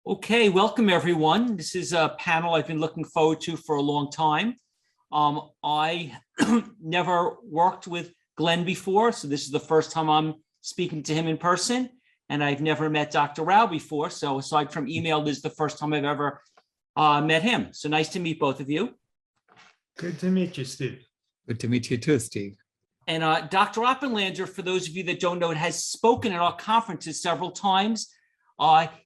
Okay, welcome everyone. This is a panel I've been looking forward to for a long time. I never worked with Glen before, so this is the first time I'm speaking to him in person, and I've never met Dr. Rao before, so aside from email, this is the first time I've ever met him. So nice to meet both of you. Good to meet you, Steve. Good to meet you too, Steve. And Dr. Oppenlander, for those of you that don't know, has spoken at our conferences several times.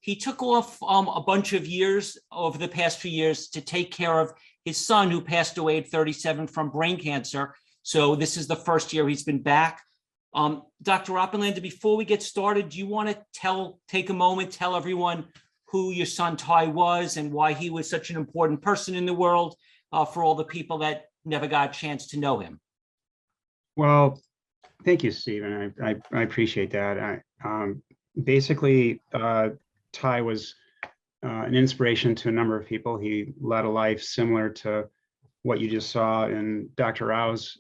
He took off a bunch of years over the past few years to take care of his son who passed away at 37 from brain cancer. So this is the first year he's been back. Dr. Oppenlander, before we get started, do you want to take a moment, tell everyone who your son Ty was and why he was such an important person in the world for all the people that never got a chance to know him? Well, thank you, Stephen. I appreciate that. Basically, Ty was an inspiration to a number of people. He led a life similar to what you just saw in Dr. Rao's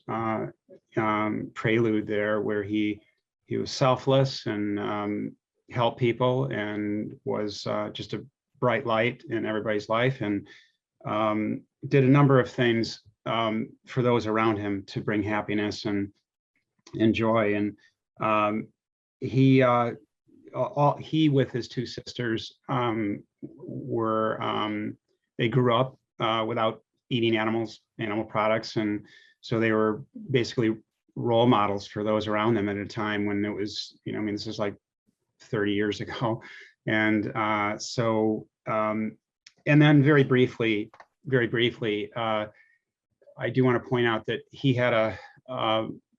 prelude there, where he was selfless and helped people and was just a bright light in everybody's life, and did a number of things for those around him to bring happiness and joy. And he with his two sisters they grew up without eating animal products, and so they were basically role models for those around them at a time when it was, this is like 30 years ago. And and then very briefly, I do want to point out that he had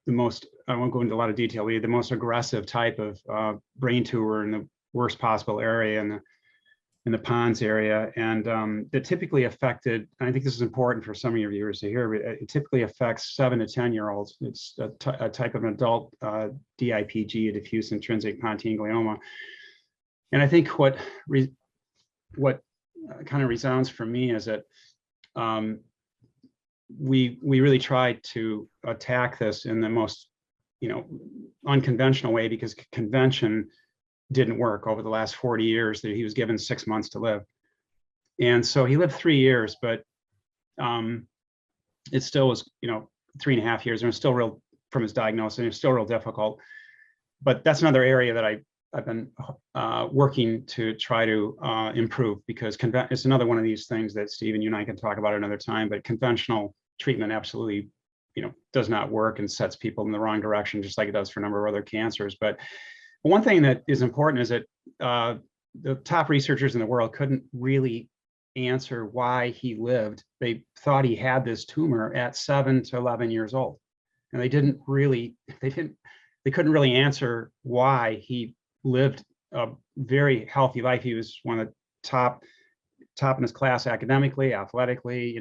the most, I won't go into a lot of detail, but the most aggressive type of brain tumor in the worst possible area in the Pons area. And that typically affected, and I think this is important for some of your viewers to hear, but it typically affects 7 to 10-year-olds. It's a type of an adult DIPG, a diffuse intrinsic pontine glioma. And I think what kind of resounds for me is that we really tried to attack this in the most unconventional way, because convention didn't work over the last 40 years. That he was given 6 months to live, and so he lived 3 years, but it still was 3.5 years, and it was still real from his diagnosis, and it's still real difficult. But that's another area that I've been working to try to improve, because it's another one of these things that Stephen, you and I can talk about another time, but conventional treatment absolutely, does not work and sets people in the wrong direction, just like it does for a number of other cancers. But one thing that is important is that the top researchers in the world couldn't really answer why he lived. They thought he had this tumor at 7 to 11 years old, and they couldn't really answer why he lived a very healthy life. He was one of the top in his class academically, athletically,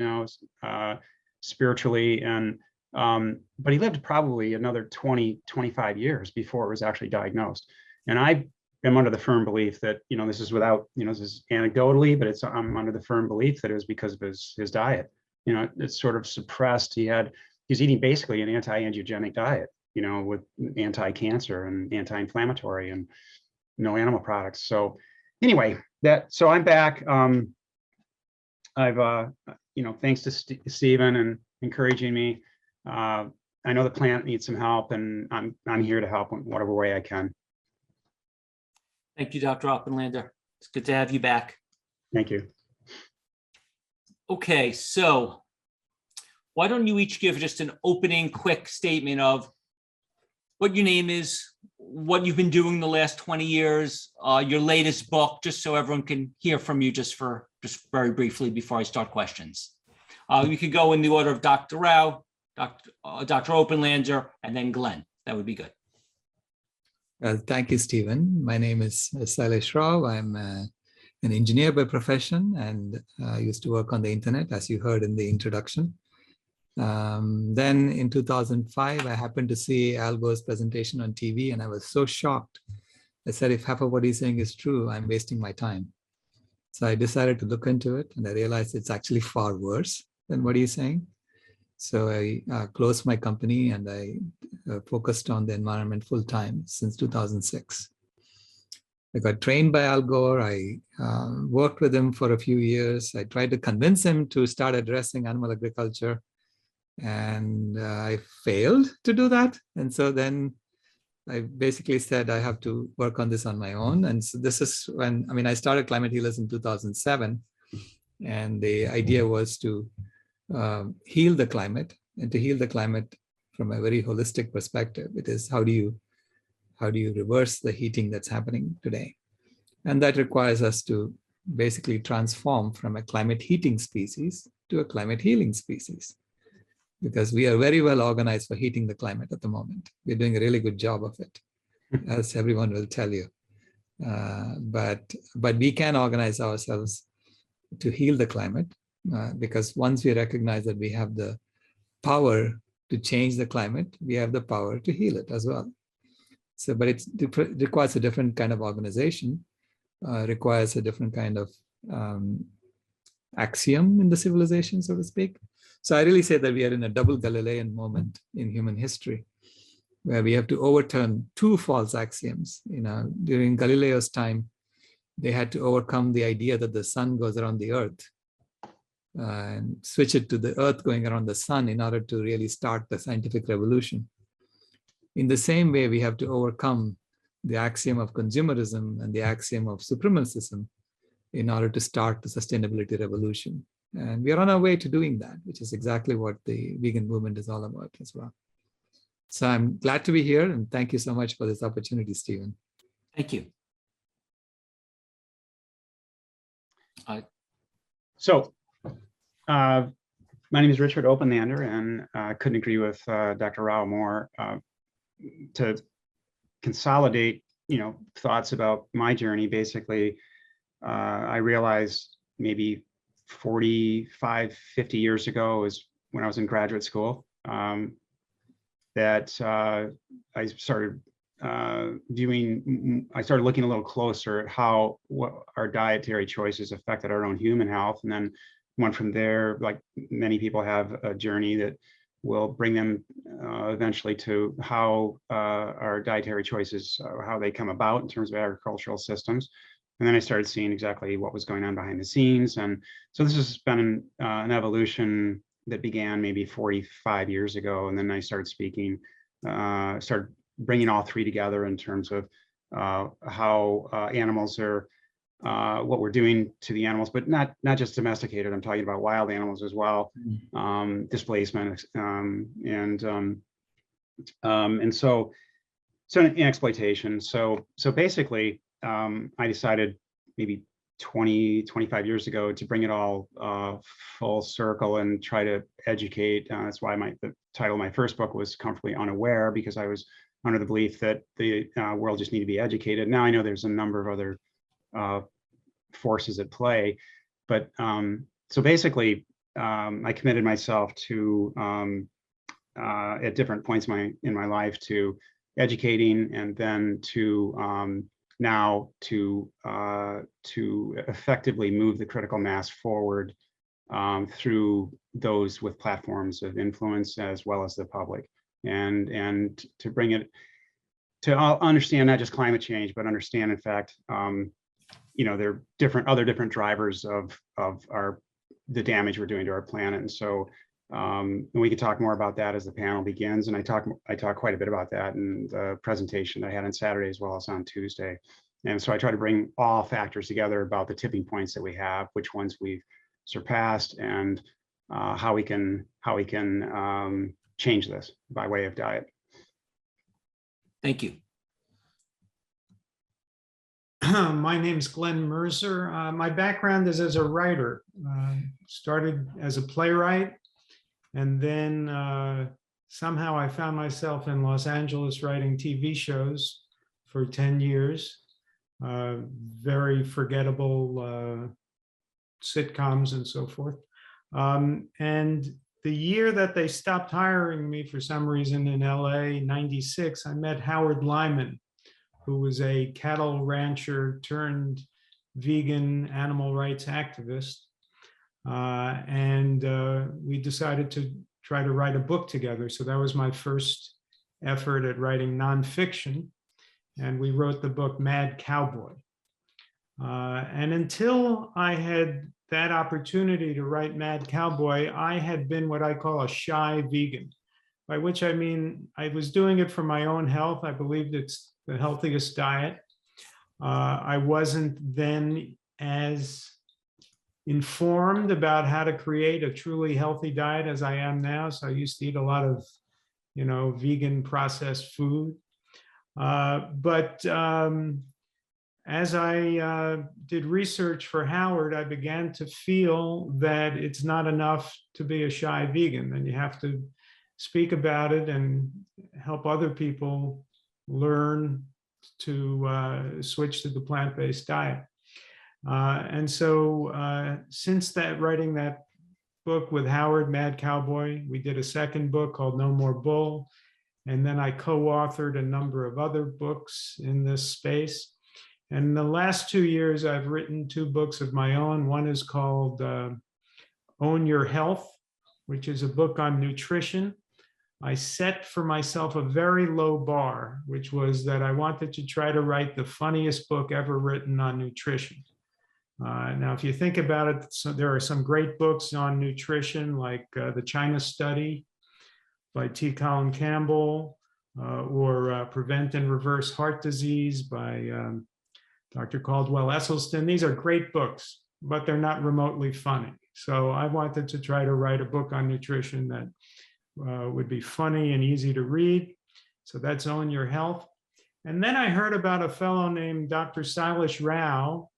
spiritually, and but he lived probably another 20, 25 years before it was actually diagnosed. And I am under the firm belief that, this is without, this is anecdotally, but I'm under the firm belief that it was because of his diet. It's sort of suppressed. He's eating basically an anti-angiogenic diet, with anti-cancer and anti-inflammatory and no animal products. So anyway, so I'm back. I've, thanks to Stephen and encouraging me. I know the plant needs some help, and I'm here to help in whatever way I can. Thank you, Dr. Oppenlander. It's good to have you back. Thank you. Okay, so why don't you each give just an opening quick statement of what your name is, what you've been doing the last 20 years, your latest book, just so everyone can hear from you just very briefly before I start questions. You could go in the order of Dr. Rao, Dr. Oppenlander, and then Glen. That would be good. Thank you, Stephen. My name is Sailesh Rao. I'm an engineer by profession, and I used to work on the internet, as you heard in the introduction. Then in 2005, I happened to see Al Gore's presentation on TV, and I was so shocked. I said, if half of what he's saying is true, I'm wasting my time. So I decided to look into it, and I realized it's actually far worse than what he's saying. So I closed my company, and I focused on the environment full time since 2006. I got trained by Al Gore. I worked with him for a few years. I tried to convince him to start addressing animal agriculture, and I failed to do that. And so then I basically said I have to work on this on my own. And so this is when, I mean, I started Climate Healers in 2007, and the idea was to heal the climate, and to heal the climate from a very holistic perspective. It is how do you reverse the heating that's happening today? And that requires us to basically transform from a climate heating species to a climate healing species, because we are very well organized for heating the climate at the moment. We're doing a really good job of it, as everyone will tell you. But we can organize ourselves to heal the climate, because once we recognize that we have the power to change the climate, we have the power to heal it as well. So, but it requires a different kind of organization, requires a different kind of axiom in the civilization, so to speak. So I really say that we are in a double Galilean moment in human history, where we have to overturn two false axioms. You know, during Galileo's time, they had to overcome the idea that the sun goes around the earth and switch it to the earth going around the sun in order to really start the scientific revolution. In the same way, we have to overcome the axiom of consumerism and the axiom of supremacism in order to start the sustainability revolution. And we are on our way to doing that, which is exactly what the vegan movement is all about as well. So I'm glad to be here, and thank you so much for this opportunity, Stephen. Thank you. So my name is Richard Oppenlander, and I couldn't agree with Dr. Rao more. To consolidate, thoughts about my journey, basically, I realized maybe 45, 50 years ago is when I was in graduate school, that I started looking a little closer at how our dietary choices affected our own human health, and then went from there. Like many people have a journey that will bring them eventually to how our dietary choices, how they come about in terms of agricultural systems. And then I started seeing exactly what was going on behind the scenes. And so this has been an evolution that began maybe 45 years ago. And then I started started bringing all three together in terms of how animals are, what we're doing to the animals, but not just domesticated. I'm talking about wild animals as well, displacement, and so exploitation. So basically, I decided maybe 25 years ago to bring it all full circle and try to educate. That's why the title of my first book was Comfortably Unaware, because I was under the belief that the world just needed to be educated. Now I know there's a number of other forces at play, but so basically I committed myself to at different points in my life to educating, and then to now to effectively move the critical mass forward through those with platforms of influence as well as the public, and to bring it to understand not just climate change, but understand, in fact, there are other different drivers of the damage we're doing to our planet. And so we could talk more about that as the panel begins. And I talk quite a bit about that in the presentation I had on Saturday as well as on Tuesday. And so I try to bring all factors together about the tipping points that we have, which ones we've surpassed, and how we can change this by way of diet. Thank you. My name's GlenMerzer. My background is as a writer. Started as a playwright, and then somehow I found myself in Los Angeles writing TV shows for 10 years. Very forgettable sitcoms and so forth. And the year that they stopped hiring me for some reason in LA, 96, I met Howard Lyman, who was a cattle rancher turned vegan animal rights activist. And we decided to try to write a book together. So that was my first effort at writing nonfiction. and we wrote the book Mad Cowboy. And until I had that opportunity to write Mad Cowboy, I had been what I call a shy vegan, by which I mean I was doing it for my own health. I believed it's the healthiest diet. I wasn't then as informed about how to create a truly healthy diet as I am now. So I used to eat a lot of, vegan processed food. But as I did research for Howard, I began to feel that it's not enough to be a shy vegan, and you have to speak about it and help other people learn to switch to the plant-based diet. And so since writing that book with Howard, Mad Cowboy, we did a second book called No More Bull. And then I co-authored a number of other books in this space. And in the last 2 years, I've written 2 books of my own. One is called Own Your Health, which is a book on nutrition. I set for myself a very low bar, which was that I wanted to try to write the funniest book ever written on nutrition. Now, if you think about it, so there are some great books on nutrition, like The China Study by T. Colin Campbell, or Prevent and Reverse Heart Disease by Dr. Caldwell Esselstyn. These are great books, but they're not remotely funny. So I wanted to try to write a book on nutrition that would be funny and easy to read. So that's Own Your Health. And then I heard about a fellow named Dr. Sailesh Rao,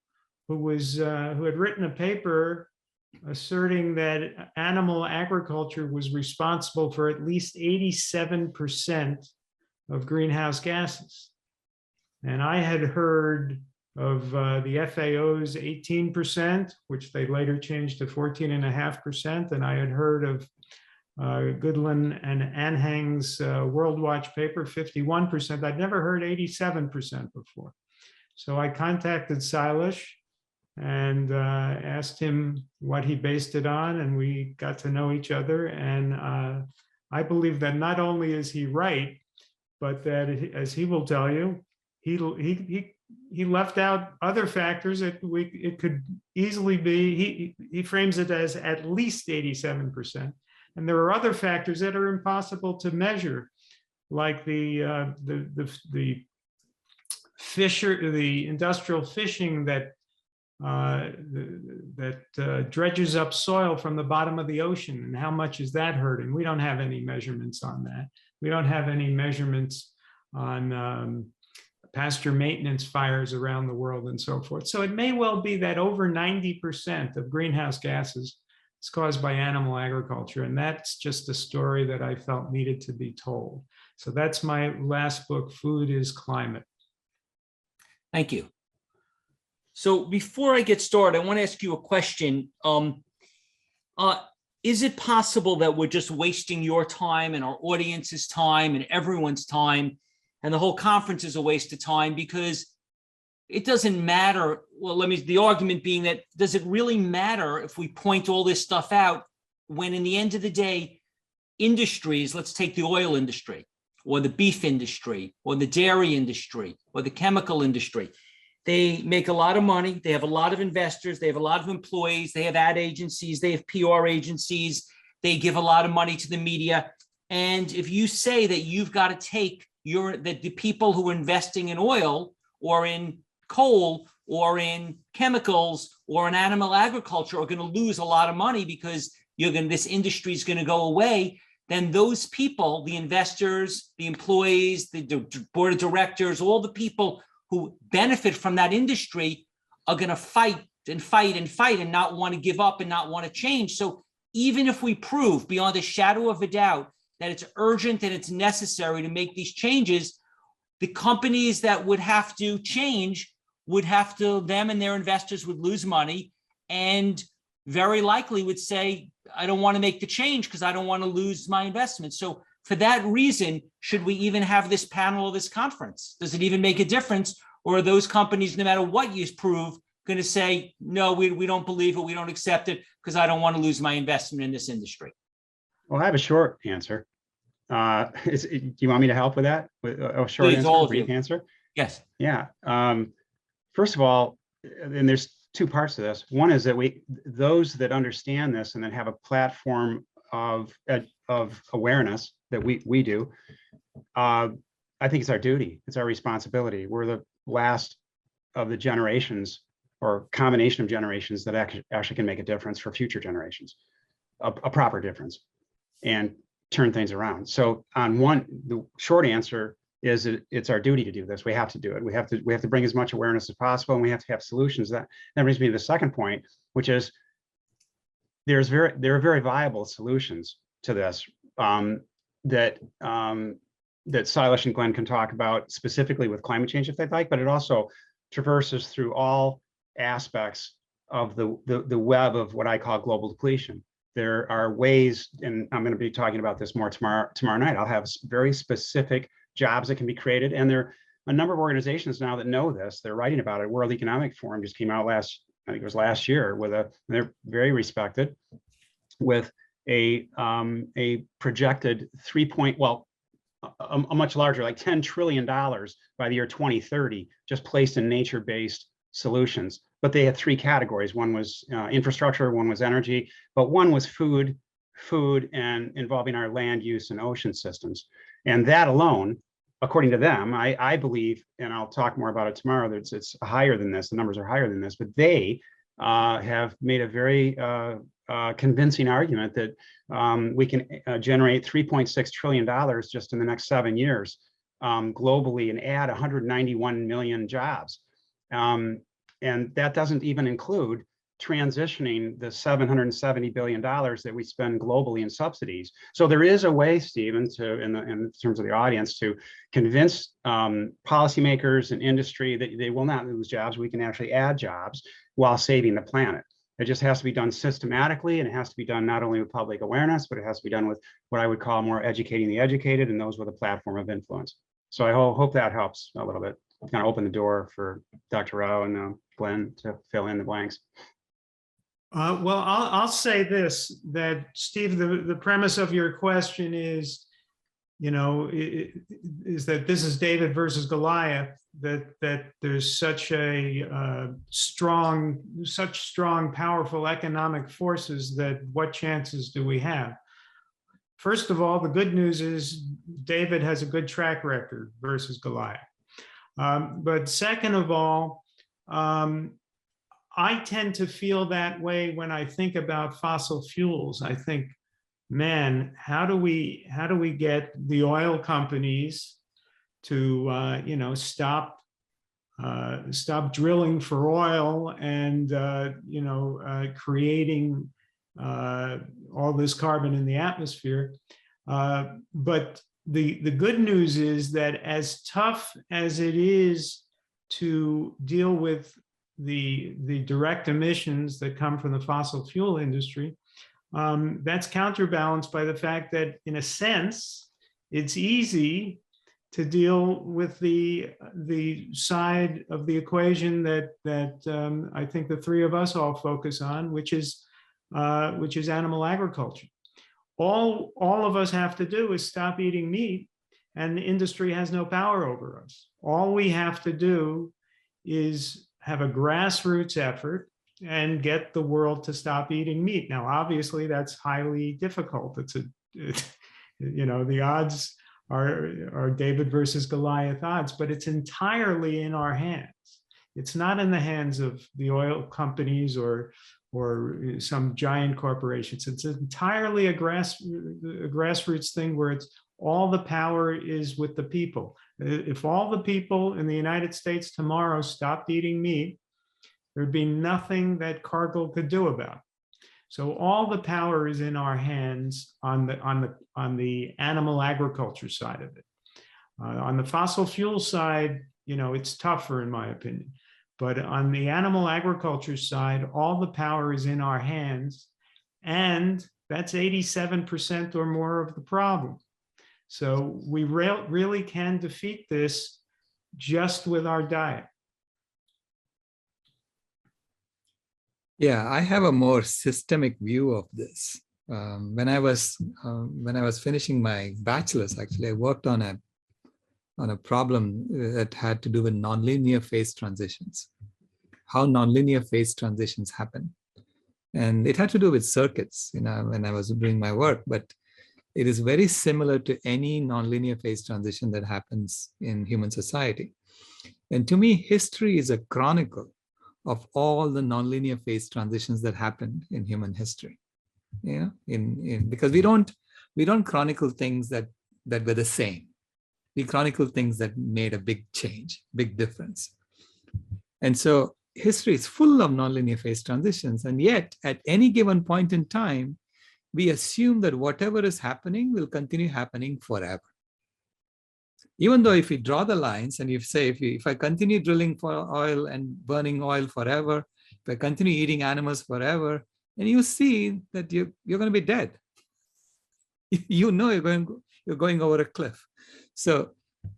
who had written a paper asserting that animal agriculture was responsible for at least 87% of greenhouse gases. And I had heard of the FAO's 18%, which they later changed to 14.5%. And I had heard of Glen and Anhang's World Watch paper, 51%. I'd never heard 87% before. So I contacted Sailesh and asked him what he based it on, and we got to know each other. And I believe that not only is he right, but that, as he will tell you, he left out other factors that it could easily be. He frames it as at least 87%, and there are other factors that are impossible to measure, like the industrial fishing that dredges up soil from the bottom of the ocean, and how much is that hurting? We don't have any measurements on that. We don't have any measurements on pasture maintenance fires around the world and so forth. So it may well be that over 90% of greenhouse gases is caused by animal agriculture. And that's just a story that I felt needed to be told. So that's my last book, Food is Climate. Thank you. So before I get started, I want to ask you a question. Is it possible that we're just wasting your time and our audience's time and everyone's time, and the whole conference is a waste of time because it doesn't matter? Well, the argument being that, does it really matter if we point all this stuff out when in the end of the day, industries, let's take the oil industry or the beef industry or the dairy industry or the chemical industry, they make a lot of money. They have a lot of investors. They have a lot of employees. They have ad agencies. They have PR agencies. They give a lot of money to the media. And if you say that you've got to take the people who are investing in oil or in coal or in chemicals or in animal agriculture are going to lose a lot of money because this industry is going to go away, then those people, the investors, the employees, the board of directors, all the people who benefit from that industry are going to fight and fight and fight and not want to give up and not want to change. So even if we prove beyond a shadow of a doubt that it's urgent and it's necessary to make these changes, the companies that would have to change them and their investors would lose money and very likely would say, I don't want to make the change because I don't want to lose my investment. So for that reason, should we even have this panel or this conference? Does it even make a difference? Or are those companies, no matter what you prove, going to say, no, we don't believe it, we don't accept it because I don't want to lose my investment in this industry? Well, I have a short answer. Do you want me to help with that? With a short Please, answer, all of brief you. answer? Yes. Yeah. First of all, and there's two parts to this. One is that those that understand this and that have a platform of awareness that we do, I think it's our duty. It's our responsibility. We're the last of the generations or combination of generations that actually can make a difference for future generations, a proper difference, and turn things around. So the short answer is it's our duty to do this. We have to do it. We have to bring as much awareness as possible, and we have to have solutions. That brings me to the second point, which is there are very viable solutions to this that Sailesh and Glen can talk about specifically with climate change if they'd like, but it also traverses through all aspects of the web of what I call global depletion. There are ways, and I'm going to be talking about this more tomorrow night. I'll have very specific jobs that can be created, and there are a number of organizations now that know this. They're writing about it. World Economic Forum just came out I think it was last year, they're very respected, with a projected a much larger, like $10 trillion by the year 2030, just placed in nature-based solutions. But they had three categories. One was infrastructure, one was energy, but one was food and involving our land use and ocean systems. And that alone, according to them, I believe, and I'll talk more about it tomorrow, that it's higher than this, the numbers are higher than this, but they have made a very convincing argument that we can generate $3.6 trillion just in the next 7 years globally and add 191 million jobs. And that doesn't even include transitioning the $770 billion that we spend globally in subsidies. So there is a way, Stephen, in terms of the audience, to convince policymakers and industry that they will not lose jobs. We can actually add jobs while saving the planet. It just has to be done systematically, and it has to be done not only with public awareness, but it has to be done with what I would call more educating the educated and those with a platform of influence. So I hope that helps a little bit, kind of open the door for Dr. Rao and Glen to fill in the blanks. Well, I'll say this, that Steve, the premise of your question is, is that this is David versus Goliath, that there's such strong, powerful economic forces, that what chances do we have? First of all, the good news is David has a good track record versus Goliath. But second of all, I tend to feel that way when I think about fossil fuels. I think, man, how do we get the oil companies to stop drilling for oil and creating all this carbon in the atmosphere? But the good news is that as tough as it is to deal with the direct emissions that come from the fossil fuel industry, that's counterbalanced by the fact that, in a sense, it's easy to deal with the side of the equation that I think the three of us all focus on, which is animal agriculture. All of us have to do is stop eating meat, and the industry has no power over us. All we have to do is have a grassroots effort and get the world to stop eating meat. Now, obviously, that's highly difficult. The odds are David versus Goliath odds, but it's entirely in our hands. It's not in the hands of the oil companies or some giant corporations. It's entirely a grassroots thing where it's all the power is with the people. If all the people in the United States tomorrow stopped eating meat, there'd be nothing that Cargill could do about it. So all the power is in our hands on the animal agriculture side of it. On the fossil fuel side, it's tougher in my opinion. But on the animal agriculture side, all the power is in our hands, and that's 87% or more of the problem. So we really can defeat this just with our diet. Yeah, I have a more systemic view of this. When I was finishing my bachelor's, actually, I worked on on a problem that had to do with nonlinear phase transitions, how nonlinear phase transitions happen. And it had to do with circuits, when I was doing my work, but it is very similar to any nonlinear phase transition that happens in human society. And to me, history is a chronicle of all the nonlinear phase transitions that happened in human history. Because we don't chronicle things that were the same. We chronicle things that made a big change, big difference. And so history is full of nonlinear phase transitions. And yet, at any given point in time, we assume that whatever is happening will continue happening forever. Even though if we draw the lines and you say, if I continue drilling for oil and burning oil forever, if I continue eating animals forever, and you see that you're going to be dead. You're going over a cliff. So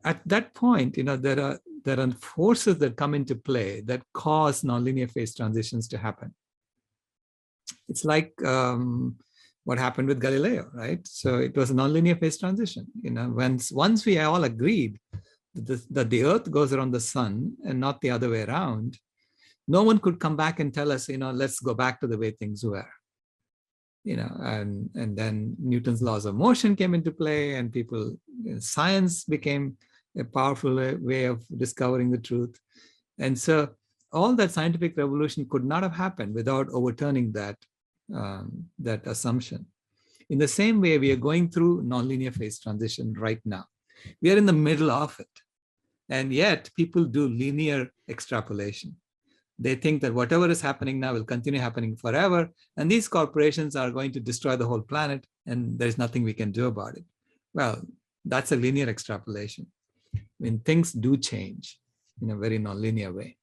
at that point, there are forces that come into play that cause nonlinear phase transitions to happen. It's like what happened with Galileo, right? So it was a nonlinear phase transition. Once we all agreed that the Earth goes around the sun and not the other way around, no one could come back and tell us, let's go back to the way things were. And then Newton's laws of motion came into play, and science became a powerful way of discovering the truth. And so all that scientific revolution could not have happened without overturning that assumption. In the same way, we are going through nonlinear phase transition right now. We are in the middle of it. And yet people do linear extrapolation. They think that whatever is happening now will continue happening forever. And these corporations are going to destroy the whole planet, and there's nothing we can do about it. Well, that's a linear extrapolation. Things do change in a very nonlinear way.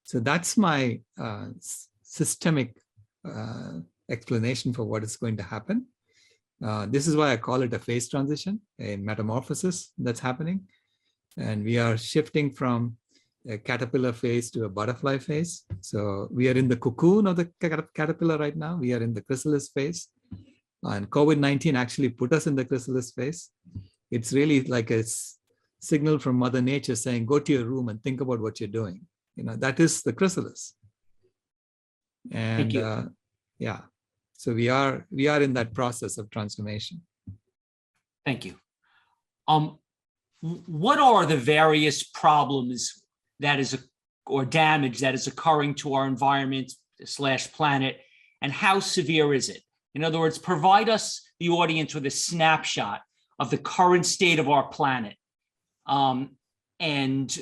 So that's my systemic explanation for what is going to happen. This is why I call it a phase transition, a metamorphosis that's happening. And we are shifting from a caterpillar phase to a butterfly phase. So we are in the cocoon of the caterpillar right now. We are in the chrysalis phase. And COVID-19 actually put us in the chrysalis phase. It's really like a signal from Mother Nature saying, go to your room and think about what you're doing. That is the chrysalis. And yeah, so we are in that process of transformation. Thank you. What are the various problems or damage that is occurring to our environment / planet, and how severe is it? In other words, provide us, the audience, with a snapshot of the current state of our planet, and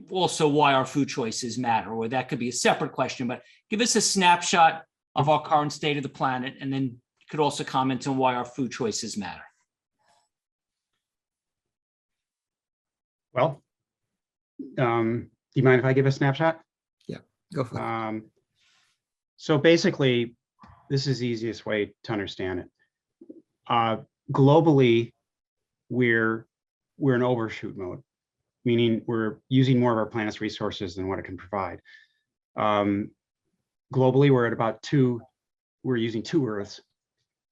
also why our food choices matter, or that could be a separate question, but give us a snapshot of our current state of the planet, and then you could also comment on why our food choices matter. Well, do you mind if I give a snapshot? Yeah, go for it. So basically, this is the easiest way to understand it. Globally, we're in overshoot mode, meaning we're using more of our planet's resources than what it can provide. Globally, we're at about we're using 2 Earths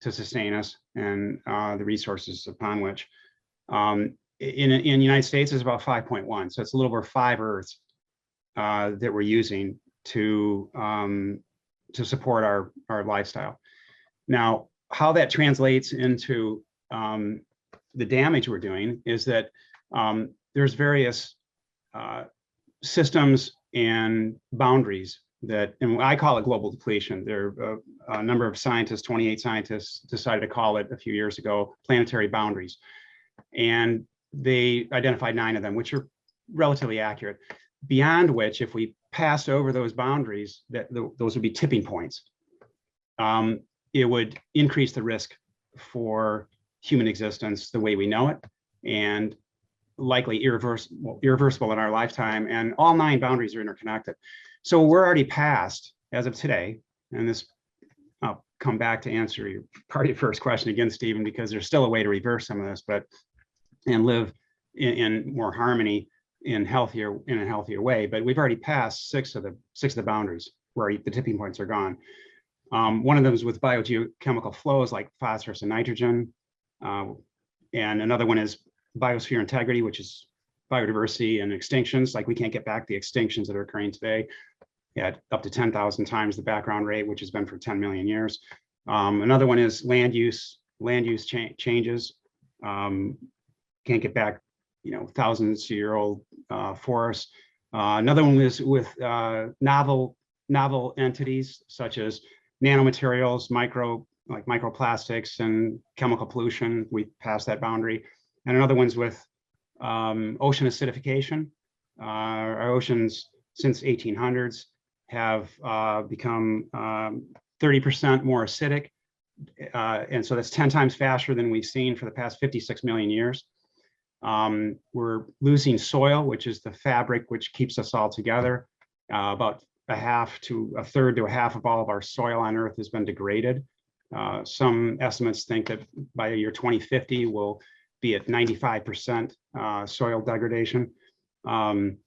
to sustain us and the resources upon which. In the United States, it's about 5.1. So it's a little over 5 Earths that we're using to support our lifestyle. Now, how that translates into the damage we're doing is that there's various systems and boundaries and I call it global depletion. There are a number of scientists, 28 scientists, decided to call it a few years ago planetary boundaries. And they identified 9 of them, which are relatively accurate, beyond which, if we passed over those boundaries, those would be tipping points. It would increase the risk for human existence the way we know it, and likely irreversible in our lifetime. And all 9 boundaries are interconnected. So we're already past, as of today, and this, I'll come back to answer your first question again, Stephen, because there's still a way to reverse some of this, and live in more harmony in a healthier way. But we've already passed 6 of the boundaries where the tipping points are gone. One of them is with biogeochemical flows like phosphorus and nitrogen. And another one is biosphere integrity, which is biodiversity and extinctions. Like we can't get back the extinctions that are occurring today at up to 10,000 times the background rate, which has been for 10 million years. Another one is land use changes. Can't get back, thousands-year-old forests. Another one is with novel entities such as nanomaterials, microplastics and chemical pollution. We passed that boundary. And another one's with ocean acidification. Our oceans since 1800s have become 30% more acidic. And so that's 10 times faster than we've seen for the past 56 million years. We're losing soil, which is the fabric which keeps us all together. About a third to a half of all of our soil on Earth has been degraded. Some estimates think that by the year 2050, we'll be at 95% soil degradation. And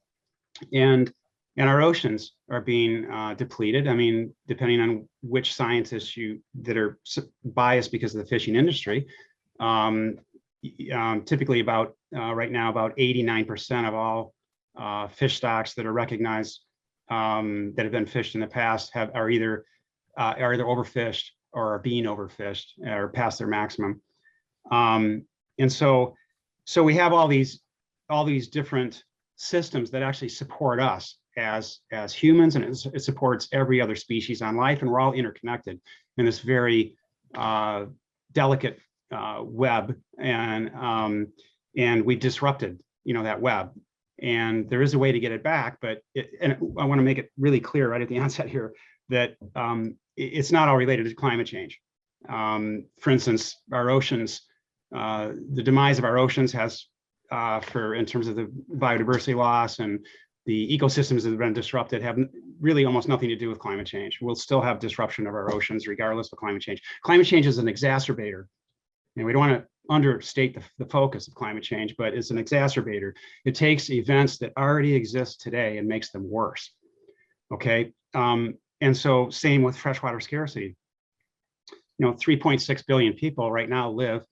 our oceans are being depleted. I mean, depending on which scientists that are biased because of the fishing industry, typically right now, about 89% of all fish stocks that are recognized that have been fished in the past are either overfished or are being overfished or past their maximum. And so we have all these different systems that actually support us as humans, and it supports every other species on life, and we're all interconnected in this very delicate web, and we disrupted that web, and there is a way to get it back, but I want to make it really clear right at the onset here that it's not all related to climate change. For instance, our oceans, the demise of our oceans has in terms of the biodiversity loss and the ecosystems that have been disrupted have really almost nothing to do with climate change. We'll still have disruption of our oceans regardless of climate change. Climate change is an exacerbator, and we don't want to understate the focus of climate change, but it's an exacerbator. It takes events that already exist today and makes them worse. Okay, and so same with freshwater scarcity. 3.6 billion people right now live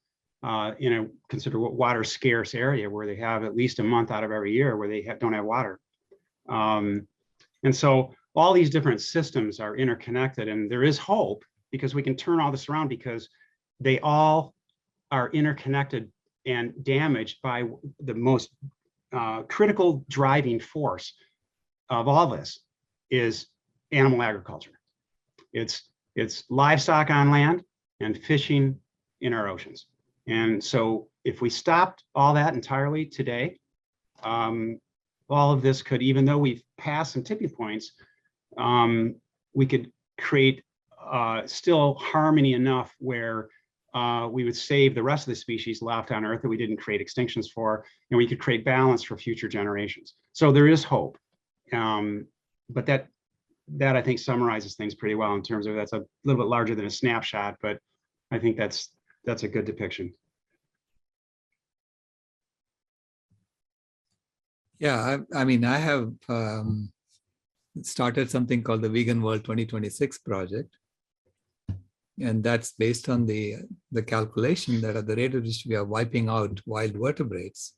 in a considered water scarce area where they have at least a month out of every year where they don't have water. And so all these different systems are interconnected, and there is hope because we can turn all this around because they all are interconnected and damaged by the most critical driving force of all this is animal agriculture. It's livestock on land and fishing in our oceans. And so if we stopped all that entirely today, all of this could, even though we've passed some tipping points, we could create still harmony enough where we would save the rest of the species left on Earth that we didn't create extinctions for, and we could create balance for future generations. So there is hope. But that I think summarizes things pretty well in terms of that's a little bit larger than a snapshot, but I think that's a good depiction. Yeah, I mean, I have started something called the Vegan World 2026 project. And that's based on the calculation that at the rate at which we are wiping out wild vertebrates,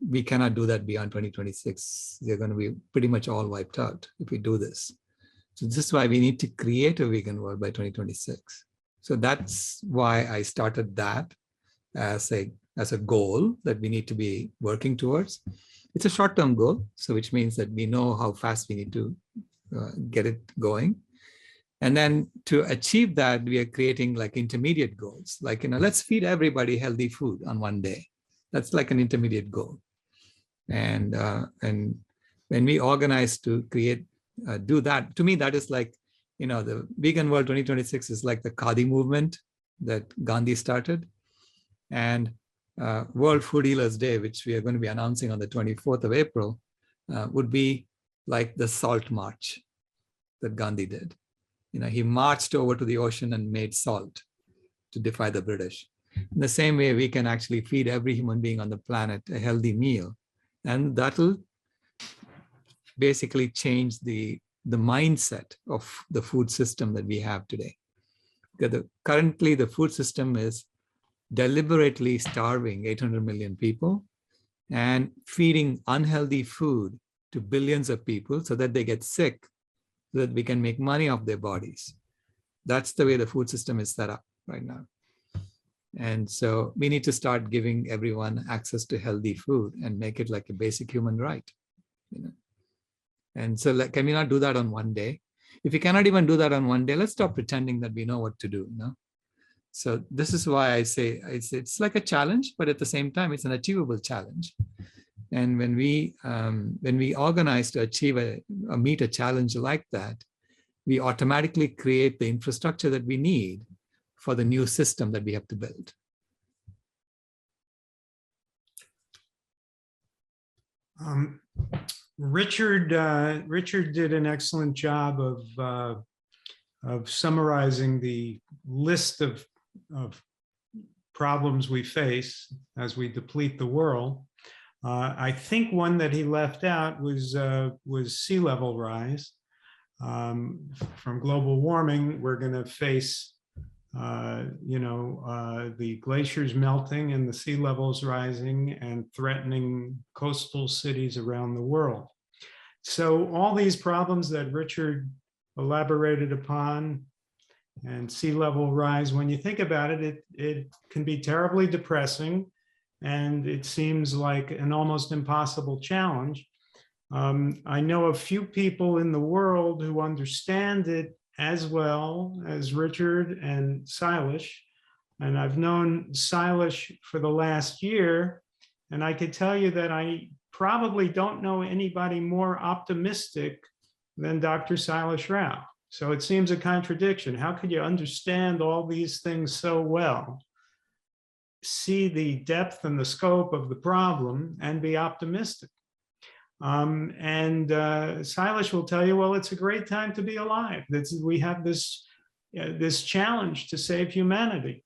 we cannot do that beyond 2026. They're going to be pretty much all wiped out if we do this. So this is why we need to create a vegan world by 2026. So that's why I started that as a goal that we need to be working towards. It's a short-term goal, so which means that we know how fast we need to get it going. And then to achieve that, we are creating like intermediate goals, like, let's feed everybody healthy food on one day. That's like an intermediate goal. And when we organize to do that, to me, that is like, the Vegan World 2026 is like the Khadi movement that Gandhi started. And World Food Healers Day, which we are going to be announcing on the 24th of April, would be like the salt march that Gandhi did. He marched over to the ocean and made salt to defy the British. In the same way, we can actually feed every human being on the planet a healthy meal. And that'll basically change the mindset of the food system that we have today. Because currently, the food system is deliberately starving 800 million people and feeding unhealthy food to billions of people so that they get sick, so that we can make money off their bodies. That's the way the food system is set up right now. And so we need to start giving everyone access to healthy food and make it like a basic human right. And so can we not do that on one day? If we cannot even do that on one day, let's stop pretending that we know what to do. So this is why I say it's like a challenge, but at the same time, it's an achievable challenge. And when we organize to achieve or meet a challenge like that, we automatically create the infrastructure that we need for the new system that we have to build. Richard did an excellent job of summarizing the list of problems we face as we deplete the world. I think one that he left out was sea level rise. From global warming, we're going to face the glaciers melting and the sea levels rising and threatening coastal cities around the world. So all these problems that Richard elaborated upon and sea level rise, when you think about it, it can be terribly depressing, and it seems like an almost impossible challenge. I know a few people in the world who understand it as well as Richard and Sailesh. And I've known Sailesh for the last year, and I could tell you that I probably don't know anybody more optimistic than Dr. Sailesh Rao. So it seems a contradiction. How could you understand all these things so well, see the depth and the scope of the problem, and be optimistic? Sailesh will tell you, well, it's a great time to be alive. We have this challenge to save humanity,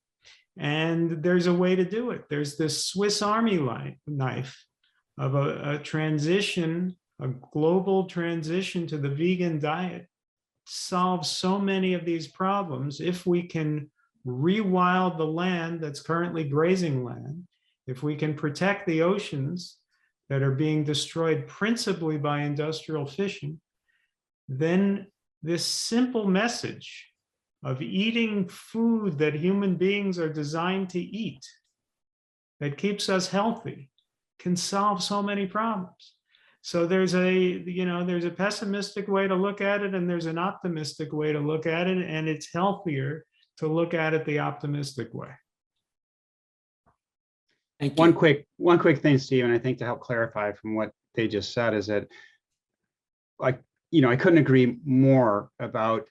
and there's a way to do it. There's this Swiss Army knife of a transition, a global transition to the vegan diet, solves so many of these problems if we can rewild the land that's currently grazing land, if we can protect the oceans that are being destroyed principally by industrial fishing, then this simple message of eating food that human beings are designed to eat, that keeps us healthy, can solve so many problems. So there's a pessimistic way to look at it, and there's an optimistic way to look at it, and it's healthier to look at it the optimistic way. Thank you. One quick thing, Stephen, I think to help clarify from what they just said is that, I couldn't agree more about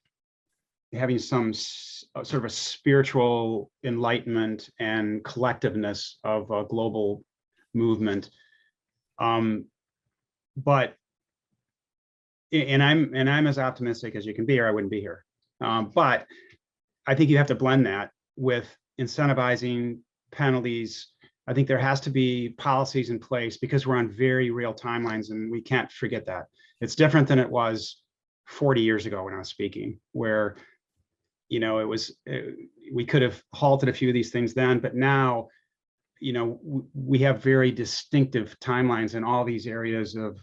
having some sort of a spiritual enlightenment and collectiveness of a global movement. But I'm as optimistic as you can be, or I wouldn't be here. But I think you have to blend that with incentivizing penalties. I think there has to be policies in place because we're on very real timelines, and we can't forget that. It's different than it was 40 years ago when I was speaking, where we could have halted a few of these things then, but now we have very distinctive timelines in all these areas of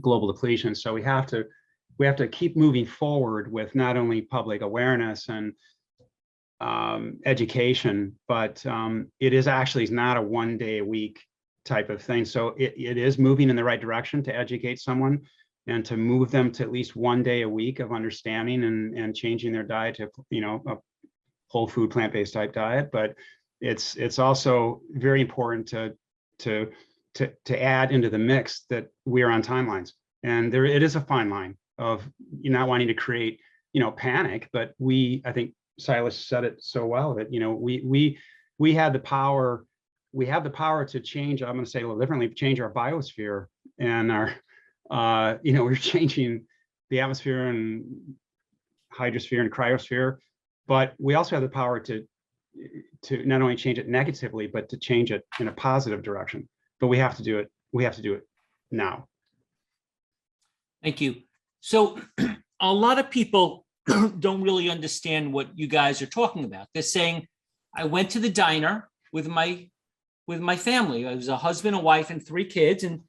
global depletion. So we have to keep moving forward with not only public awareness and education, but it is actually not a 1 day a week type of thing. So it is moving in the right direction to educate someone and to move them to at least 1 day a week of understanding and changing their diet to a whole food plant-based type diet. But it's also very important to add into the mix that we are on timelines, and it is a fine line of not wanting to create panic, but I think Sailesh said it so well that we had the power. We have the power to change. I'm going to say a little differently. Change our biosphere and our we're changing the atmosphere and hydrosphere and cryosphere, but we also have the power to not only change it negatively, but to change it in a positive direction. But we have to do it. We have to do it now. Thank you. So a lot of people don't really understand what you guys are talking about. They're saying, I went to the diner with my family. It was a husband, a wife, and 3 kids. And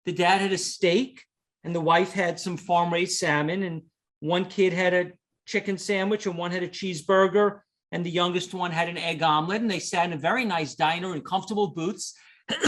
the dad had a steak, and the wife had some farm-raised salmon, and one kid had a chicken sandwich, and one had a cheeseburger, and the youngest one had an egg omelet. And they sat in a very nice diner in comfortable booths.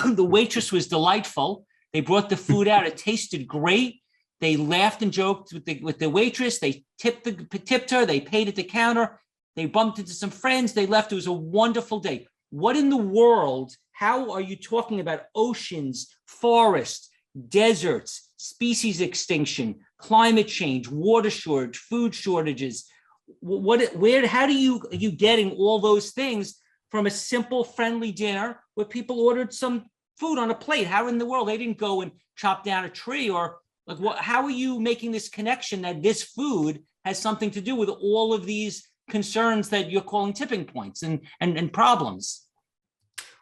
The waitress was delightful. They brought the food out. It tasted great. They laughed and joked with the waitress. They tipped her. They paid at the counter. They bumped into some friends. They left. It was a wonderful day. What in the world? How are you talking about oceans, forests, deserts, species extinction, climate change, water shortage, food shortages? How are you getting all those things from a simple, friendly dinner where people ordered some food on a plate? How in the world? They didn't go and chop down a tree, or like what? How are you making this connection that this food has something to do with all of these concerns that you're calling tipping points and problems?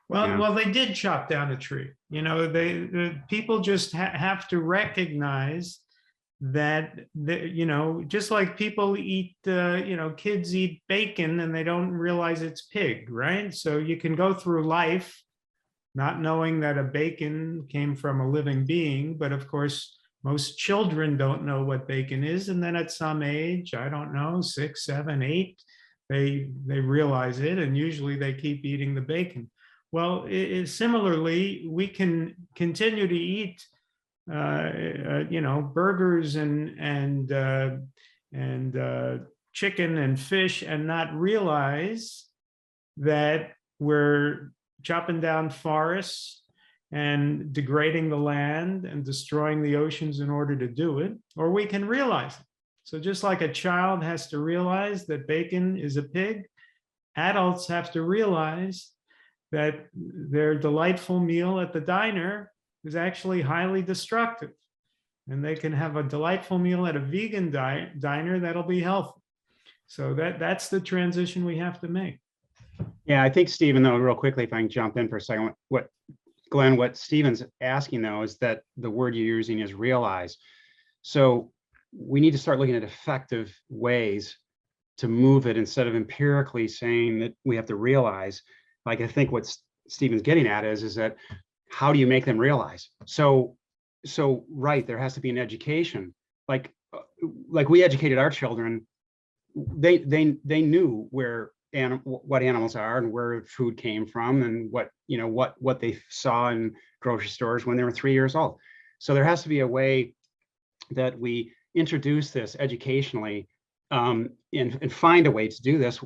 Well, they did chop down a tree. The people just have to recognize that, just like people eat, kids eat bacon and they don't realize it's pig, right? So you can go through life not knowing that a bacon came from a living being, but of course, most children don't know what bacon is. And then at some age, I don't know, 6, 7, 8, they realize it, and usually they keep eating the bacon. Well, similarly, we can continue to eat, burgers and chicken and fish, and not realize that we're chopping down forests and degrading the land and destroying the oceans in order to do it, or we can realize it. So just like a child has to realize that bacon is a pig, adults have to realize that their delightful meal at the diner is actually highly destructive. And they can have a delightful meal at a vegan diner that'll be healthy. So that's the transition we have to make. Yeah, I think, Stephen, though, real quickly, if I can jump in for a second, Glenn, what Stephen's asking, though, is that the word you're using is realize. So we need to start looking at effective ways to move it instead of empirically saying that we have to realize. Like, I think what Stephen's getting at is that how do you make them realize? So right, there has to be an education. Like we educated our children. They knew what animals are and where food came from, and what they saw in grocery stores when they were 3 years old. So there has to be a way that we introduce this educationally, and find a way to do this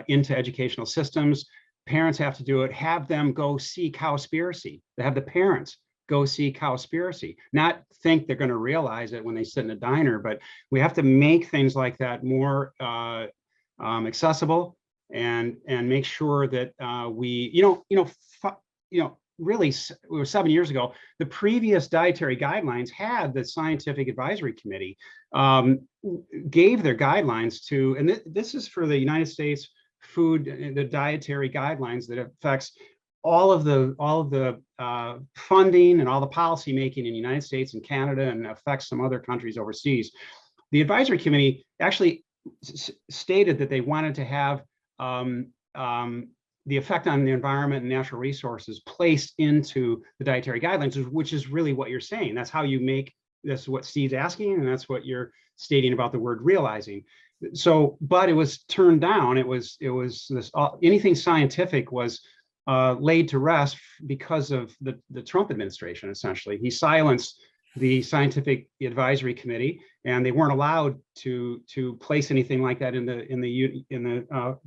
into educational systems. Parents have to do it. Have them go see Cowspiracy. They have the parents go see Cowspiracy. Not think they're going to realize it when they sit in a diner, but we have to make things like that more accessible, and make sure that really, it was 7 years ago, the previous dietary guidelines had the scientific advisory committee gave their guidelines to, and this is for the United States food, the dietary guidelines that affects all of the funding and all the policy making in the United States and Canada, and affects some other countries overseas. The advisory committee actually stated that they wanted to have the effect on the environment and natural resources placed into the dietary guidelines, which is really what you're saying. That's how you make, that's what Steve's asking, and that's what you're stating about the word realizing. So, but it was turned down. It was this, anything scientific was laid to rest because of the Trump administration. Essentially, he silenced the scientific advisory committee, and they weren't allowed to place anything like that in the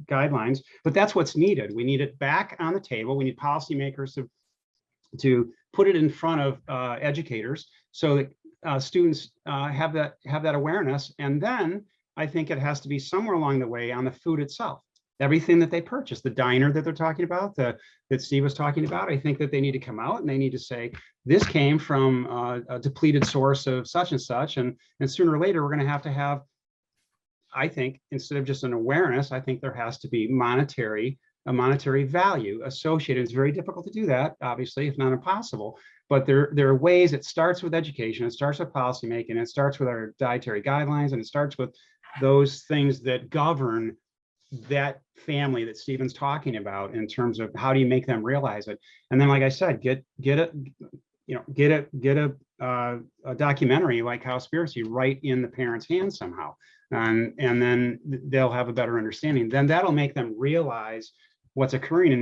guidelines. But that's what's needed. We need it back on the table. We need policymakers to put it in front of educators, so that students have that awareness. And then I think it has to be somewhere along the way on the food itself. Everything that they purchase, the diner that they're talking about, that Steve was talking about, I think that they need to come out and they need to say, this came from a depleted source of such and such, and sooner or later we're going to have, I think, instead of just an awareness, I think there has to be a monetary value associated. It's very difficult to do that, obviously, if not impossible, but there are ways. It starts with education, it starts with policymaking, it starts with our dietary guidelines, and it starts with those things that govern that family that Stephen's talking about in terms of how do you make them realize it. And then, like I said, get a documentary like Cowspiracy right in the parents' hands somehow. And then they'll have a better understanding. Then that'll make them realize what's occurring and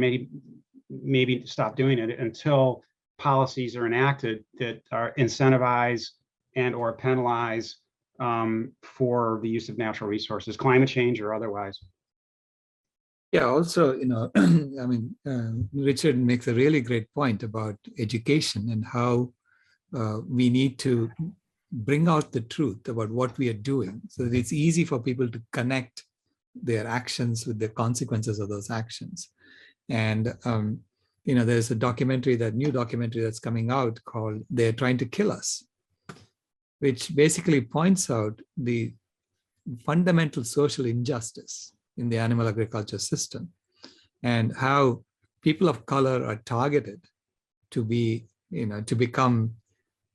maybe stop doing it until policies are enacted that are incentivize and or penalize for the use of natural resources, climate change or otherwise. Yeah, also, I mean, Richard makes a really great point about education and how we need to bring out the truth about what we are doing so that it's easy for people to connect their actions with the consequences of those actions. And, there's a new documentary that's coming out called They're Trying to Kill Us, which basically points out the fundamental social injustice in the animal agriculture system and how people of color are targeted to become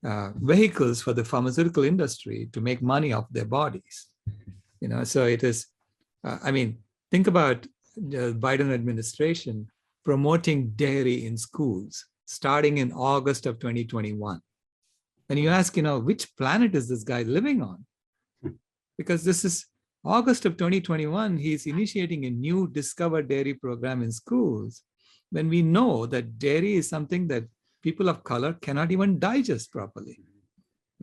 vehicles for the pharmaceutical industry to make money off their bodies. So it is, think about the Biden administration promoting dairy in schools starting in August of 2021. And you ask, which planet is this guy living on? Because this is August of 2021, he's initiating a new Discover Dairy program in schools when we know that dairy is something that people of color cannot even digest properly,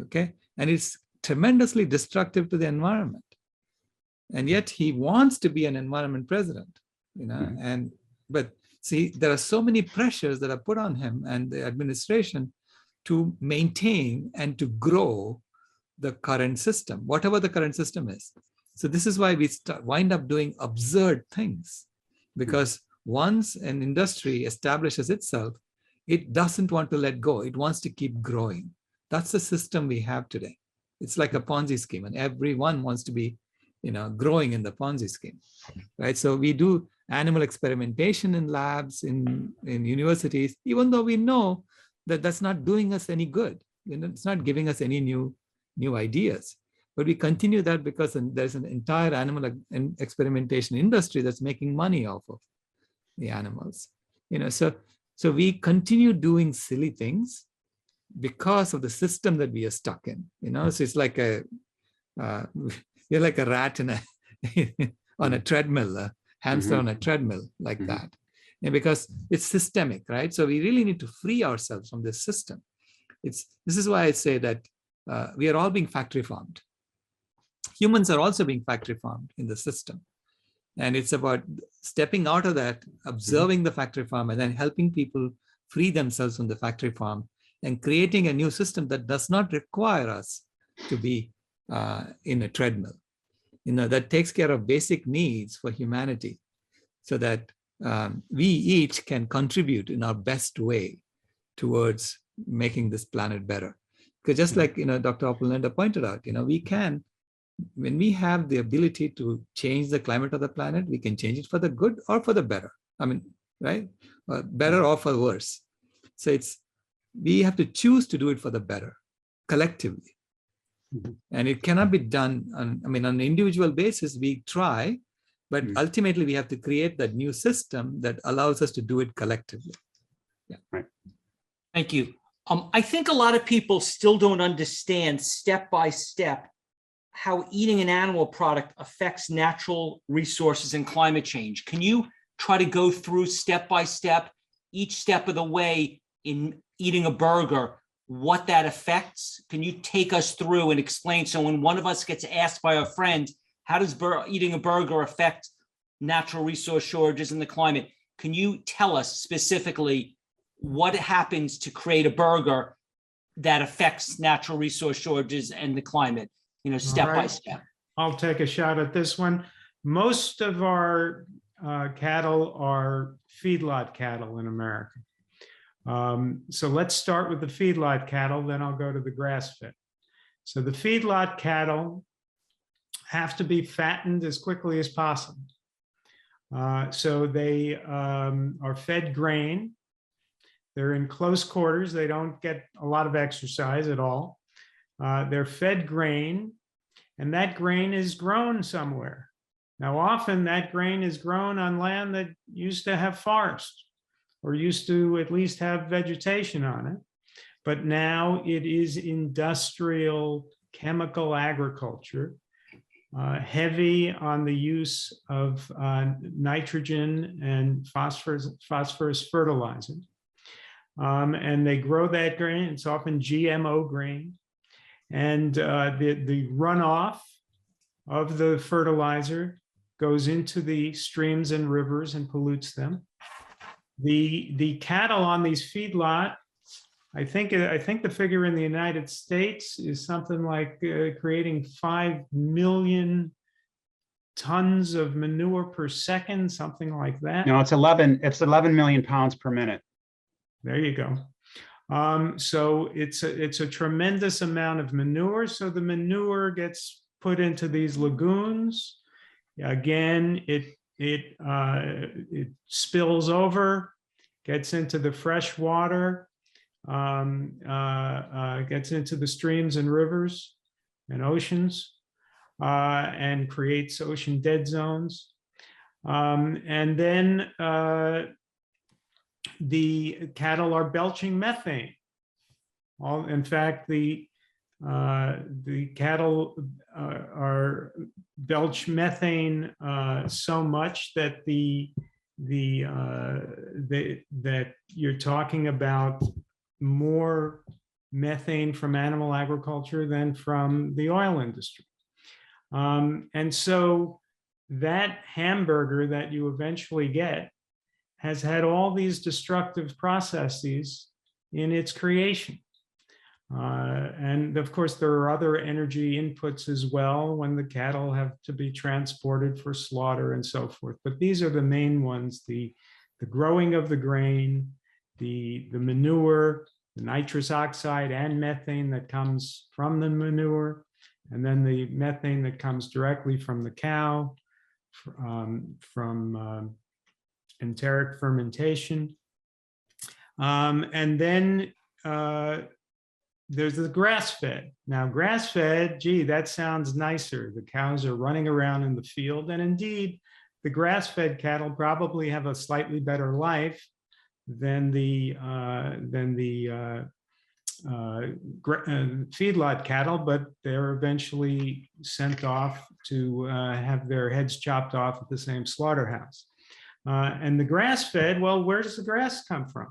okay? And it's tremendously destructive to the environment. And yet he wants to be an environment president, but see, there are so many pressures that are put on him and the administration to maintain and to grow the current system, whatever the current system is. So this is why we wind up doing absurd things, because once an industry establishes itself, it doesn't want to let go. It wants to keep growing. That's the system we have today. It's like a Ponzi scheme, and everyone wants to be, growing in the Ponzi scheme, right? So we do animal experimentation in labs, in universities, even though we know that that's not doing us any good. It's not giving us any new ideas. But we continue that because there's an entire animal experimentation industry that's making money off of the animals. So we continue doing silly things because of the system that we are stuck in. So it's like you're like a rat on a treadmill, a hamster on a treadmill, like that. And because it's systemic, right? So we really need to free ourselves from this system. This is why I say that we are all being factory farmed. Humans are also being factory farmed in the system. And it's about stepping out of that, observing the factory farm, and then helping people free themselves from the factory farm and creating a new system that does not require us to be in a treadmill, that takes care of basic needs for humanity so that we each can contribute in our best way towards making this planet better. Because just like, Dr. Oppenlander pointed out, we can, when we have the ability to change the climate of the planet, we can change it for the good or for the better. Right? Better or for worse. So we have to choose to do it for the better, collectively. And it cannot be done on an individual basis. We try, but ultimately we have to create that new system that allows us to do it collectively. Yeah. Right. Thank you. I think a lot of people still don't understand step by step how eating an animal product affects natural resources and climate change. Can you try to go through step by step, each step of the way in eating a burger, what that affects? Can you take us through and explain? So when one of us gets asked by a friend, how does eating a burger affect natural resource shortages in the climate? Can you tell us specifically what happens to create a burger that affects natural resource shortages and the climate, step by step? I'll take a shot at this one. Most of our cattle are feedlot cattle in America. So let's start with the feedlot cattle, then I'll go to the grass-fed. So the feedlot cattle have to be fattened as quickly as possible. So they are fed grain. They're in close quarters. They don't get a lot of exercise at all. They're fed grain, and that grain is grown somewhere. Now, often that grain is grown on land that used to have forest or used to at least have vegetation on it. But now it is industrial chemical agriculture, heavy on the use of nitrogen and phosphorus fertilizer. And they grow that grain. It's often GMO grain. And the runoff of the fertilizer goes into the streams and rivers and pollutes them. The cattle on these feedlots, I think the figure in the United States is something like creating 5 million tons of manure per second, something like that. No, it's 11 million pounds per minute. There you go. So it's a tremendous amount of manure. So the manure gets put into these lagoons. Again, it spills over, gets into the fresh water, gets into the streams and rivers and oceans, and creates ocean dead zones. And then the cattle are belching methane. In fact, the cattle are belch methane so much that that you're talking about more methane from animal agriculture than from the oil industry. And so that hamburger that you eventually get has had all these destructive processes in its creation. And of course, there are other energy inputs as well when the cattle have to be transported for slaughter and so forth. But these are the main ones: the growing of the grain, the manure, the nitrous oxide and methane that comes from the manure, and then the methane that comes directly from the cow, from enteric fermentation. And then there's the grass-fed. Now, grass-fed, gee, that sounds nicer. The cows are running around in the field, and indeed, the grass-fed cattle probably have a slightly better life than the feedlot cattle, but they're eventually sent off to have their heads chopped off at the same slaughterhouse. And the grass-fed, well, where does the grass come from?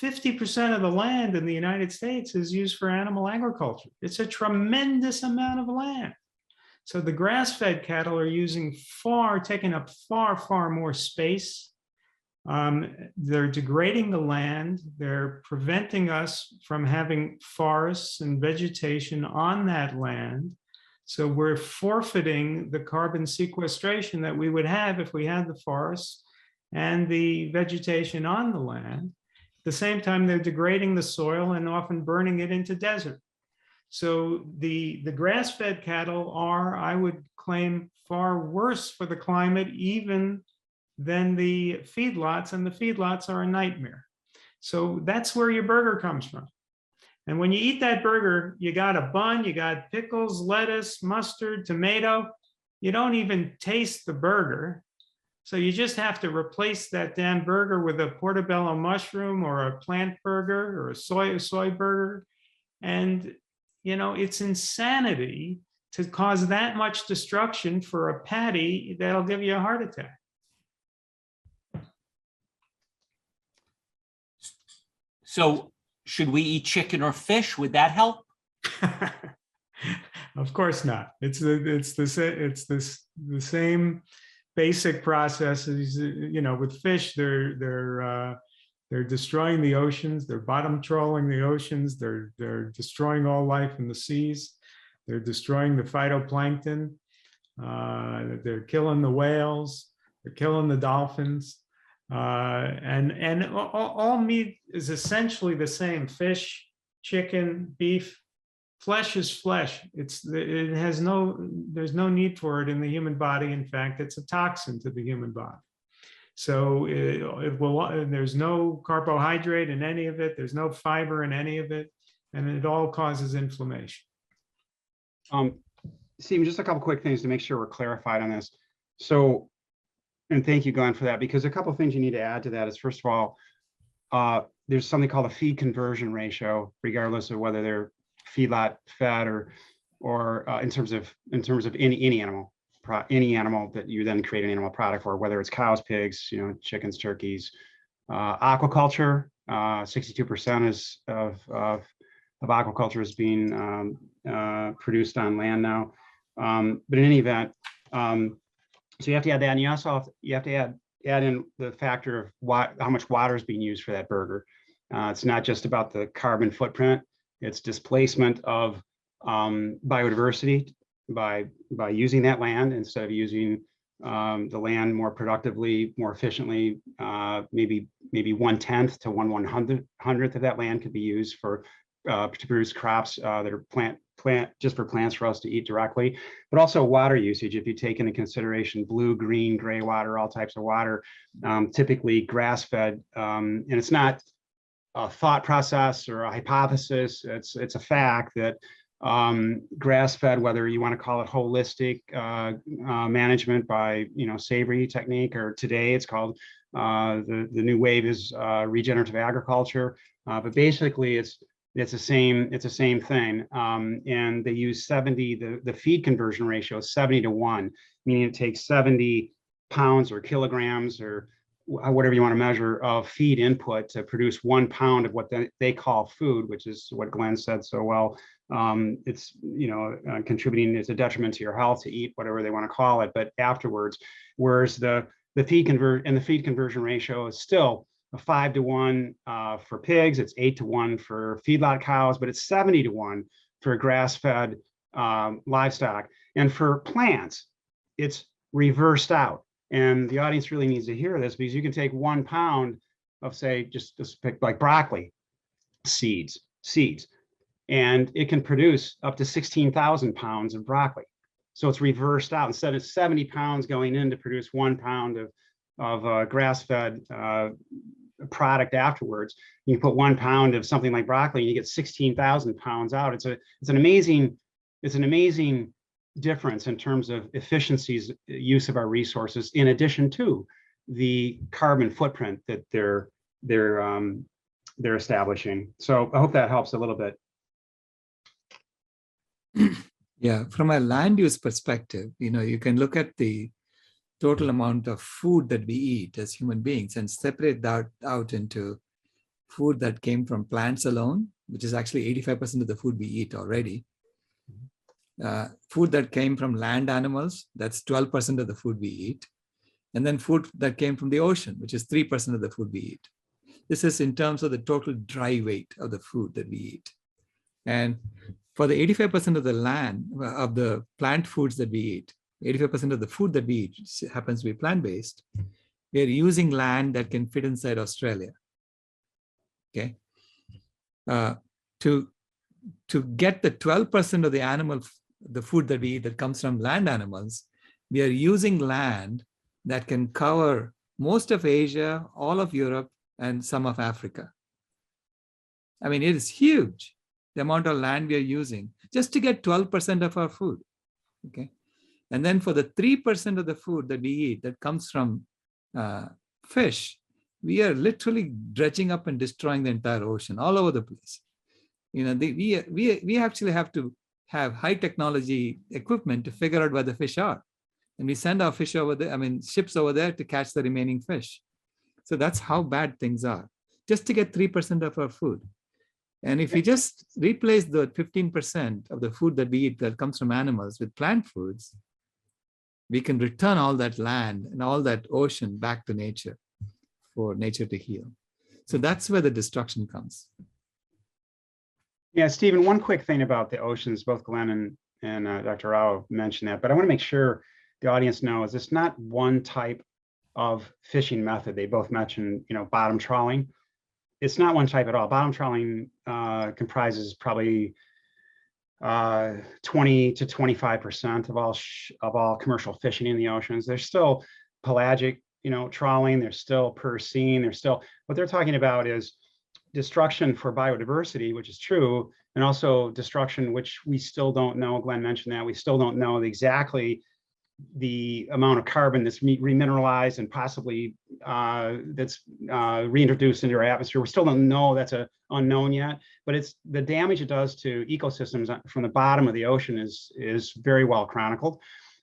50% of the land in the United States is used for animal agriculture. It's a tremendous amount of land. So the grass-fed cattle are taking up far more space. They're degrading the land. They're preventing us from having forests and vegetation on that land. So we're forfeiting the carbon sequestration that we would have if we had the forests and the vegetation on the land. At the same time, they're degrading the soil and often burning it into desert. So the grass-fed cattle are, I would claim, far worse for the climate even than the feedlots, and the feedlots are a nightmare. So that's where your burger comes from. And when you eat that burger, you got a bun, you got pickles, lettuce, mustard, tomato. You don't even taste the burger. So you just have to replace that damn burger with a portobello mushroom or a plant burger or a soy burger. And, you know, it's insanity to cause that much destruction for a patty that'll give you a heart attack. So should we eat chicken or fish? Would that help? Of course not. It's the same basic processes. You know, with fish, they're destroying the oceans. They're bottom trawling the oceans. They're destroying all life in the seas. They're destroying the phytoplankton. They're killing the whales. They're killing the dolphins. And all meat is essentially the same: fish, chicken, beef. Flesh is flesh. There's no need for it in the human body. In fact, it's a toxin to the human body. So there's no carbohydrate in any of it. There's no fiber in any of it, and it all causes inflammation. Steve, just a couple quick things to make sure we're clarified on this. So, and thank you, Glenn, for that, because a couple of things you need to add to that is, first of all, there's something called a feed conversion ratio, regardless of whether they're feedlot fed or in terms of any animal, that you then create an animal product for, whether it's cows, pigs, chickens, turkeys, aquaculture. 62% of aquaculture is being produced on land now. But in any event, so you have to add that, and you have to add in the factor of how much water is being used for that burger. It's not just about the carbon footprint; it's displacement of biodiversity by using that land instead of using the land more productively, more efficiently. Maybe 1/10 to 1/100th of that land could be used for to produce crops that are plant just for plants for us to eat directly, but also water usage. If you take into consideration blue, green, gray water, all types of water, typically grass-fed, and it's not a thought process or a hypothesis. It's a fact that grass-fed, whether you want to call it holistic management by savory technique, or today it's called the new wave is regenerative agriculture, but basically it's the same thing, and they use 70. The feed conversion ratio is 70-1, meaning it takes 70 pounds or kilograms or whatever you want to measure of feed input to produce 1 pound of what they call food, which is what Glenn said so well. It's contributing, it's a detriment to your health to eat whatever they want to call it, but afterwards, whereas the feed conversion ratio is still a 5-1 for pigs, it's 8-1 for feedlot cows, but it's 70-1 for grass-fed livestock. And for plants, it's reversed out. And the audience really needs to hear this, because you can take 1 pound of, say, just pick like broccoli seeds, and it can produce up to 16,000 pounds of broccoli. So it's reversed out. Instead of 70 pounds going in to produce 1 pound of grass-fed product afterwards, you put 1 pound of something like broccoli and you get 16,000 pounds out. It's an amazing difference in terms of efficiencies, use of our resources, in addition to the carbon footprint that they're establishing. So I hope that helps a little bit. Yeah, from a land use perspective, you can look at the total amount of food that we eat as human beings and separate that out into food that came from plants alone, which is actually 85% of the food we eat already. Food that came from land animals, that's 12% of the food we eat. And then food that came from the ocean, which is 3% of the food we eat. This is in terms of the total dry weight of the food that we eat. And for the 85% of the land, of the plant foods that we eat, 85% of the food that we eat happens to be plant-based, we are using land that can fit inside Australia. Okay. To get the 12% of the food that we eat that comes from land animals, we are using land that can cover most of Asia, all of Europe, and some of Africa. I mean, it is huge, the amount of land we are using just to get 12% of our food. Okay. And then for the 3% of the food that we eat that comes from fish, we are literally dredging up and destroying the entire ocean all over the place. We actually have to have high technology equipment to figure out where the fish are. And we send our fish over there, ships over there to catch the remaining fish. So that's how bad things are, just to get 3% of our food. And if we just replace the 15% of the food that we eat that comes from animals with plant foods, we can return all that land and all that ocean back to nature for nature to heal. So that's where the destruction comes. Yeah, Stephen, one quick thing about the oceans, both Glenn and Dr. Rao mentioned that, but I want to make sure the audience knows it's not one type of fishing method. They both mentioned, bottom trawling. It's not one type at all. Bottom trawling comprises probably 20 to 25% of all commercial fishing in the oceans. There's still pelagic, trawling. There's still Percene. There's still, what they're talking about is destruction for biodiversity, which is true, and also destruction, which we still don't know. Glenn mentioned that we still don't know exactly the amount of carbon that's remineralized and possibly that's reintroduced into our atmosphere. We still don't know, that's a unknown yet, but it's the damage it does to ecosystems from the bottom of the ocean is very well chronicled.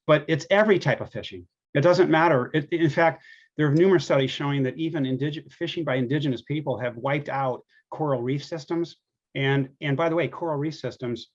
But it's every type of fishing. It doesn't matter. In fact, there are numerous studies showing that even fishing by indigenous people have wiped out coral reef systems. And by the way, coral reef systems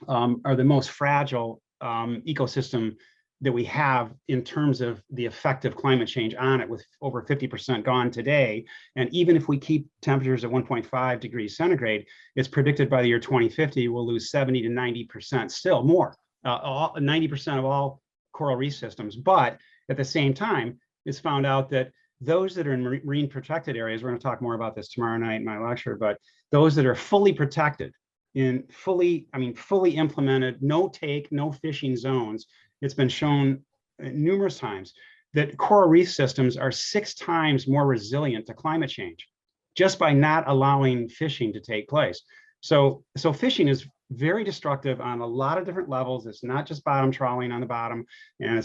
are the most fragile ecosystem that we have in terms of the effect of climate change on it, with over 50% gone today. And even if we keep temperatures at 1.5 degrees centigrade, it's predicted by the year 2050, we'll lose 70 to 90%, still more, 90% of all coral reef systems. But at the same time, it's found out that those that are in marine protected areas, we're going to talk more about this tomorrow night in my lecture, but those that are fully protected, in fully implemented, no take, no fishing zones, it's been shown numerous times that coral reef systems are 6 times more resilient to climate change just by not allowing fishing to take place. So fishing is very destructive on a lot of different levels. It's not just bottom trawling on the bottom, and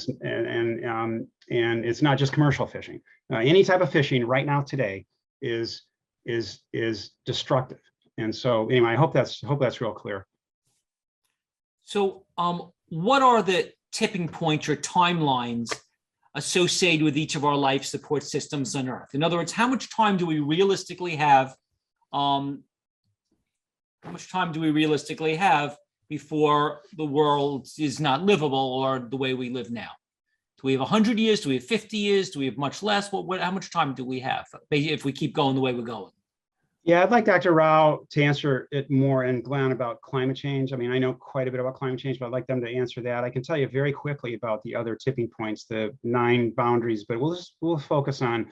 it's not just commercial fishing. Any type of fishing right now today is destructive. And so anyway, I hope that's real clear. So what are the tipping points or timelines associated with each of our life support systems on Earth? In other words, how much time do we realistically have? How much time do we realistically have before the world is not livable or the way we live now? Do we have 100 years? Do we have 50 years? Do we have much less? How much time do we have if we keep going the way we're going? Yeah, I'd like Dr. Rao to answer it more, and Glen about climate change. I mean, I know quite a bit about climate change, but I'd like them to answer that. I can tell you very quickly about the other tipping points, the 9 boundaries, but we'll focus on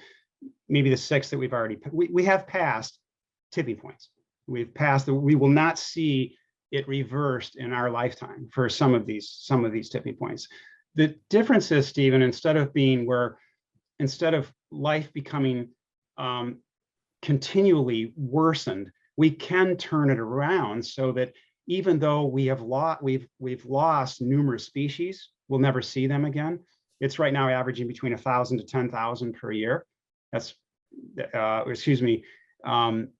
maybe the 6 that we've already, we have passed tipping points. We've passed, we will not see it reversed in our lifetime for some of these tipping points. The difference is, Stephen, instead of life becoming continually worsened, we can turn it around so that even though we've lost numerous species, we'll never see them again. It's right now averaging between 1,000 to 10,000 per year. That's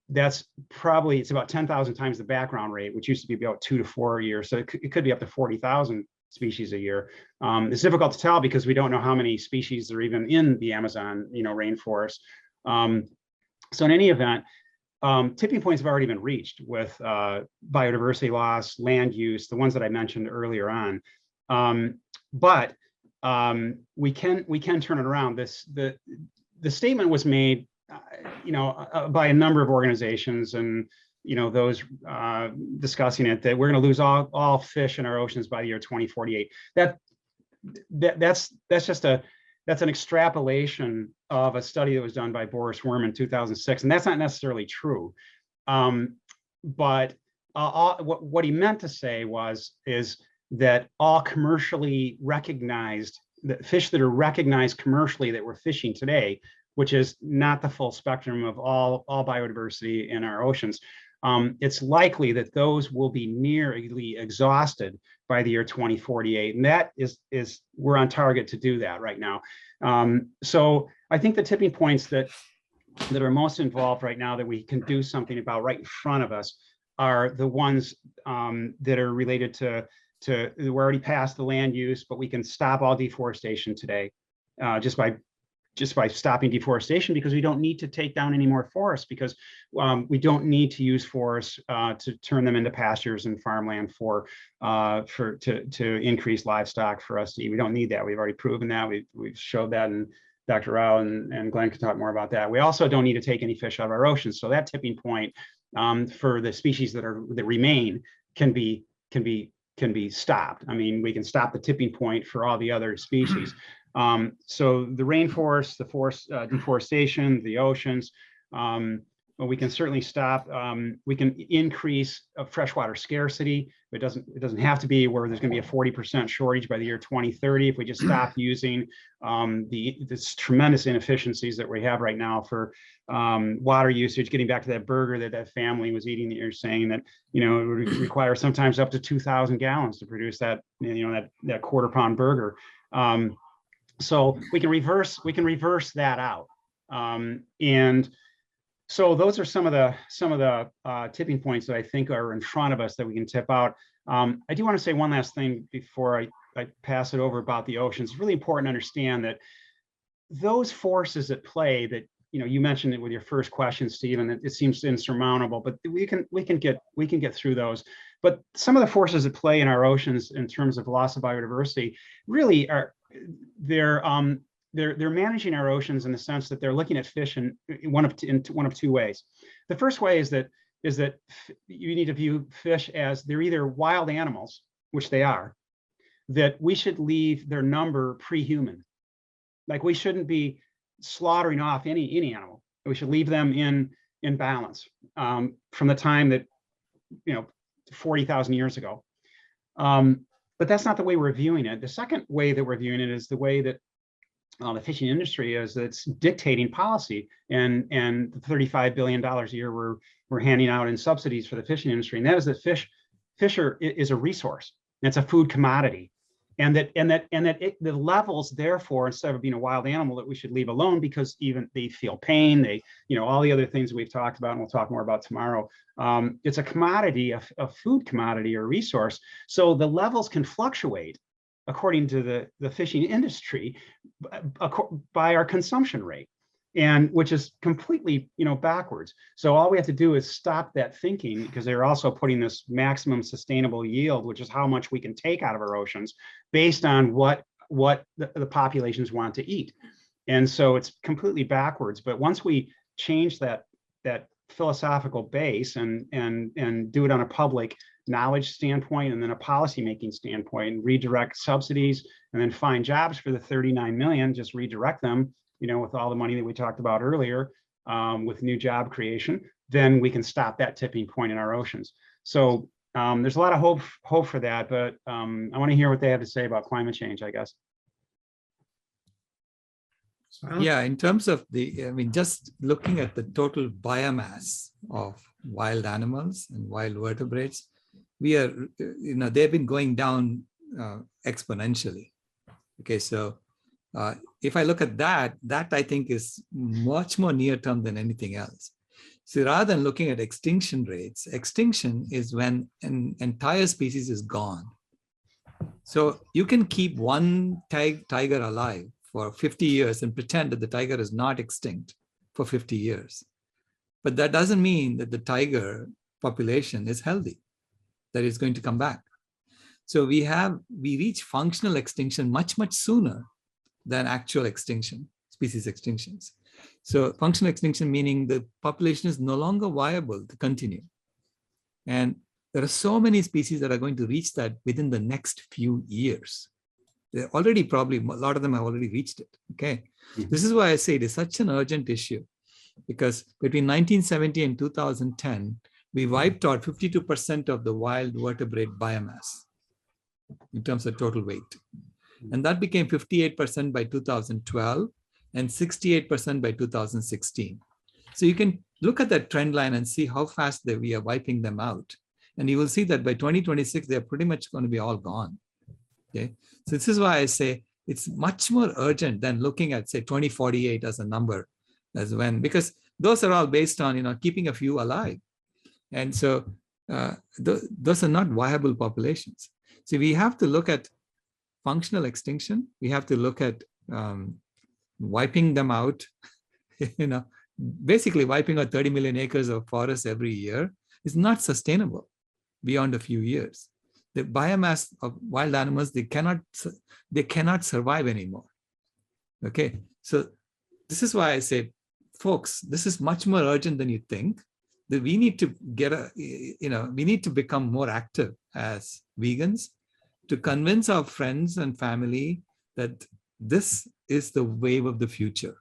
that's probably, it's about 10,000 times the background rate, which used to be about 2 to 4 a year. So it could be up to 40,000 species a year. It's difficult to tell because we don't know how many species are even in the Amazon, rainforest. So in any event, tipping points have already been reached with biodiversity loss, land use, the ones that I mentioned earlier on. But we can turn it around. The statement was made, by a number of organizations, and those discussing it, that we're going to lose all fish in our oceans by the year 2048. That's an extrapolation of a study that was done by Boris Worm in 2006, and that's not necessarily true. But what he meant to say is that all commercially recognized, the fish that are recognized commercially that we're fishing today, which is not the full spectrum of all biodiversity in our oceans, it's likely that those will be nearly exhausted by the year 2048. And that is we're on target to do that right now. So I think the tipping points that are most involved right now that we can do something about right in front of us are the ones that are related to we're already past the land use, but we can stop all deforestation today just by stopping deforestation, because we don't need to take down any more forests, because we don't need to use forests to turn them into pastures and farmland to increase livestock for us to eat. We don't need that. We've already proven that. We've showed that, and Dr. Rao and Glen can talk more about that. We also don't need to take any fish out of our oceans. So that tipping point for the species that remain can be stopped. I mean, we can stop the tipping point for all the other species. So the rainforest, the forest deforestation, the oceans, but we can certainly stop. We can increase freshwater scarcity. It doesn't have to be where there's going to be a 40% shortage by the year 2030. If we just stop using this tremendous inefficiencies that we have right now for water usage, getting back to that burger that family was eating that you're saying that, it would require sometimes up to 2,000 gallons to produce that, that quarter pound burger. So we can reverse that out. And so those are some of the tipping points that I think are in front of us that we can tip out. I do want to say one last thing before I pass it over about the oceans. It's really important to understand that those forces at play that you mentioned it with your first question, Stephen. It seems insurmountable, but we can get through those. But some of the forces at play in our oceans in terms of loss of biodiversity really are they're managing our oceans in the sense that they're looking at fish in one of two ways. The first way is that you need to view fish as they're either wild animals, which they are, that we should leave their number pre-human. Like we shouldn't be slaughtering off any animal. We should leave them in balance from the time that 40,000 years ago. But that's not the way we're viewing it. The second way that we're viewing it is the way that the fishing industry is that's dictating policy and the $35 billion a year we're handing out in subsidies for the fishing industry. And that is that fish is a resource. And it's a food commodity. And that the levels, therefore, instead of being a wild animal that we should leave alone because even they feel pain, they, all the other things that we've talked about and we'll talk more about tomorrow. It's a commodity, a food commodity or resource. So the levels can fluctuate according to the fishing industry by our consumption rate, and which is completely backwards. So all we have to do is stop that thinking, because they're also putting this maximum sustainable yield, which is how much we can take out of our oceans based on what the populations want to eat. And so it's completely backwards. But once we change that philosophical base and do it on a public knowledge standpoint and then a policymaking standpoint, and redirect subsidies and then find jobs for the 39 million, just redirect them, with all the money that we talked about earlier, with new job creation, then we can stop that tipping point in our oceans. So there's a lot of hope for that, but I want to hear what they have to say about climate change, I guess. Yeah, in terms of just looking at the total biomass of wild animals and wild vertebrates, we are, they've been going down exponentially. Okay, so if I look at that I think is much more near term than anything else. So rather than looking at extinction rates, extinction is when an entire species is gone. So you can keep one tiger alive for 50 years and pretend that the tiger is not extinct for 50 years. But that doesn't mean that the tiger population is healthy, that it's going to come back. So we reach functional extinction much sooner than actual extinction, species extinctions. So functional extinction meaning the population is no longer viable to continue. And there are so many species that are going to reach that within the next few years. They're already probably, a lot of them have already reached it, okay? Mm-hmm. This is why I say it is such an urgent issue, because between 1970 and 2010, we wiped out 52% of the wild vertebrate biomass in terms of total weight. And that became 58% by 2012 and 68% by 2016. So you can look at that trend line and see how fast we are wiping them out. And you will see that by 2026, they're pretty much going to be all gone. Okay. So this is why I say it's much more urgent than looking at, say, 2048 as a number, because those are all based on, keeping a few alive. And so those are not viable populations. So we have to look at functional extinction. We have to look at wiping them out, basically wiping out 30 million acres of forests every year is not sustainable beyond a few years. The biomass of wild animals, they cannot survive anymore. Okay, so this is why I say, folks, this is much more urgent than you think. That we need to we need to become more active as vegans to convince our friends and family that this is the wave of the future.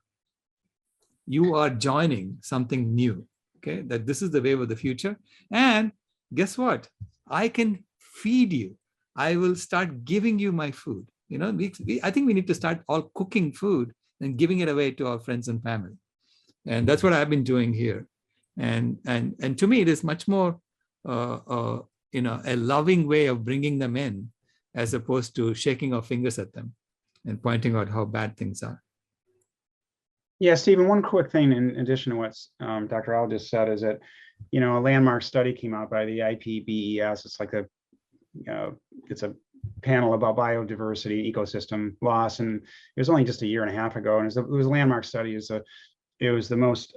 You are joining something new. okay, that this is the wave of the future. And guess what? I can feed you. I will start giving you my food. I think we need to start all cooking food and giving it away to our friends and family. And that's what I've been doing here. And to me, it is much more, a loving way of bringing them in, as opposed to shaking our fingers at them and pointing out how bad things are. Yeah, Stephen, one quick thing in addition to what Dr. Al just said is that, a landmark study came out by the IPBES. It's like it's a panel about biodiversity, ecosystem loss, and it was only just a year and a half ago. And it was a landmark study. It was the most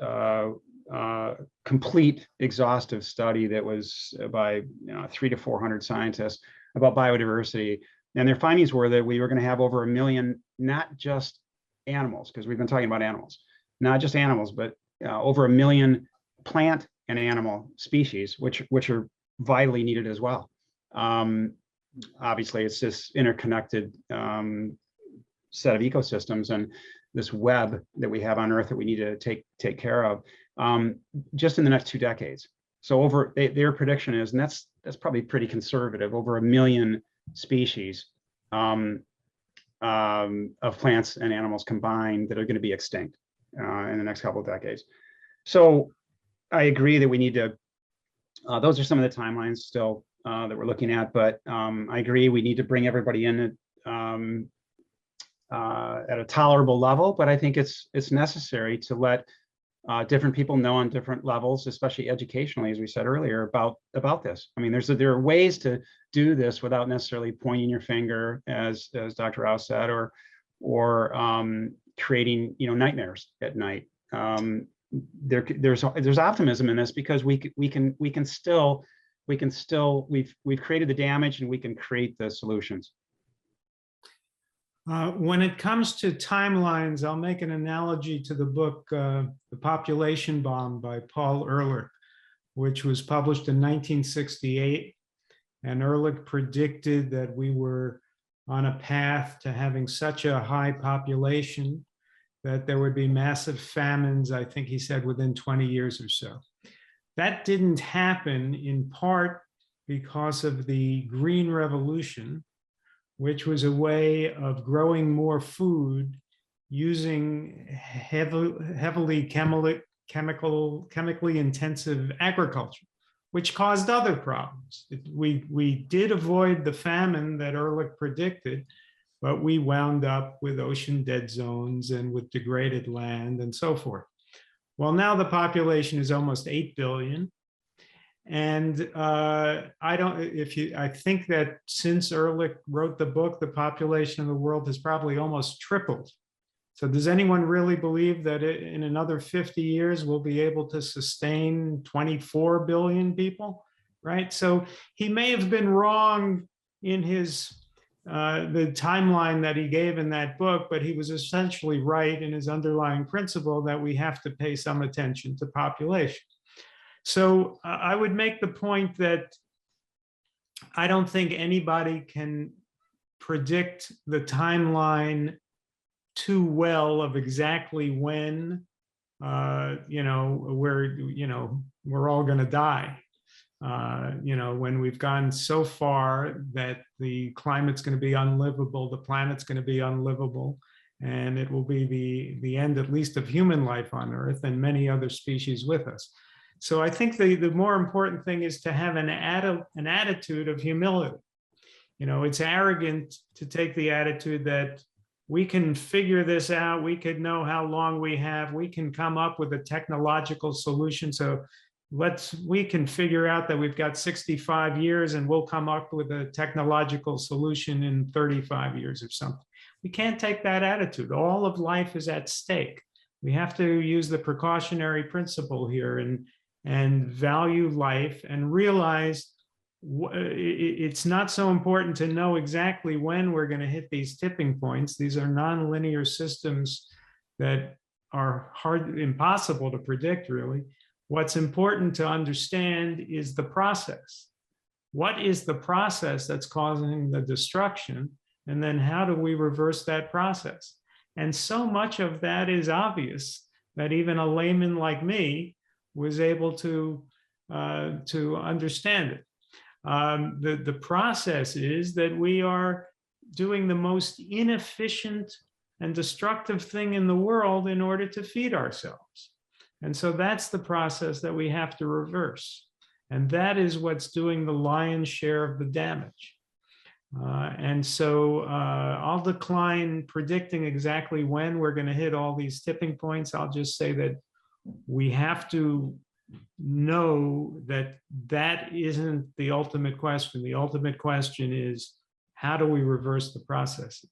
complete, exhaustive study that was by 300 to 400 scientists about biodiversity. And their findings were that we were going to have over 1 million, not just animals, because we've been talking about animals, not just animals, but over 1 million plant and animal species, which are vitally needed as well. Obviously, it's this interconnected set of ecosystems and this web that we have on Earth that we need to take care of just in the next 2 decades. So their prediction is, and that's probably pretty conservative, over 1 million species of plants and animals combined that are going to be extinct in the next couple of decades. So I agree that we need to, those are some of the timelines still that we're looking at, but I agree we need to bring everybody in at a tolerable level, but I think it's necessary to let different people know on different levels, especially educationally, as we said earlier, about this. I mean, there are ways to do this without necessarily pointing your finger, as Dr. Rao said, or creating nightmares at night. There's optimism in this, because we've created the damage, and we can create the solutions. When it comes to timelines, I'll make an analogy to the book, The Population Bomb by Paul Ehrlich, which was published in 1968. And Ehrlich predicted that we were on a path to having such a high population that there would be massive famines, I think he said, within 20 years or so. That didn't happen, in part because of the Green Revolution, which was a way of growing more food using heavily chemically intensive agriculture, which caused other problems. We did avoid the famine that Ehrlich predicted, but we wound up with ocean dead zones and with degraded land and so forth. Well, now the population is almost 8 billion. And I think that since Ehrlich wrote the book, the population of the world has probably almost tripled. So does anyone really believe that in another 50 years, we'll be able to sustain 24 billion people, right? So he may have been wrong in his the timeline that he gave in that book, but he was essentially right in his underlying principle that we have to pay some attention to population. So I would make the point that I don't think anybody can predict the timeline too well of exactly when, we're all going to die. When we've gone so far that the climate's going to be unlivable, the planet's going to be unlivable, and it will be the end, at least, of human life on Earth and many other species with us. So I think the more important thing is to have an attitude of humility. It's arrogant to take the attitude that we can figure this out, we could know how long we have, we can come up with a technological solution. So we can figure out that we've got 65 years and we'll come up with a technological solution in 35 years or something. We can't take that attitude. All of life is at stake. We have to use the precautionary principle here and value life and realize it's not so important to know exactly when we're going to hit these tipping points. These are nonlinear systems that are impossible to predict, really. What's important to understand is the process. What is the process that's causing the destruction? And then how do we reverse that process? And so much of that is obvious that even a layman like me was able to understand it. The process is that we are doing the most inefficient and destructive thing in the world in order to feed ourselves. And so that's the process that we have to reverse. And that is what's doing the lion's share of the damage. And so I'll decline predicting exactly when we're going to hit all these tipping points. I'll just say that we have to know that that isn't the ultimate question. The ultimate question is, how do we reverse the processes?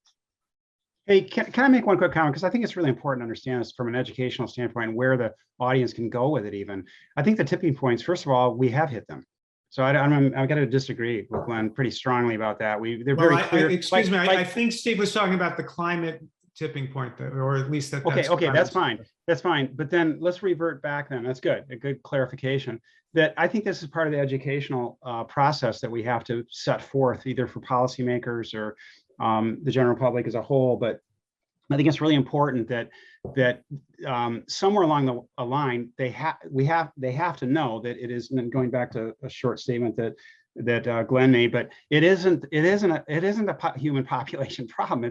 Hey, can I make one quick comment? Because I think it's really important to understand this from an educational standpoint, where the audience can go with it even. I think the tipping points, first of all, we have hit them. So I got to disagree with Glenn pretty strongly about that. They're very clear. Excuse me, I think Steve was talking about the climate tipping point, or at least that. Okay, that's fine. That's fine. But then let's revert back then. That's good. A good clarification. That I think this is part of the educational process that we have to set forth, either for policymakers or the general public as a whole. But I think it's really important that somewhere along the line they have to know that it is, and going back to a short statement that Glenn made, but it isn't a human population problem.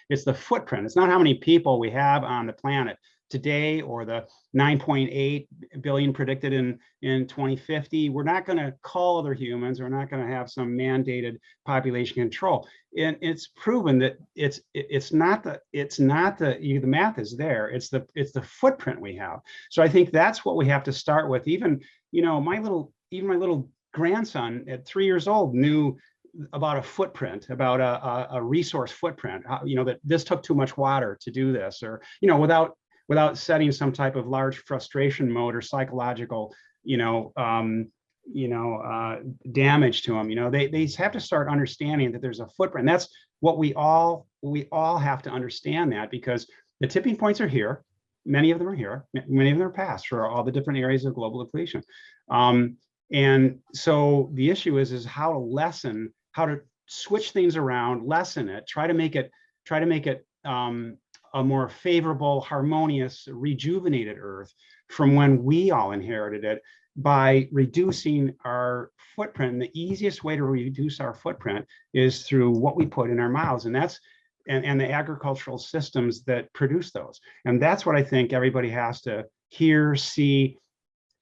It's the footprint. It's not how many people we have on the planet today, or the 9.8 billion predicted in 2050. We're not going to cull other humans. We're not going to have some mandated population control. And it's proven that it's not the math is there. It's the footprint we have. So I think that's what we have to start with. Even my little grandson at 3 years old knew about a footprint, about a resource footprint. That this took too much water to do this, or without setting some type of large frustration mode or psychological, damage to them. They have to start understanding that there's a footprint. And that's what we all have to understand, that because the tipping points are here. Many of them are here. Many of them are past for all the different areas of global depletion. And so the issue is how to switch things around, lessen it, try to make it a more favorable, harmonious, rejuvenated Earth from when we all inherited it, by reducing our footprint. And the easiest way to reduce our footprint is through what we put in our mouths, and that's and the agricultural systems that produce those. And that's what I think everybody has to hear, see,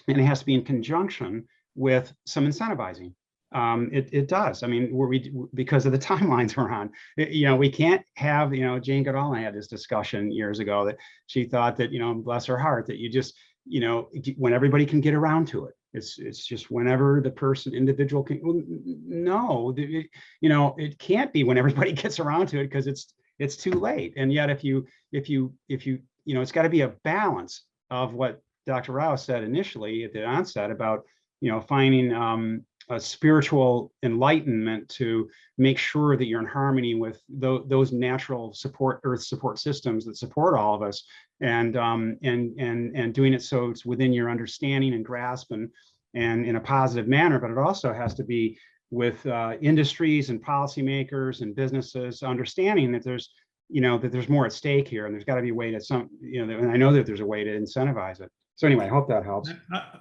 and it has to be in conjunction with some incentivizing. It does. I mean, because of the timelines we're on, we can't have, Jane Goodall and I had this discussion years ago that she thought that, bless her heart, that you just, when everybody can get around to it, it's just whenever the individual can. Well, no, it can't be when everybody gets around to it, because it's too late. And yet, if you, it's got to be a balance of what Dr. Rao said initially at the onset about, finding a spiritual enlightenment to make sure that you're in harmony with those natural earth support systems that support all of us, and doing it so it's within your understanding and grasp and in a positive manner. But it also has to be with industries and policymakers and businesses understanding that there's more at stake here, and there's got to be a way to and I know that there's a way to incentivize it. So anyway, I hope that helps.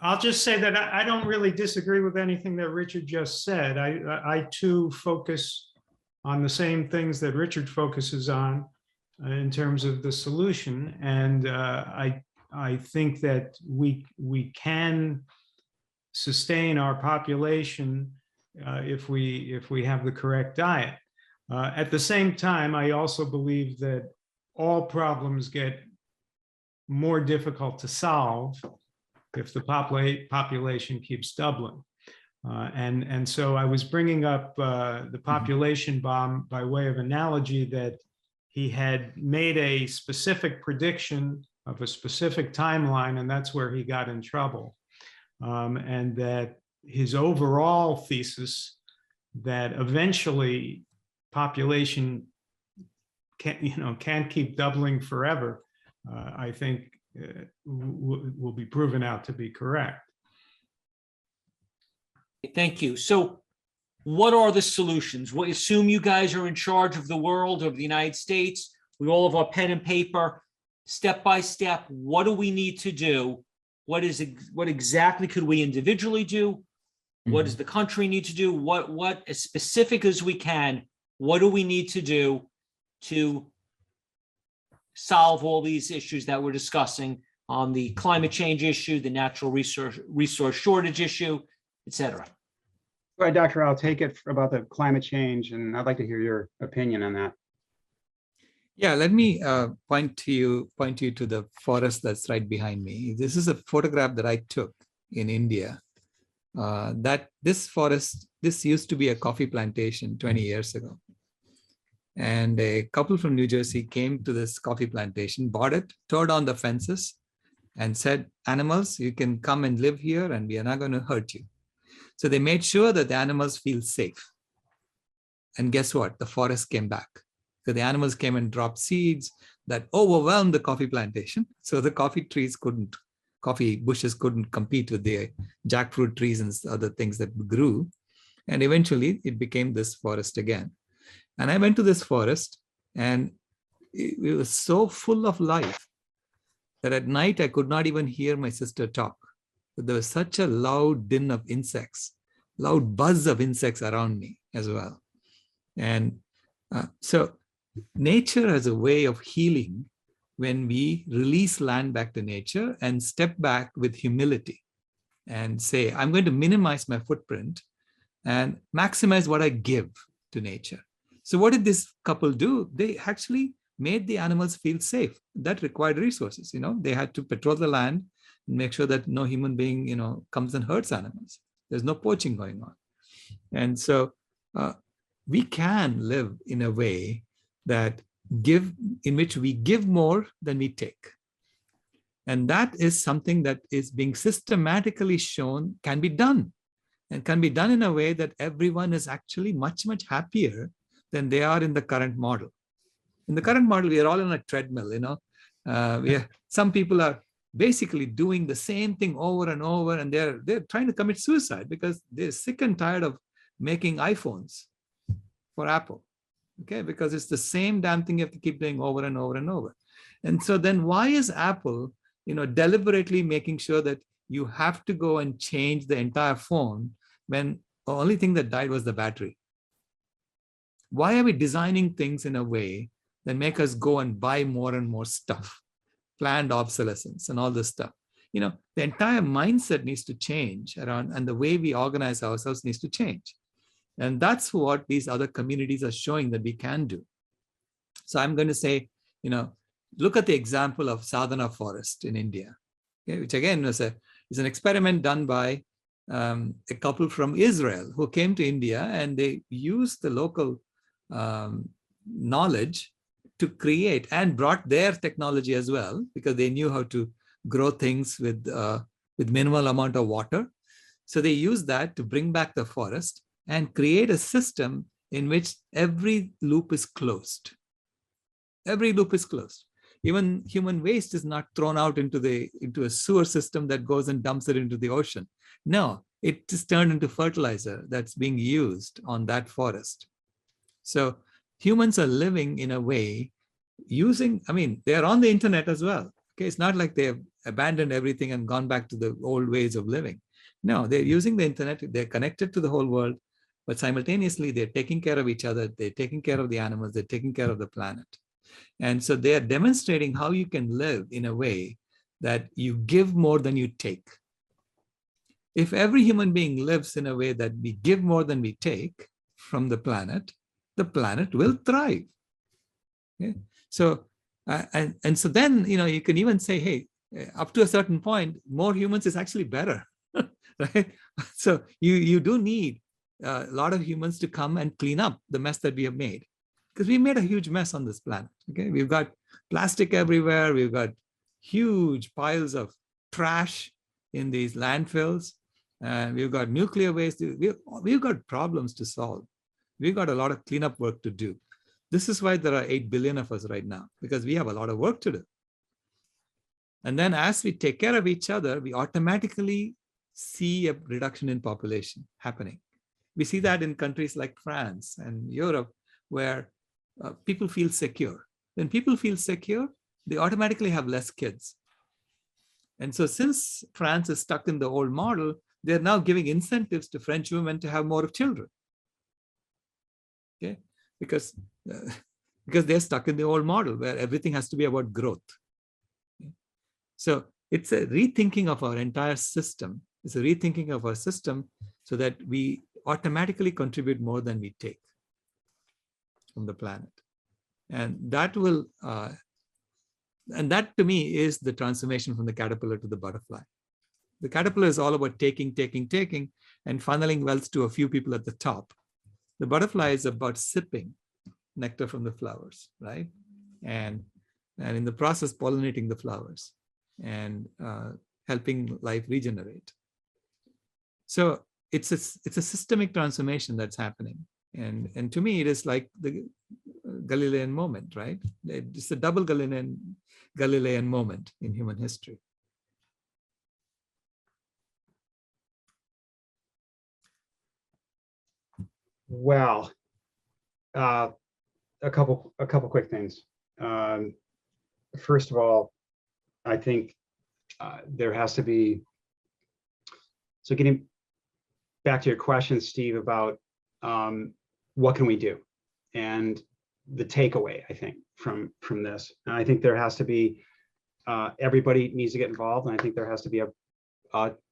I'll just say that I don't really disagree with anything that Richard just said. I too focus on the same things that Richard focuses on in terms of the solution. And I think that we can sustain our population if we have the correct diet. At the same time, I also believe that all problems get more difficult to solve if the population keeps doubling. And so I was bringing up the population bomb by way of analogy, that he had made a specific prediction of a specific timeline, and that's where he got in trouble. And that his overall thesis that eventually population can't keep doubling forever, I think will be proven out to be correct. Thank you. So what are the solutions? We assume you guys are in charge of the world, of the United States. We all have our pen and paper. Step by step, what do we need to do? what exactly could we individually do? What does the country need to do? What as specific as we can, what do we need to do to solve all these issues that we're discussing on the climate change issue, the natural resource shortage issue, et cetera? All right, Dr. I'll take it about the climate change, and I'd like to hear your opinion on that. Yeah, let me point you to the forest that's right behind me. This is a photograph that I took in India. This used to be a coffee plantation 20 years ago. And a couple from New Jersey came to this coffee plantation, bought it, tore down the fences, and said, animals, you can come and live here and we are not going to hurt you. So they made sure that the animals feel safe. And guess what? The forest came back. So the animals came and dropped seeds that overwhelmed the coffee plantation. So the coffee bushes couldn't compete with the jackfruit trees and other things that grew. And eventually it became this forest again. And I went to this forest and it was so full of life that at night I could not even hear my sister talk. There was such a loud din of insects, loud buzz of insects around me as well. And so nature has a way of healing when we release land back to nature and step back with humility and say, I'm going to minimize my footprint and maximize what I give to nature. So what did this couple do? They actually made the animals feel safe. That required resources. They had to patrol the land and make sure that no human being, comes and hurts animals. There's no poaching going on. And so we can live in a way in which we give more than we take. And that is something that is being systematically shown can be done, and can be done in a way that everyone is actually much, much happier than they are in the current model. In the current model, we are all on a treadmill, some people are basically doing the same thing over and over, and they're trying to commit suicide because they're sick and tired of making iPhones for Apple. Okay, because it's the same damn thing you have to keep doing over and over and over. And so then why is Apple, deliberately making sure that you have to go and change the entire phone when the only thing that died was the battery? Why are we designing things in a way that make us go and buy more and more stuff, planned obsolescence and all this stuff? The entire mindset needs to change around, and the way we organize ourselves needs to change. And that's what these other communities are showing that we can do. So I'm going to say, look at the example of Sadhana Forest in India, okay, which again is an experiment done by a couple from Israel who came to India, and they used the local knowledge to create, and brought their technology as well, because they knew how to grow things with minimal amount of water. So they used that to bring back the forest and create a system in which every loop is closed. Every loop is closed. Even human waste is not thrown out into a sewer system that goes and dumps it into the ocean. No, it is turned into fertilizer that's being used on that forest. So humans are living in a way they're on the internet as well. Okay, it's not like they have abandoned everything and gone back to the old ways of living. No, they're using the internet, they're connected to the whole world, but simultaneously they're taking care of each other, they're taking care of the animals, they're taking care of the planet. And so they're demonstrating how you can live in a way that you give more than you take. If every human being lives in a way that we give more than we take from the planet will thrive. Okay? So, and so then, you can even say, hey, up to a certain point, more humans is actually better, right? So you do need a lot of humans to come and clean up the mess that we have made, because we made a huge mess on this planet. Okay, we've got plastic everywhere. We've got huge piles of trash in these landfills. We've got nuclear waste. We've got problems to solve. We've got a lot of cleanup work to do. This is why there are 8 billion of us right now, because we have a lot of work to do. And then as we take care of each other, we automatically see a reduction in population happening. We see that in countries like France and Europe, where people feel secure. When people feel secure, they automatically have less kids. And so since France is stuck in the old model, they're now giving incentives to French women to have more children. Okay, because they're stuck in the old model where everything has to be about growth. So it's a rethinking of our entire system. It's a rethinking of our system so that we automatically contribute more than we take from the planet. And that will, and that to me is the transformation from the caterpillar to the butterfly. The caterpillar is all about taking, and funneling wealth to a few people at the top. The butterfly is about sipping nectar from the flowers, right? And in the process, pollinating the flowers and helping life regenerate. So it's a systemic transformation that's happening. And to me, it is like the Galilean moment, right? It's a double Galilean moment in human history. Well, a couple quick things. First of all, I think there has to be, so getting back to your question, Steve, about what can we do, and the takeaway, I think, from this. And I think there has to be, everybody needs to get involved, and I think there has to be a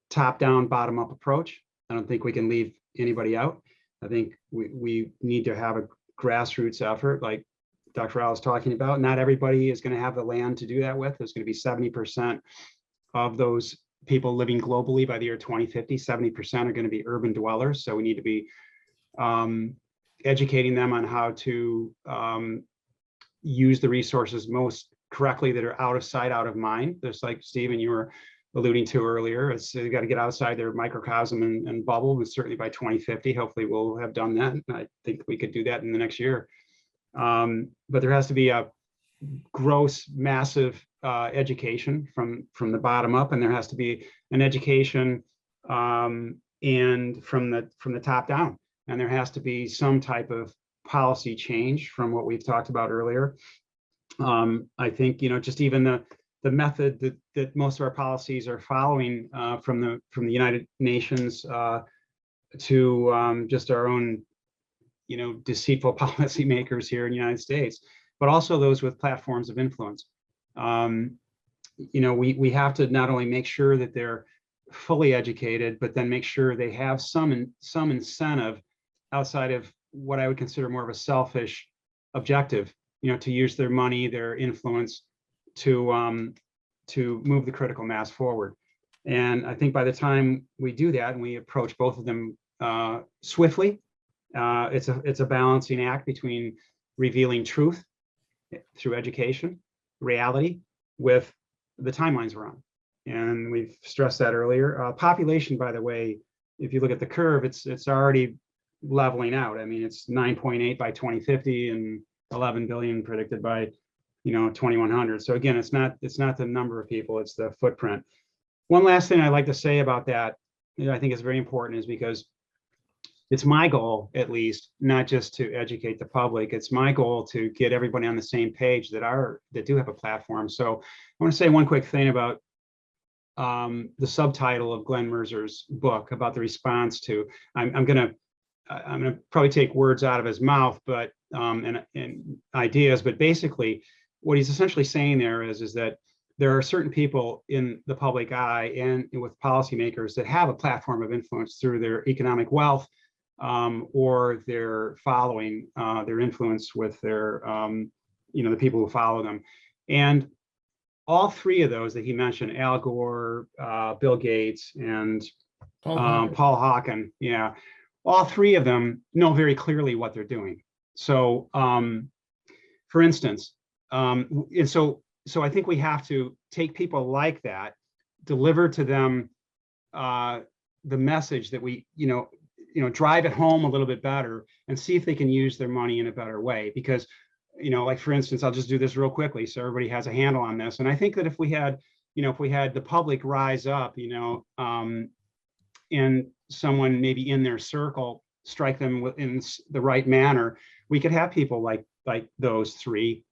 top-down, bottom-up approach. I don't think we can leave anybody out. I think we need to have a grassroots effort like Dr. Rao is talking about. Not everybody is going to have the land to do that with. There's going to be 70% of those people living globally by the year 2050. 70% are going to be urban dwellers. So we need to be educating them on how to use the resources most correctly that are out of sight, out of mind. Just like Stephen, you were alluding to earlier, it's you got to get outside their microcosm and bubble, but certainly by 2050, hopefully we'll have done that. I think we could do that in the next year. But there has to be a gross, massive education from the bottom up, and there has to be an education and from the top down, and there has to be some type of policy change from what we've talked about earlier. I think, you know, just even the method that most of our policies are following from the United Nations to just our own, you know, deceitful policymakers here in the United States, but also those with platforms of influence. You know, we have to not only make sure that they're fully educated, but then make sure they have some incentive outside of what I would consider more of a selfish objective, you know, to use their money, their influence to move the critical mass forward. And I think by the time we do that and we approach both of them swiftly, it's a balancing act between revealing truth through education, reality, with the timelines we're on. And we've stressed that earlier. Population, by the way, if you look at the curve, it's already leveling out. I mean, it's 9.8 by 2050 and 11 billion predicted by, you know, 2100. So again, it's not the number of people, it's the footprint. One last thing I'd like to say about that, you know, I think is very important, is because it's my goal, at least, not just to educate the public. It's my goal to get everybody on the same page that do have a platform. So I want to say one quick thing about the subtitle of GlenMerzer's book about the response to. I'm gonna probably take words out of his mouth, but and ideas, but basically what he's essentially saying there is that there are certain people in the public eye and with policymakers that have a platform of influence through their economic wealth, or their following, their influence with their, you know, the people who follow them. And all three of those that he mentioned, Al Gore, Bill Gates, and Paul Hawken, yeah, all three of them know very clearly what they're doing. So, for instance, and so I think we have to take people like that, deliver to them the message that we, you know, drive it home a little bit better and see if they can use their money in a better way. Because, you know, like for instance, I'll just do this real quickly so everybody has a handle on this. And I think that if we had, you know, if we had the public rise up, you know, and someone maybe in their circle strike them in the right manner, we could have people like those three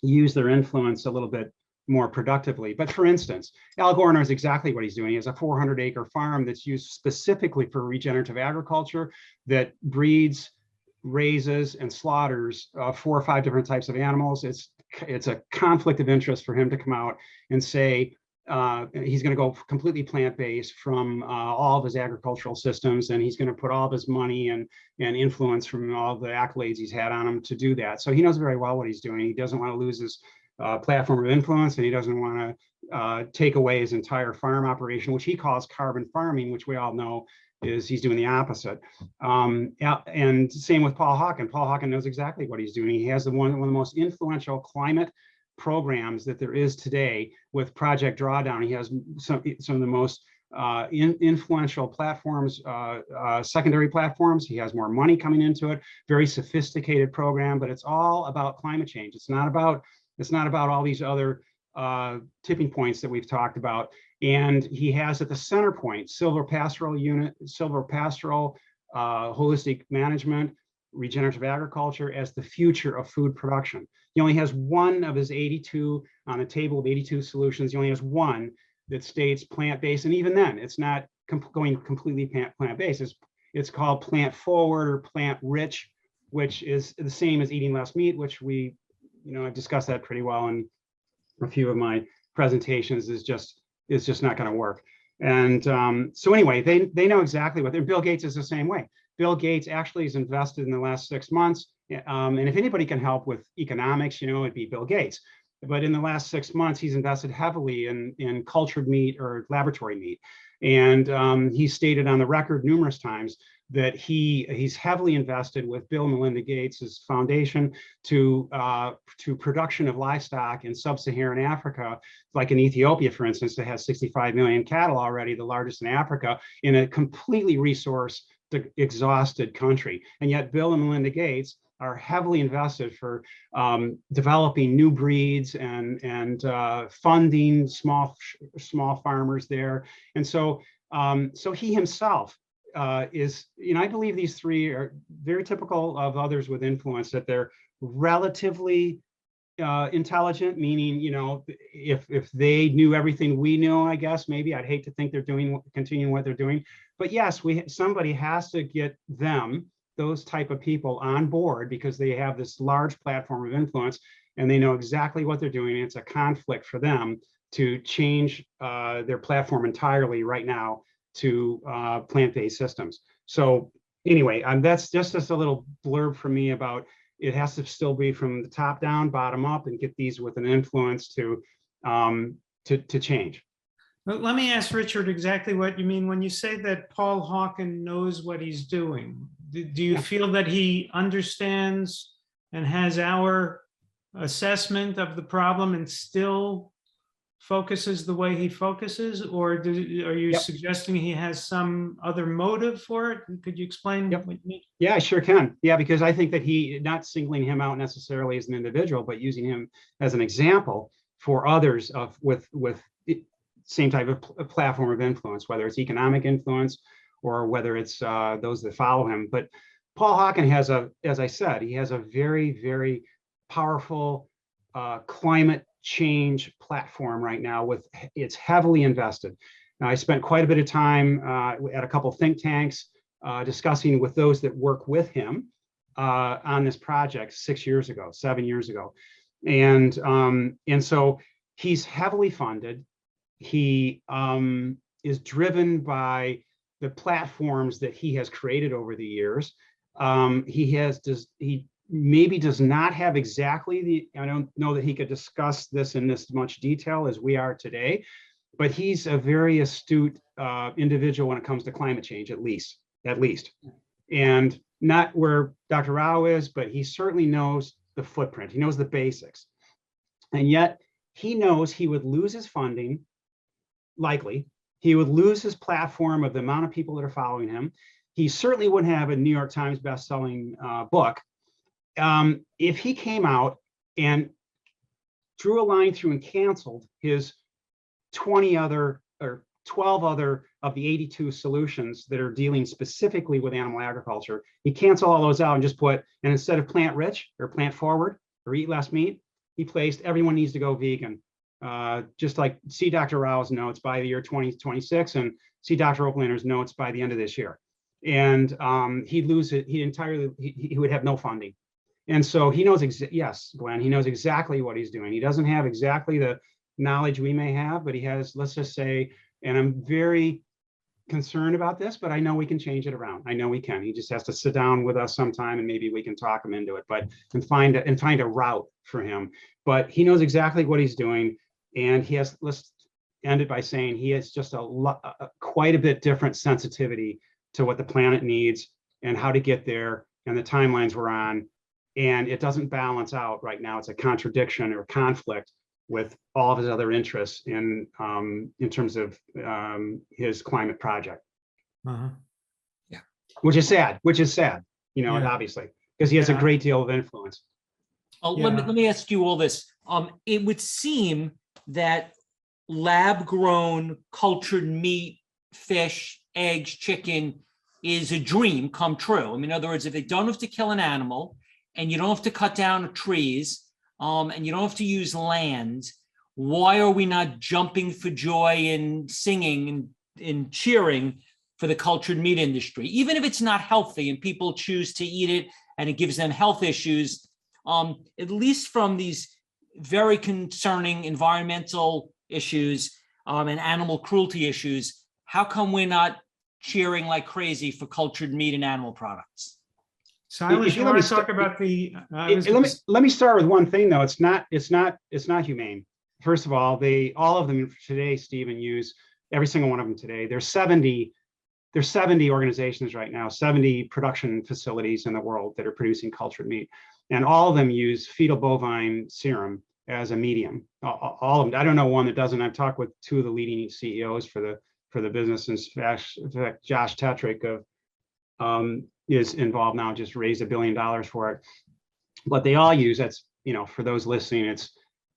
use their influence a little bit more productively. But for instance, Al Gore knows exactly what he's doing. He has a 400-acre farm that's used specifically for regenerative agriculture that breeds, raises, and slaughters 4 or 5 different types of animals. It's a conflict of interest for him to come out and say he's going to go completely plant-based from all of his agricultural systems, and he's going to put all of his money and influence from all the accolades he's had on him to do that. So he knows very well what he's doing. He doesn't want to lose his platform of influence, and he doesn't want to take away his entire farm operation, which he calls carbon farming, which we all know is he's doing the opposite. And same with Paul Hawken. Paul Hawken knows exactly what he's doing. He has one of the most influential climate programs that there is today with Project Drawdown. He has some of the most influential platforms, secondary platforms. He has more money coming into it, very sophisticated program, but it's all about climate change. It's not about all these other tipping points that we've talked about. And he has at the center point, silver pastoral holistic management, regenerative agriculture as the future of food production. He only has one of his 82 on a table of 82 solutions. He only has one that states plant-based, and even then, it's not going completely plant-based. It's called plant-forward or plant-rich, which is the same as eating less meat, which I've discussed that pretty well in a few of my presentations. Is just not going to work. And so anyway, they know exactly what. And Bill Gates is the same way. Bill Gates actually has invested in the last 6 months. And if anybody can help with economics, it'd be Bill Gates. But in the last 6 months, he's invested heavily in cultured meat or laboratory meat. And he's stated on the record numerous times that he's heavily invested with Bill and Melinda Gates' foundation to production of livestock in sub-Saharan Africa, like in Ethiopia, for instance, that has 65 million cattle already, the largest in Africa, in a completely resource exhausted country. And yet Bill and Melinda Gates are heavily invested for developing new breeds and funding small farmers there. And so he himself is, I believe these three are very typical of others with influence, that they're relatively intelligent, meaning, if they knew everything we know, I guess, maybe I'd hate to think they're continuing what they're doing. But yes, somebody has to get those type of people on board, because they have this large platform of influence and they know exactly what they're doing. It's a conflict for them to change their platform entirely right now to plant-based systems. So anyway, that's just a little blurb from me about it has to still be from the top down, bottom up, and get these with an influence to change. But let me ask Richard exactly what you mean when you say that Paul Hawken knows what he's doing. Do you feel that he understands and has our assessment of the problem and still focuses the way he focuses, or are you suggesting he has some other motive for it? Could you explain what you mean? Yeah, I sure can. Yeah, because I think that he, not singling him out necessarily as an individual, but using him as an example for others with same type of platform of influence, whether it's economic influence or whether it's those that follow him. But Paul Hawken has as I said, he has a very, very powerful climate change platform right now. It's heavily invested. Now, I spent quite a bit of time at a couple think tanks discussing with those that work with him on this project 7 years ago. And so he's heavily funded. He is driven by the platforms that he has created over the years. He maybe does not have exactly I don't know that he could discuss this in this much detail as we are today, but he's a very astute individual when it comes to climate change, at least. And not where Dr. Rao is, but he certainly knows the footprint. He knows the basics. And yet he knows he would lose his funding, likely. He would lose his platform of the amount of people that are following him. He certainly wouldn't have a New York Times best-selling book. If he came out and drew a line through and canceled his 20 other or 12 other of the 82 solutions that are dealing specifically with animal agriculture, he canceled all those out and just and instead of plant rich or plant forward or eat less meat, he placed everyone needs to go vegan just like see Dr. Rao's notes by the year 2026 and see Dr. Oppenlander's notes by the end of this year. And he'd lose it. He would have no funding. And so he knows, yes, Glenn, he knows exactly what he's doing. He doesn't have exactly the knowledge we may have, but he has, let's just say, and I'm very concerned about this, but I know we can change it around. I know we can. He just has to sit down with us sometime and maybe we can talk him into it, but and find a route for him. But he knows exactly what he's doing. And he has, let's end it by saying he has just quite a bit different sensitivity to what the planet needs and how to get there and the timelines we're on. And it doesn't balance out right now. It's a contradiction or conflict with all of his other interests in terms of his climate project. Yeah, which is sad, you know, Yeah. obviously, because he has a Yeah. great deal of influence. Let me ask you all this. It would seem that lab-grown cultured meat, fish, eggs, chicken is a dream come true. I mean, in other words, if they don't have to kill an animal and you don't have to cut down trees, and you don't have to use land, why are we not jumping for joy and singing and cheering for the cultured meat industry? Even if it's not healthy and people choose to eat it and it gives them health issues, at least from these very concerning environmental issues and animal cruelty issues, how come we're not cheering like crazy for cultured meat and animal products? Sailesh, you want to talk about the? Let me start with one thing though. It's not humane. First of all, all of them today, Stephen, use every single one of them today. There's 70 organizations right now, 70 production facilities in the world that are producing cultured meat, and all of them use fetal bovine serum as a medium. All of them. I don't know one that doesn't. I've talked with two of the leading CEOs for the business. In fact, Josh Tetrick of is involved now, just raised $1 billion for it. But they all use, that's, you know, for those listening,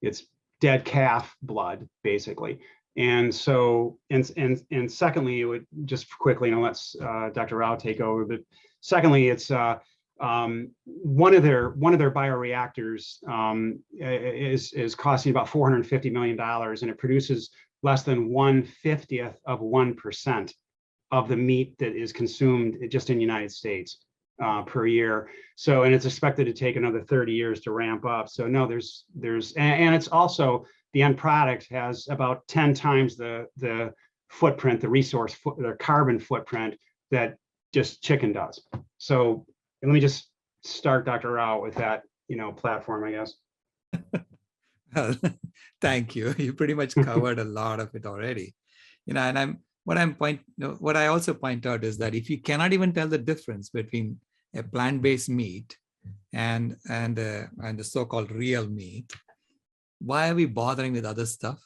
it's dead calf blood, basically. And so, and secondly, it would just quickly, and let's Dr. Rao take over, but secondly, it's one of their bioreactors is costing about $450 million, and it produces less than 1/50th of 1% of the meat that is consumed just in the United States per year. So, and it's expected to take another 30 years to ramp up. So no, and it's also, the end product has about 10 times the footprint, the carbon footprint that just chicken does. So let me just start Dr. Rao with that, you know, platform, I guess. Well, thank you. You pretty much covered a lot of it already. You know, and what I also point out is that if you cannot even tell the difference between a plant-based meat and the so-called real meat, why are we bothering with other stuff,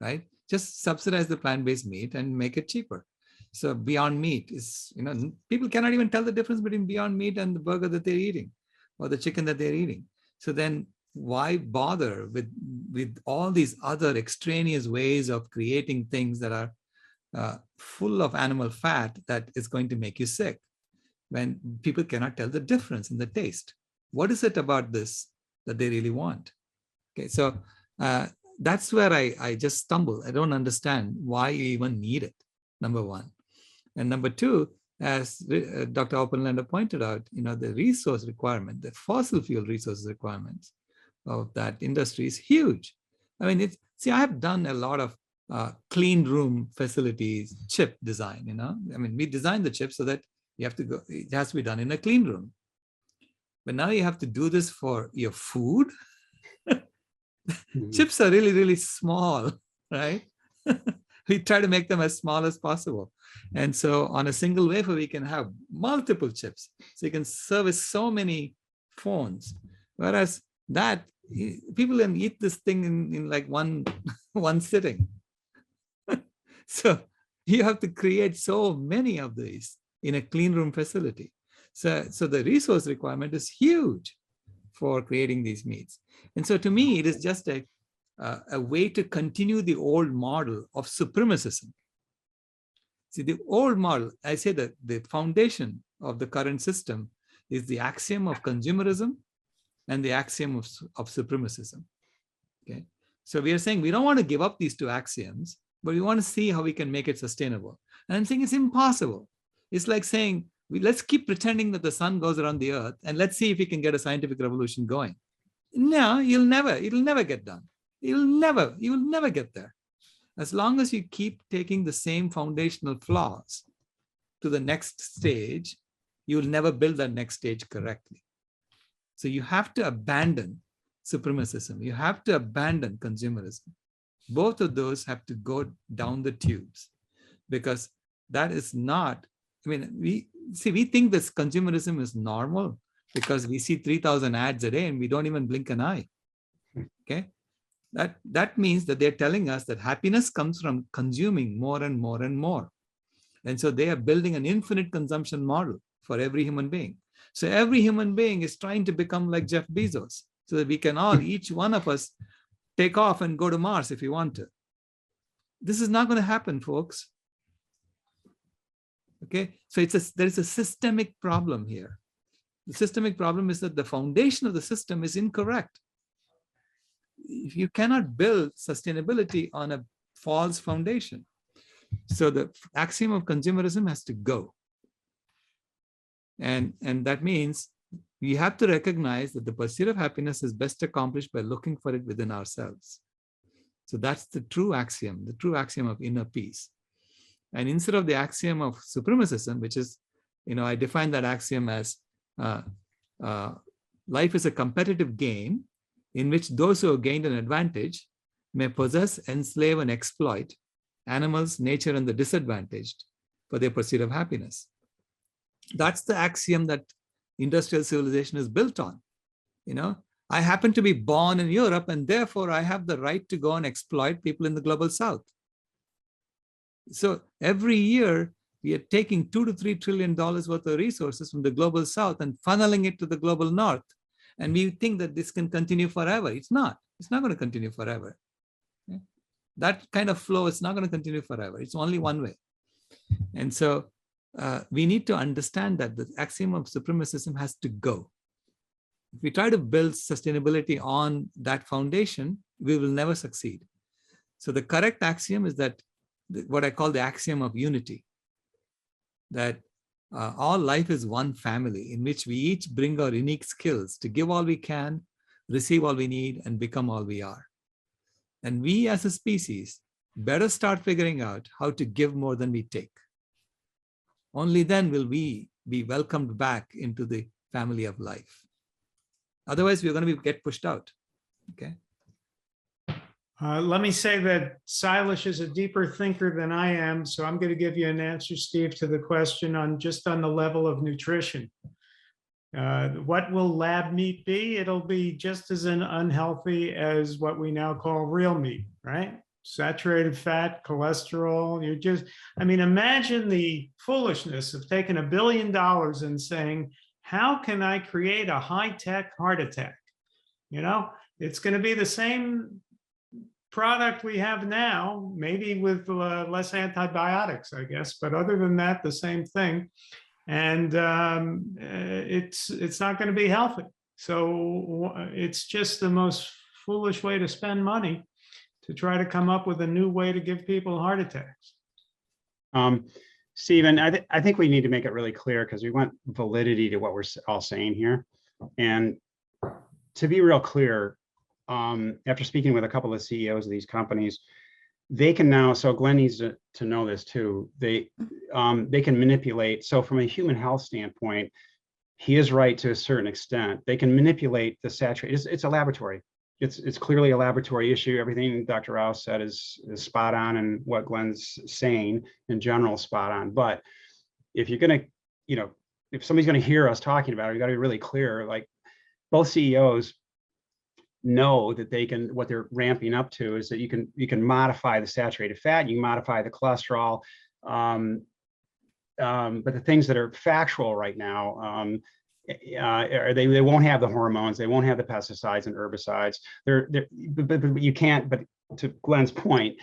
right? Just subsidize the plant-based meat and make it cheaper. So Beyond Meat is, you know, people cannot even tell the difference between Beyond Meat and the burger that they're eating or the chicken that they're eating. So then why bother with all these other extraneous ways of creating things that are full of animal fat that is going to make you sick when people cannot tell the difference in the taste? What is it about this that they really want? Okay, so that's where I just stumble. I don't understand why you even need it, number one. And number two, as Dr. Oppenlander pointed out, you know, the resource requirement, the fossil fuel resources requirements of that industry is huge. I mean, I have done a lot of clean room facilities, chip design, you know. I mean, we designed the chip so that it has to be done in a clean room. But now you have to do this for your food. Chips are really, really small, right? We try to make them as small as possible. And so on a single wafer, we can have multiple chips. So you can service so many phones. Whereas that, people can eat this thing in like one sitting. So you have to create so many of these in a clean room facility. So the resource requirement is huge for creating these meats. And so to me, it is just a way to continue the old model of supremacism. See, the old model, I say that the foundation of the current system is the axiom of consumerism and the axiom of supremacism. Okay, So we are saying we don't want to give up these two axioms, but we want to see how we can make it sustainable. And I'm saying it's impossible. It's like saying, let's keep pretending that the sun goes around the earth and let's see if we can get a scientific revolution going. No, it'll never get done. You will never get there. As long as you keep taking the same foundational flaws to the next stage, you will never build that next stage correctly. So you have to abandon supremacism. You have to abandon consumerism. Both of those have to go down the tubes, because that is not, I mean, we think this consumerism is normal because we see 3,000 ads a day and we don't even blink an eye. Okay. That means that they're telling us that happiness comes from consuming more and more and more. And so they are building an infinite consumption model for every human being. So every human being is trying to become like Jeff Bezos, so that we can all, each one of us, take off and go to Mars if we want to. This is not going to happen, folks. Okay, so there is a systemic problem here. The systemic problem is that the foundation of the system is incorrect. You cannot build sustainability on a false foundation. So the axiom of consumerism has to go. And that means we have to recognize that the pursuit of happiness is best accomplished by looking for it within ourselves. So that's the true axiom of inner peace. And instead of the axiom of supremacism, which is, I define that axiom as life is a competitive game in which those who have gained an advantage may possess, enslave, and exploit animals, nature, and the disadvantaged for their pursuit of happiness. That's the axiom that industrial civilization is built on. I happen to be born in Europe, and therefore I have the right to go and exploit people in the global south. So every year we are taking $2 to $3 trillion worth of resources from the global south and funneling it to the global north. And we think that this can continue forever. It's not going to continue forever. Okay? That kind of flow is not going to continue forever. It's only one way. And so we need to understand that the axiom of supremacism has to go. If we try to build sustainability on that foundation, we will never succeed. So the correct axiom is that what I call the axiom of unity, that all life is one family in which we each bring our unique skills to give all we can, receive all we need, and become all we are. And we as a species better start figuring out how to give more than we take. Only then will we be welcomed back into the family of life. Otherwise, we're going to get pushed out. Okay. Let me say that Sailesh is a deeper thinker than I am, so I'm going to give you an answer, Steve, to the question on the level of nutrition. What will lab meat be? It'll be just as unhealthy as what we now call real meat, right? Saturated fat, cholesterol. Imagine the foolishness of taking $1 billion and saying, how can I create a high-tech heart attack? It's going to be the same product we have now, maybe with less antibiotics, I guess. But other than that, the same thing. And it's not going to be healthy. So it's just the most foolish way to spend money, to try to come up with a new way to give people heart attacks. Stephen, I think we need to make it really clear, because we want validity to what we're all saying here. And to be real clear, after speaking with a couple of CEOs of these companies, they can now, so Glen needs to know this too, they can manipulate. So from a human health standpoint, he is right to a certain extent. They can manipulate the saturated, it's a laboratory. It's clearly a laboratory issue. Everything Dr. Rao said is spot on, and what Glen's saying in general is spot on. But if you're gonna, if somebody's gonna hear us talking about it, you gotta be really clear. Like, both CEOs know that they can, what they're ramping up to is that you can modify the saturated fat, you can modify the cholesterol, but the things that are factual right now, they won't have the hormones, they won't have the pesticides and herbicides. But you can't. But to Glen's point,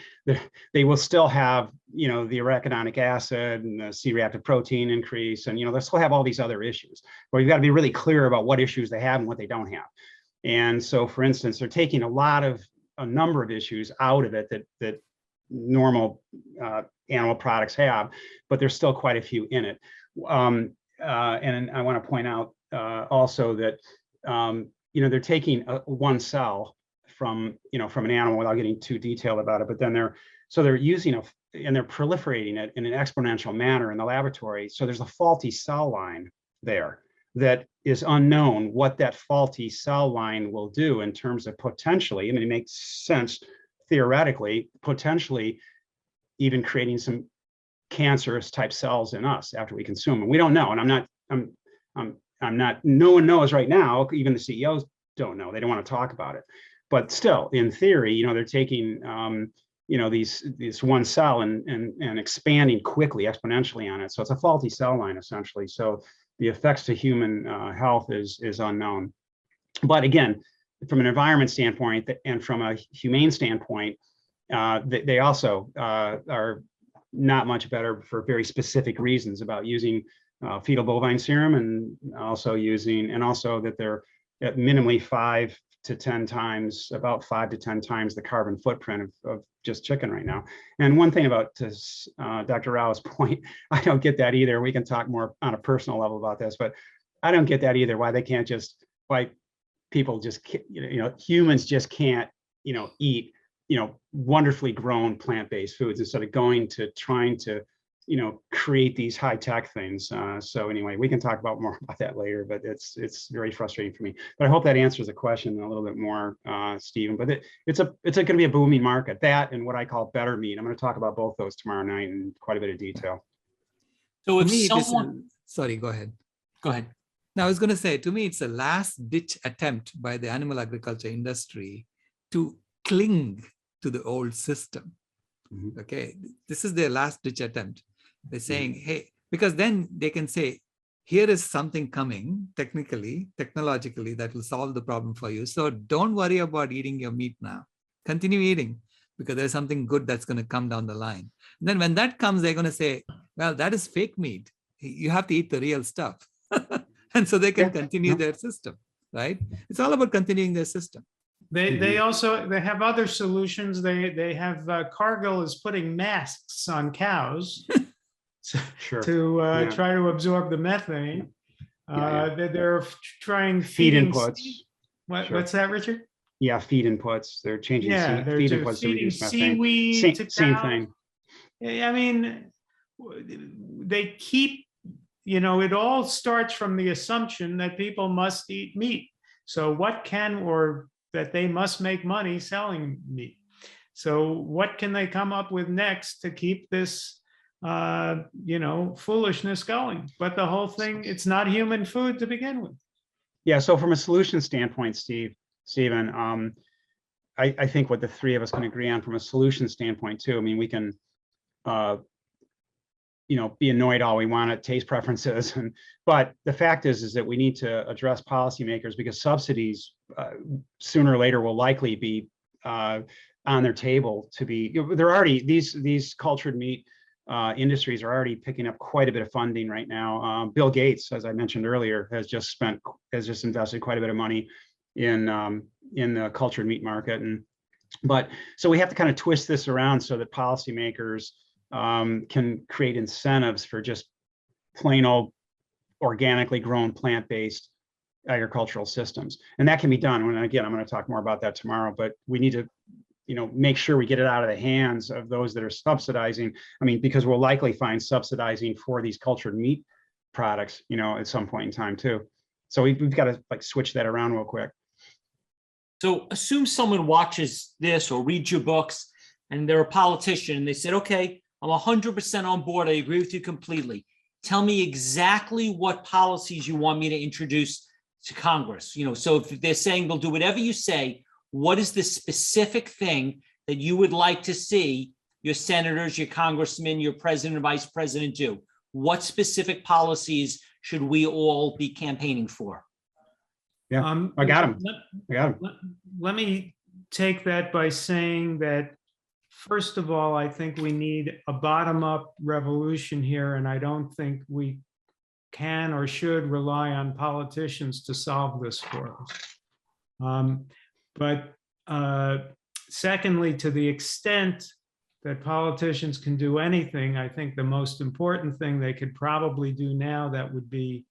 they will still have, the arachidonic acid and the C-reactive protein increase, and they'll still have all these other issues. But you've got to be really clear about what issues they have and what they don't have. And so, for instance, they're taking a lot of a number of issues out of it that normal animal products have, but there's still quite a few in it. And I want to point out also that they're taking one cell from an animal without getting too detailed about it, but then they're using and they're proliferating it in an exponential manner in the laboratory. So there's a faulty cell line there that is unknown what that faulty cell line will do in terms of potentially, I mean, it makes sense theoretically, potentially even creating some cancerous type cells in us after we consume them. We don't know. And I'm not, no one knows right now, even the CEOs don't know. They don't want to talk about it. But still, in theory, they're taking, this one cell and expanding quickly, exponentially on it. So it's a faulty cell line, essentially. So the effects to human health is unknown. But again, from an environment standpoint and from a humane standpoint, they also are not much better for very specific reasons about using fetal bovine serum and also that they're at minimally 5 to 10 times, about 5 to 10 times the carbon footprint of just chicken right now. And one thing about Dr. Rao's point, I don't get that either. We can talk more on a personal level about this, but I don't get that either. Why people just, humans just can't, eat, wonderfully grown plant-based foods instead of going to trying to, create these high-tech things. So anyway, we can talk about more about that later, but it's very frustrating for me. But I hope that answers the question a little bit more, Stephen. But it's going to be a booming market, that and what I call better meat. I'm going to talk about both those tomorrow night in quite a bit of detail. So if me, someone, sorry, go ahead. go ahead. Now, I was going to say, to me, it's a last-ditch attempt by the animal agriculture industry to cling to the old system. Mm-hmm. Okay, this is their last-ditch attempt. They're saying, hey, because then they can say, here is something coming technologically, that will solve the problem for you. So don't worry about eating your meat now. Continue eating, because there's something good that's going to come down the line. And then when that comes, they're going to say, well, that is fake meat. You have to eat the real stuff. And so they can continue their system, right? It's all about continuing their system. They also have other solutions. They have Cargill is putting masks on cows Sure. to try to absorb the methane. They're trying feed inputs. What's that, Richard? Yeah, feed inputs. They're changing feed inputs to reduce methane. Seaweed Same thing. I mean, they keep, it all starts from the assumption that people must eat meat. So that they must make money selling meat. So what can they come up with next to keep this, foolishness going? But the whole thing, it's not human food to begin with. Yeah. So from a solution standpoint, Stephen, I think what the three of us can agree on from a solution standpoint too. I mean, we can, be annoyed all we want at taste preferences, but the fact is that we need to address policymakers, because subsidies sooner or later will likely be on their table to be. They're already these cultured meat industries are already picking up quite a bit of funding right now. Bill Gates, as I mentioned earlier, has just invested quite a bit of money in the cultured meat market, so we have to kind of twist this around so that policymakers can create incentives for just plain old organically grown plant-based agricultural systems. And that can be done. And again, I'm going to talk more about that tomorrow, but we need to, make sure we get it out of the hands of those that are subsidizing. I mean, because we'll likely find subsidizing for these cultured meat products, at some point in time too. So we've got to switch that around real quick. So assume someone watches this or reads your books and they're a politician and they said, okay, I'm 100% on board. I agree with you completely. Tell me exactly what policies you want me to introduce to Congress. So if they're saying they'll do whatever you say, what is the specific thing that you would like to see your senators, your congressmen, your president and vice president do? What specific policies should we all be campaigning for? Yeah, I got him. Let me take that by saying that, first of all, I think we need a bottom-up revolution here, and I don't think we can or should rely on politicians to solve this for us. But secondly, to the extent that politicians can do anything, I think the most important thing they could probably do now that would be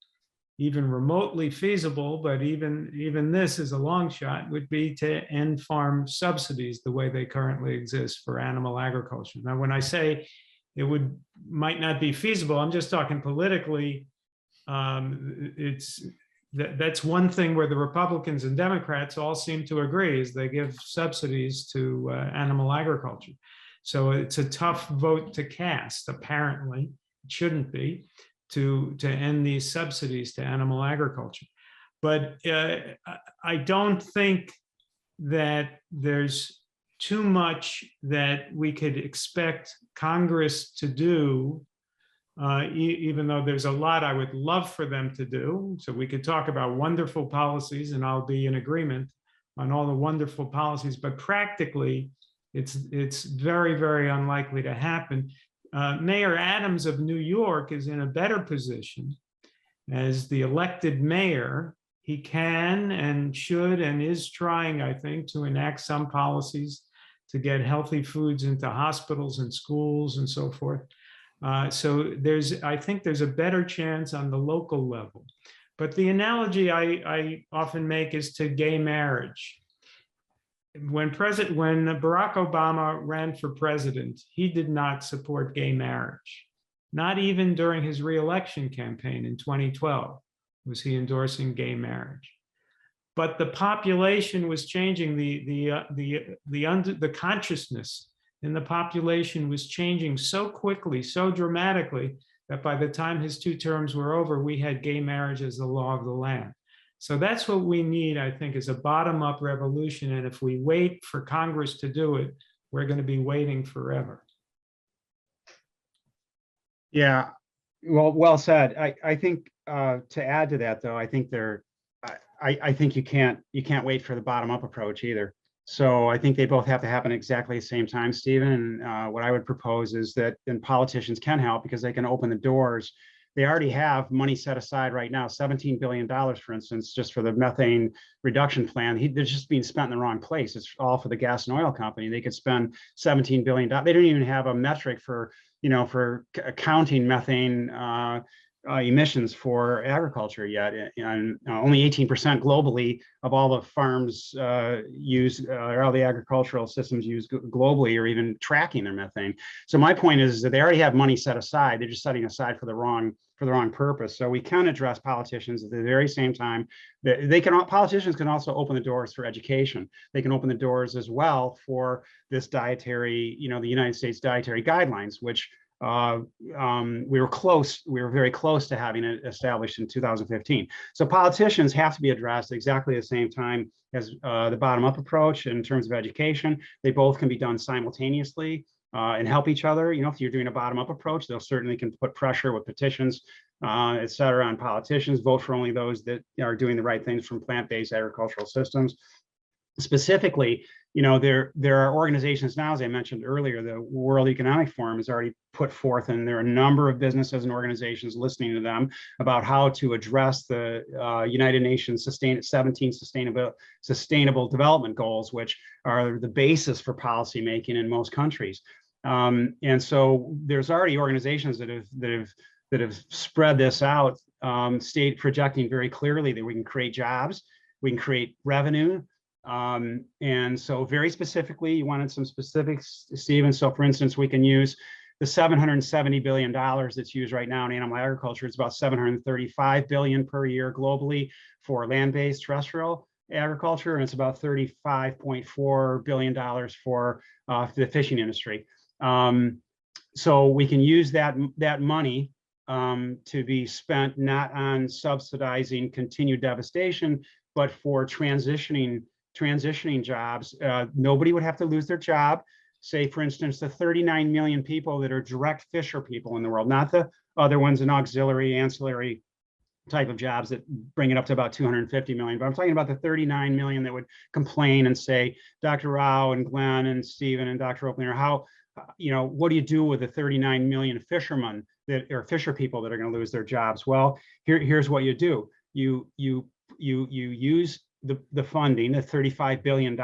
even remotely feasible, but even this is a long shot, would be to end farm subsidies the way they currently exist for animal agriculture. Now, when I say it might not be feasible, I'm just talking politically. That's one thing where the Republicans and Democrats all seem to agree, is they give subsidies to animal agriculture. So it's a tough vote to cast, apparently. It shouldn't be, to end these subsidies to animal agriculture. But I don't think that there's too much that we could expect Congress to do, even though there's a lot I would love for them to do. So we could talk about wonderful policies, and I'll be in agreement on all the wonderful policies, but practically it's very, very unlikely to happen. Mayor Adams of New York is in a better position. As the elected mayor, he can and should and is trying, I think, to enact some policies to get healthy foods into hospitals and schools and so forth. So I think there's a better chance on the local level. But the analogy I often make is to gay marriage. When Barack Obama ran for president, he did not support gay marriage. Not even during his reelection campaign in 2012 was he endorsing gay marriage. But the population was changing. The consciousness in the population was changing so quickly, so dramatically, that by the time his 2 terms were over, we had gay marriage as the law of the land. So that's what we need, I think, is a bottom-up revolution. And if we wait for Congress to do it, we're going to be waiting forever. Yeah, well said. I think to add to that, though, I think I think you can't wait for the bottom-up approach either. So I think they both have to happen exactly the same time, Stephen. And what I would propose is that, and politicians can help because they can open the doors. They already have money set aside right now, $17 billion, for instance, just for the methane reduction plan. They're just being spent in the wrong place. It's all for the gas and oil company. They could spend $17 billion. They don't even have a metric for counting methane emissions for agriculture yet. And only 18% globally of all the farms or all the agricultural systems used globally are even tracking their methane. So my point is that they already have money set aside. They're just setting aside for the wrong purpose. So we can address politicians at the very same time. Politicians can also open the doors for education. They can open the doors as well for this dietary, the United States dietary guidelines, which we were very close to having it established in 2015. So politicians have to be addressed exactly the same time as the bottom-up approach in terms of education. They both can be done simultaneously and help each other. If you're doing a bottom-up approach, they'll certainly can put pressure with petitions, et cetera, on politicians. Vote for only those that are doing the right things from plant-based agricultural systems. Specifically, there are organizations now, as I mentioned earlier, the World Economic Forum has already put forth, and there are a number of businesses and organizations listening to them about how to address the United Nations 17 Sustainable Development Goals, which are the basis for policymaking in most countries. And so there's already organizations that have spread this out, projecting very clearly that we can create jobs, we can create revenue. And so very specifically, you wanted some specifics, Stephen. So for instance, we can use the $770 billion that's used right now in animal agriculture. It's about $735 billion per year globally for land-based terrestrial agriculture, and it's about $35.4 billion for the fishing industry. So we can use that money to be spent not on subsidizing continued devastation, but for transitioning jobs. Nobody would have to lose their job. Say, for instance, the 39 million people that are direct fisher people in the world, not the other ones in auxiliary, ancillary type of jobs that bring it up to about 250 million. But I'm talking about the 39 million that would complain and say, Dr. Rao and Glen and Stephen and Dr. Oppenlander, what do you do with the 39 million fishermen that are fisher people that are going to lose their jobs? Well, here's what you do. You use the funding, the $35 billion,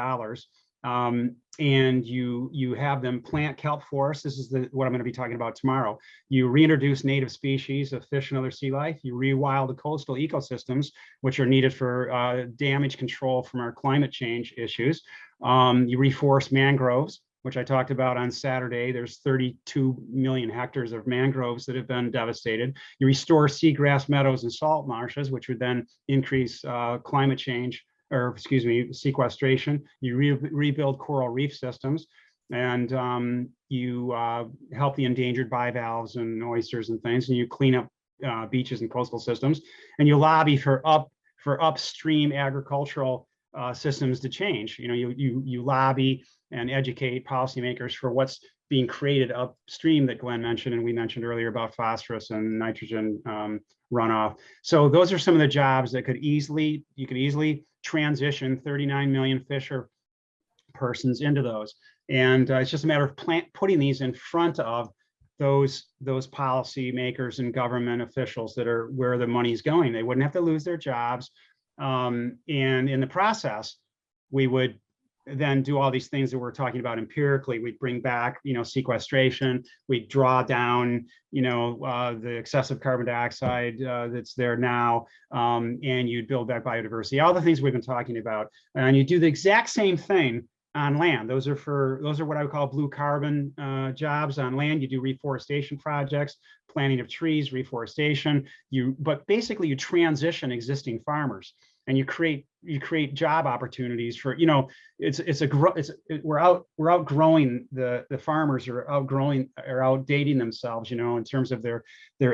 And you have them plant kelp forests. This is what I'm going to be talking about tomorrow. You reintroduce native species of fish and other sea life. You rewild the coastal ecosystems, which are needed for damage control from our climate change issues. You reforest mangroves, which I talked about on Saturday. There's 32 million hectares of mangroves that have been devastated. You restore seagrass meadows and salt marshes, which would then increase climate change, or excuse me, sequestration. You rebuild coral reef systems, and you help the endangered bivalves and oysters and things, and you clean up beaches and coastal systems, and you lobby for upstream agricultural systems to change. You know, you lobby and educate policymakers for what's being created upstream that Glen mentioned, and we mentioned earlier about phosphorus and nitrogen runoff. So those are some of the jobs that you could easily transition 39 million fisher persons into those. And it's just a matter of putting these in front of those policy makers and government officials that are where the money's going. They wouldn't have to lose their jobs. And in the process, we would then do all these things that we're talking about empirically. We'd bring back, you know, sequestration. We'd draw down, you know, the excessive carbon dioxide that's there now, and you'd build back biodiversity. All the things we've been talking about, and you do the exact same thing on land. Those are what I would call blue carbon jobs on land. You do reforestation projects, planting of trees, reforestation. But basically you transition existing farmers, and you create job opportunities for, you know, we're outgrowing the farmers are outdating themselves, you know, in terms of their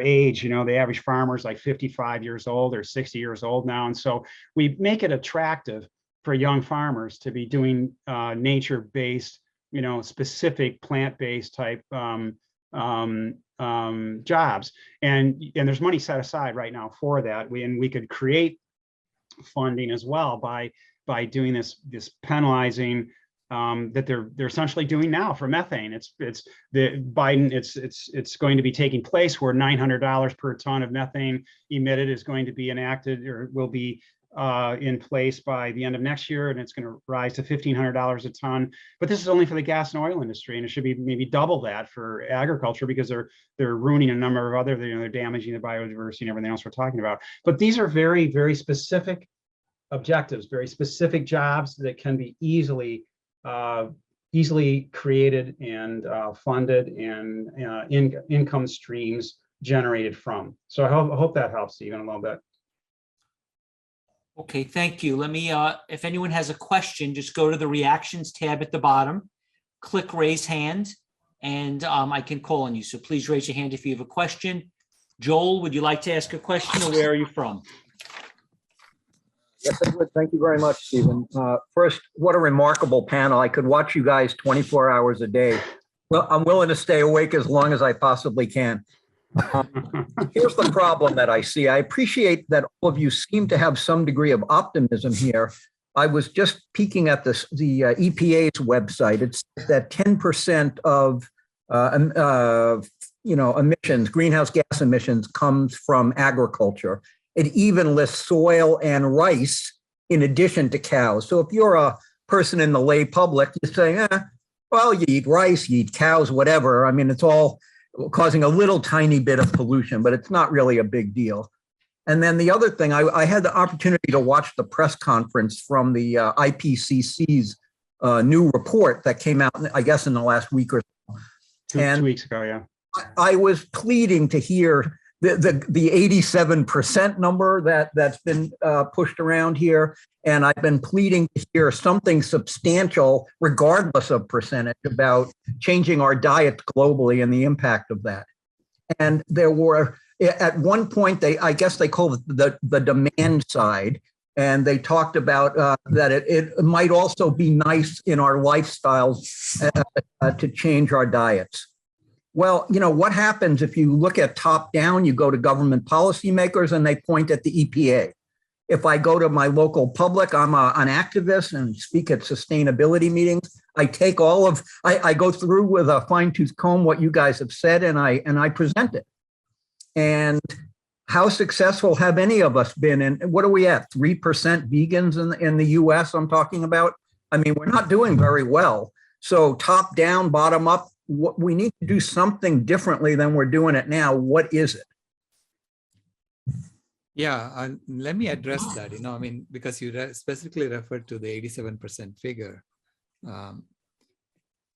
age. You know, the average farmer is like 55 years old or 60 years old now, and so we make it attractive for young farmers to be doing nature-based, you know, specific plant-based type jobs, and there's money set aside right now for that. We could create funding as well by doing this penalizing that they're essentially doing now for methane. It's going to be taking place where $900 per ton of methane emitted is going to be enacted, or will be in place by the end of next year, and it's going to rise to $1,500 a ton. But this is only for the gas and oil industry, and it should be maybe double that for agriculture, because they're ruining a number of other, you know, they're damaging the biodiversity and everything else we're talking about. But these are very, very specific objectives, very specific jobs that can be easily created and funded, and income streams generated from. So I hope that helps, Stephen, a little bit. Okay, thank you. Let me, if anyone has a question, just go to the reactions tab at the bottom, click raise hand, and I can call on you. So please raise your hand if you have a question. Joel, would you like to ask a question, or where are you from? Yes, I would. Thank you very much, Stephen. First, what a remarkable panel. I could watch you guys 24 hours a day. Well, I'm willing to stay awake as long as I possibly can. Here's the problem that I see. I appreciate that all of you seem to have some degree of optimism here. I was just peeking at the EPA's website. It says that 10% of emissions, greenhouse gas emissions, comes from agriculture. It even lists soil and rice in addition to cows. So if you're a person in the lay public, you're saying, well, you eat rice, you eat cows, whatever. I mean, it's all causing a little tiny bit of pollution, but it's not really a big deal. And then the other thing, I had the opportunity to watch the press conference from the IPCC's new report that came out, I guess, in the last week or so. 2 weeks ago, yeah. I was pleading to hear the 87% number that's been pushed around here. And I've been pleading to hear something substantial, regardless of percentage, about changing our diets globally and the impact of that. And there were, at one point, I guess they call it the demand side. And they talked about that it might also be nice in our lifestyles to change our diets. Well, you know, what happens if you look at top down, you go to government policymakers and they point at the EPA. If I go to my local public, I'm an activist and speak at sustainability meetings. I take I go through with a fine-tooth comb what you guys have said, and I present it. And how successful have any of us been? And what are we at? 3% vegans in the US I'm talking about. I mean, we're not doing very well. So top down, bottom up, we need to do something differently than we're doing it now. What is it? Yeah, let me address that. I mean, because you specifically referred to the 87% figure.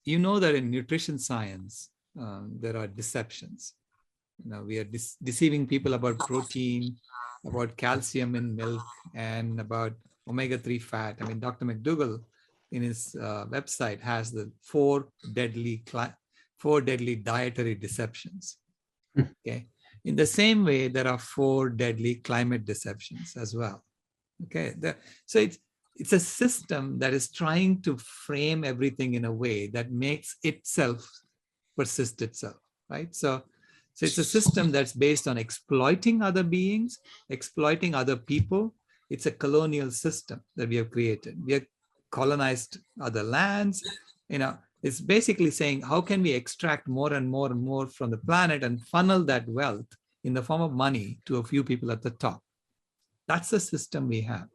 You know that in nutrition science, there are deceptions. We are deceiving people about protein, about calcium in milk, and about omega-3 fat. I mean, Dr. McDougall in his website has the four deadly dietary deceptions. Okay. In the same way, there are four deadly climate deceptions as well. Okay. So it's a system that is trying to frame everything in a way that makes itself persist itself, right? So it's a system that's based on exploiting other beings, exploiting other people. It's a colonial system that we have created. We have colonized other lands. It's basically saying, how can we extract more and more and more from the planet and funnel that wealth in the form of money to a few people at the top? That's the system we have.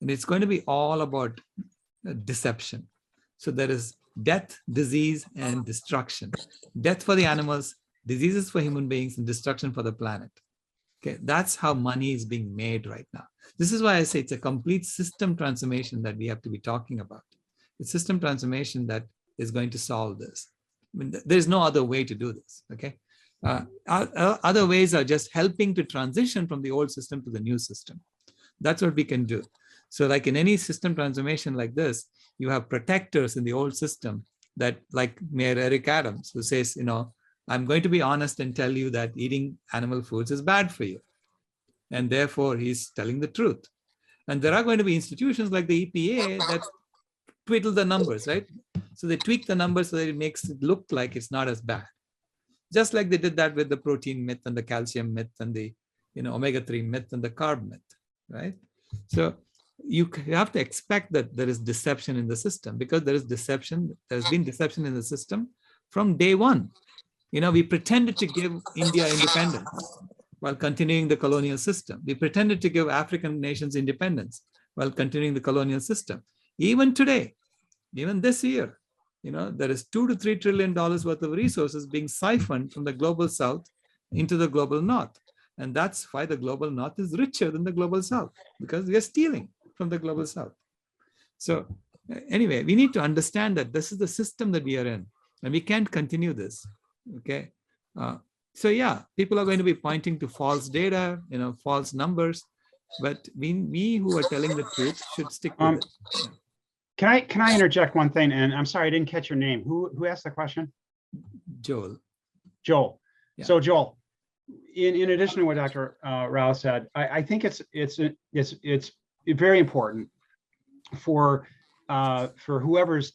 And it's going to be all about deception. So there is death, disease, and destruction. Death for the animals, diseases for human beings, and destruction for the planet. Okay, that's how money is being made right now. This is why I say it's a complete system transformation that we have to be talking about. It's system transformation that is going to solve this. I mean, there's no other way to do this, okay? Other ways are just helping to transition from the old system to the new system. That's what we can do. So like in any system transformation like this, you have protectors in the old system that, like Mayor Eric Adams, who says, I'm going to be honest and tell you that eating animal foods is bad for you. And therefore, he's telling the truth. And there are going to be institutions like the EPA that twiddle the numbers, right? So they tweak the numbers so that it makes it look like it's not as bad. Just like they did that with the protein myth and the calcium myth and the omega-3 myth and the carb myth, right? So you have to expect that there is deception in the system, because there is deception. There's been deception in the system from day one. We pretended to give India independence while continuing the colonial system. We pretended to give African nations independence while continuing the colonial system. Even today, even this year, there is $2 to $3 trillion worth of resources being siphoned from the global south into the global north. And that's why the global north is richer than the global south, because we are stealing from the global south. So anyway, we need to understand that this is the system that we are in, and we can't continue this. Okay. So yeah, people are going to be pointing to false data, false numbers, but we who are telling the truth should stick with it. Yeah. Can I interject one thing? And I'm sorry, I didn't catch your name. Who asked the question? Joel. Yeah. So Joel, in addition to what Dr. Rao said, I think it's very important for whoever's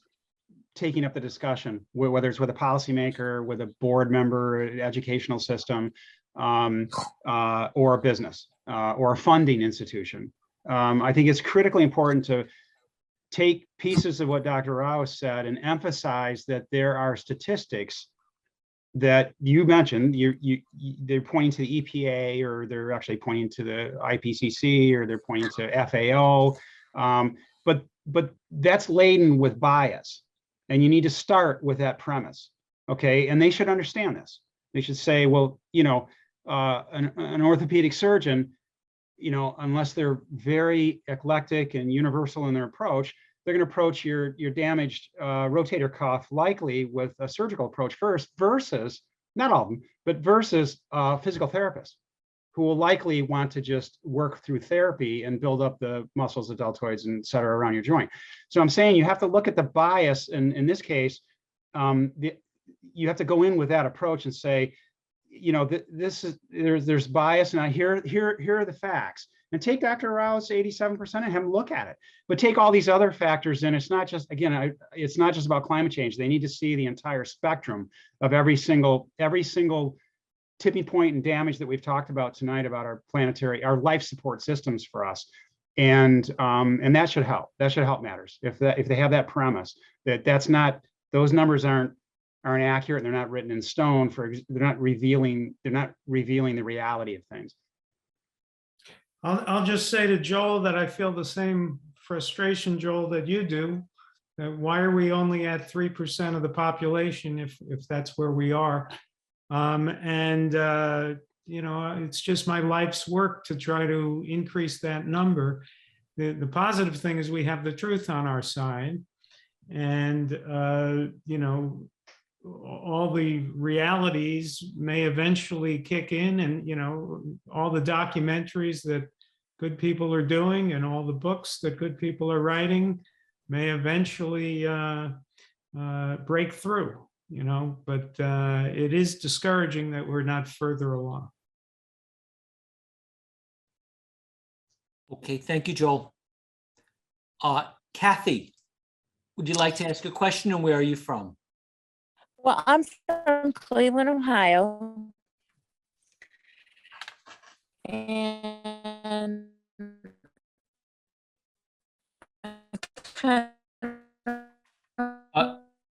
taking up the discussion, whether it's with a policymaker, with a board member, educational system, or a business, or a funding institution. I think it's critically important to take pieces of what Dr. Rao said and emphasize that there are statistics that you mentioned. They're pointing to the EPA, or they're actually pointing to the IPCC, or they're pointing to FAO, but that's laden with bias. And you need to start with that premise, okay? And they should understand this. They should say, well, an orthopedic surgeon, unless they're very eclectic and universal in their approach, they're going to approach your damaged rotator cuff likely with a surgical approach first, versus, not all of them, but versus a physical therapist, who will likely want to just work through therapy and build up the muscles, the deltoids, and et cetera around your joint. So I'm saying you have to look at the bias, and in this case, you have to go in with that approach and say, there's bias, and here are the facts. And take Dr. Rao's 87% and have him look at it. But take all these other factors in. It's not just, again, it's not just about climate change. They need to see the entire spectrum of every single tipping point and damage that we've talked about tonight about our life support systems for us. And that should help. That should help matters. If they have that premise those numbers aren't accurate, and they're not written in stone, they're not revealing the reality of things. I'll just say to Joel that I feel the same frustration, Joel, that you do. Why are we only at 3% of the population if that's where we are? You know, it's just my life's work to try to increase that number. The positive thing is we have the truth on our side. And, you know, all the realities may eventually kick in, and, you know, all the documentaries that good people are doing and all the books that good people are writing may eventually break through, you know, but it is discouraging that we're not further along. Okay, thank you, Joel. Kathy, would you like to ask a question, and where are you from? Well, I'm from Cleveland, Ohio. And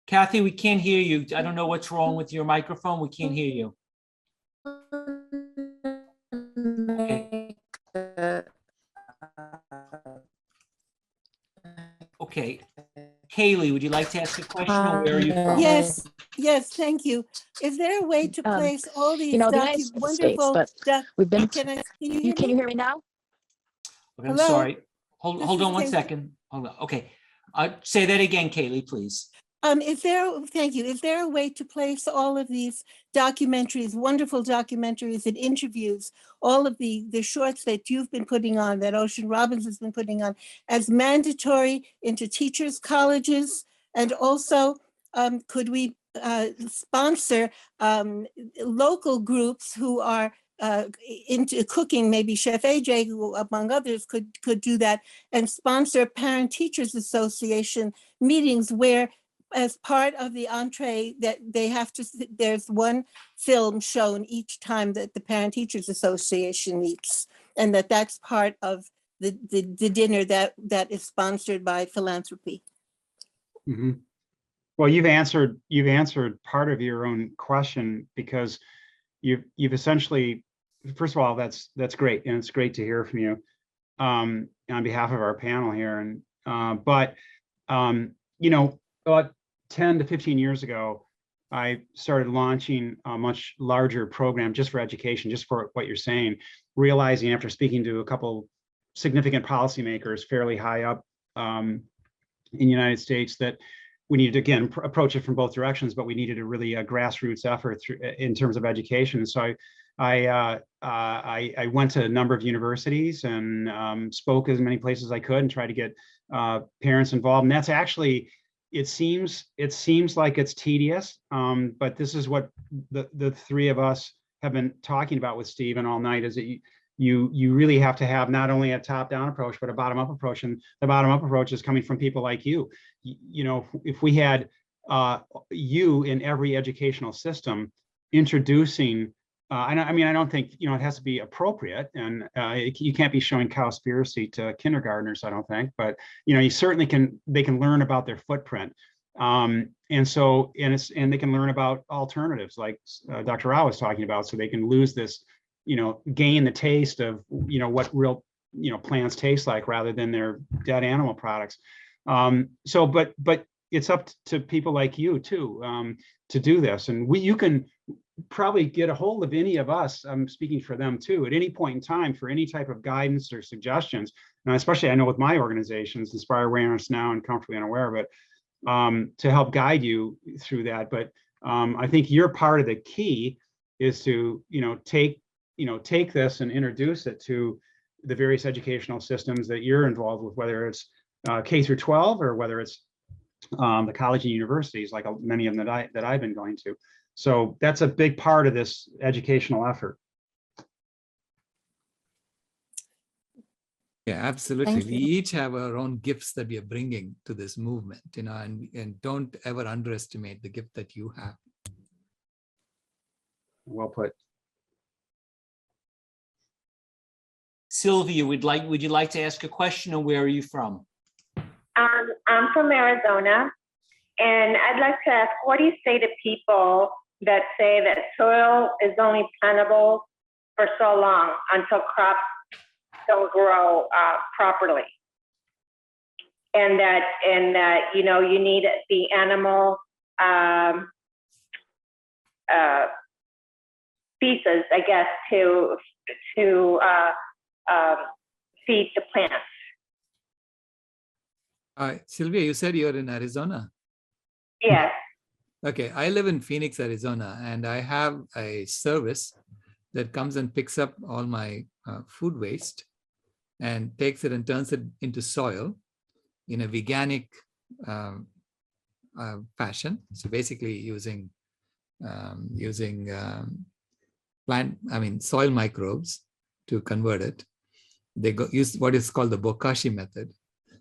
Kathy, we can't hear you. I don't know what's wrong with your microphone. We can't hear you. Okay. Okay. Kaylee, would you like to ask a question, or where are you from? Yes, yes, thank you. Is there a way to place all these the United States, wonderful? but we've been. Can you hear Can me? you hear me now? Okay, I'm Hello? sorry. This Hold is on one Kaylee. second. Hold on. Okay. Say that again, Kaylee, please. Thank you. Is there a way to place all of these documentaries, wonderful documentaries and interviews, all of the shorts that you've been putting on, that Ocean Robbins has been putting on, as mandatory into teachers' colleges? And also, could we sponsor local groups who are into cooking? Maybe Chef AJ, who among others could do that, and sponsor Parent Teachers Association meetings where, as part of the entree, that they have to, there's one film shown each time that the Parent Teachers Association meets, and that's part of the dinner that is sponsored by philanthropy. Mm-hmm. Well, you've answered part of your own question, because you've essentially, first of all, that's great, and it's great to hear from you on behalf of our panel here. And you know, about 10 to 15 years ago, I started launching a much larger program just for education, just for what you're saying, realizing after speaking to a couple significant policymakers fairly high up in the United States that we needed to, again, approach it from both directions, but we needed a really grassroots effort in terms of education. So I went to a number of universities and spoke as many places as I could and tried to get parents involved. And that's actually, it seems like it's tedious, but this is what the three of us have been talking about with Stephen all night, is that you really have to have not only a top-down approach, but a bottom-up approach. And the bottom-up approach is coming from people like you. You know, if we had you in every educational system introducing, I mean, I don't think, you know, it has to be appropriate, and you can't be showing cowspiracy to kindergartners, I don't think, but, you know, you certainly they can learn about their footprint. And they can learn about alternatives like Dr. Rao was talking about, so they can lose this, you know, gain the taste of, you know, what real, you know, plants taste like rather than their dead animal products. But it's up to people like you too, to do this. And you can probably get a hold of any of us, I'm speaking for them too, at any point in time for any type of guidance or suggestions. And especially I know with my organizations, Inspire Awareness Now and Comfortably Unaware of It, to help guide you through that. But I think you're part of the key is to, take this and introduce it to the various educational systems that you're involved with, whether it's K through 12 or whether it's the college and universities, like many of them that I've been going to. So that's a big part of this educational effort. Yeah, absolutely. Thank We you. each have our own gifts that we are bringing to this movement, and don't ever underestimate the gift that you have. Well put. Sylvia, would you like to ask a question, or where are you from? I'm from Arizona, and I'd like to ask, what do you say to people that say that soil is only plantable for so long until crops don't grow properly? and that you know, you need the animal feces, I guess, to feed the plants. Sylvia, you said you're in Arizona. Yes. Okay, I live in Phoenix, Arizona, and I have a service that comes and picks up all my food waste and takes it and turns it into soil in a veganic fashion. So basically using soil microbes to convert it. They use what is called the bokashi method.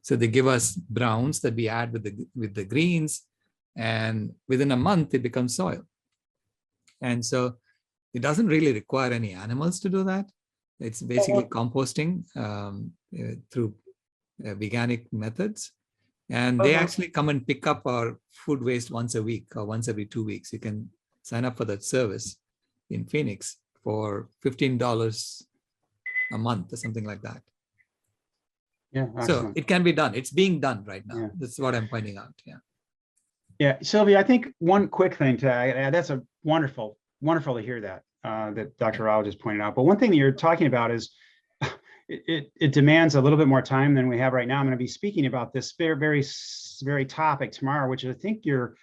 So they give us browns that we add with the greens, and within a month it becomes soil. And so it doesn't really require any animals to do that. It's basically composting through veganic methods. And they actually come and pick up our food waste once a week or once every 2 weeks. You can sign up for that service in Phoenix for $15 a month or something like that. Yeah, So excellent. it can be done. It's being done right now. Yeah. That's what I'm pointing out. Yeah. Yeah, Sylvia, I think one quick thing to add, that's a wonderful to hear that, that Dr. Rao just pointed out. But one thing that you're talking about is it demands a little bit more time than we have right now. I'm going to be speaking about this very topic tomorrow, which I think you're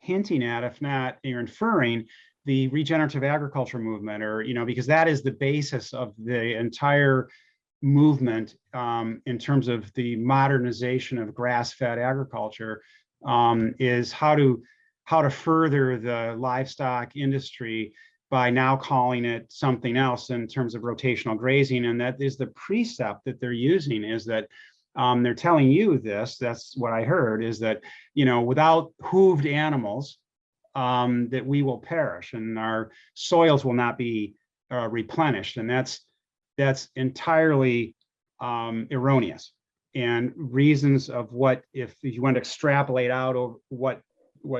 hinting at, if not, you're inferring the regenerative agriculture movement, or, you know, because that is the basis of the entire movement in terms of the modernization of grass-fed agriculture, is how to further the livestock industry by now calling it something else in terms of rotational grazing. And that is the precept that they're using, is that they're telling you this, that's what I heard, is that, you know, without hooved animals, that we will perish and our soils will not be replenished. And that's entirely erroneous. And reasons of what, if you want to extrapolate out over what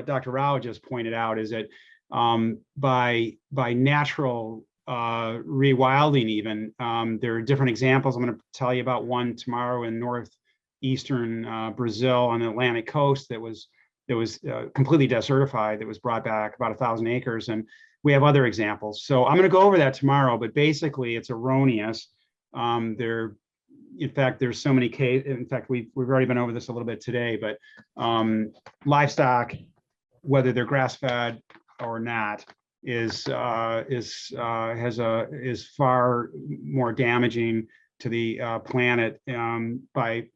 Dr. Rao just pointed out, is that by natural rewilding, even there are different examples. I'm going to tell you about one tomorrow in northeastern Brazil on the Atlantic coast that was completely desertified, that was brought back about 1,000 acres, and we have other examples. So I'm going to go over that tomorrow, but basically it's erroneous. In fact, there's so many cases. In fact, we've already been over this a little bit today, but livestock, whether they're grass-fed or not, is far more damaging to the planet by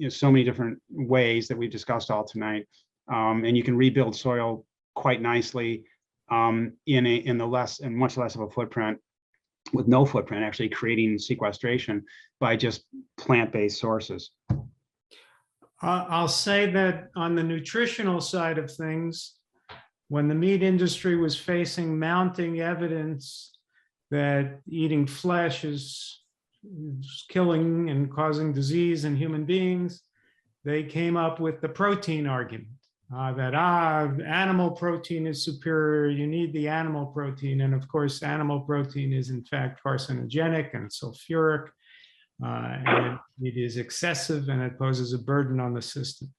so many different ways that we've discussed all tonight. And you can rebuild soil quite nicely in much less of a footprint, with no footprint, actually creating sequestration by just plant-based sources. I'll say that on the nutritional side of things, when the meat industry was facing mounting evidence that eating flesh is killing and causing disease in human beings, they came up with the protein argument. That animal protein is superior, you need the animal protein. And of course, animal protein is in fact carcinogenic and sulfuric, and it is excessive and it poses a burden on the system.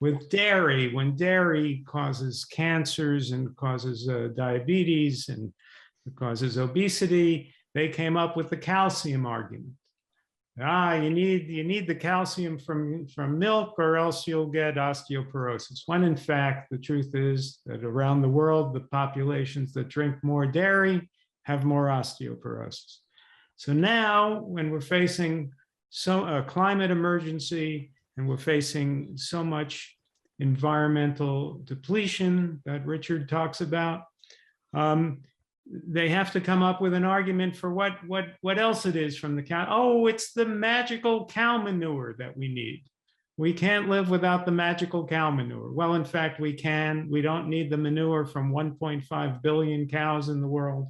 With dairy, when dairy causes cancers and causes diabetes and causes obesity, they came up with the calcium argument. You need the calcium from milk, or else you'll get osteoporosis. When in fact, the truth is that around the world, the populations that drink more dairy have more osteoporosis. So now, when we're facing a climate emergency and we're facing so much environmental depletion that Richard talks about, they have to come up with an argument for what else it is from the cow. Oh, it's the magical cow manure that we need. We can't live without the magical cow manure. Well, in fact, we can. We don't need the manure from 1.5 billion cows in the world.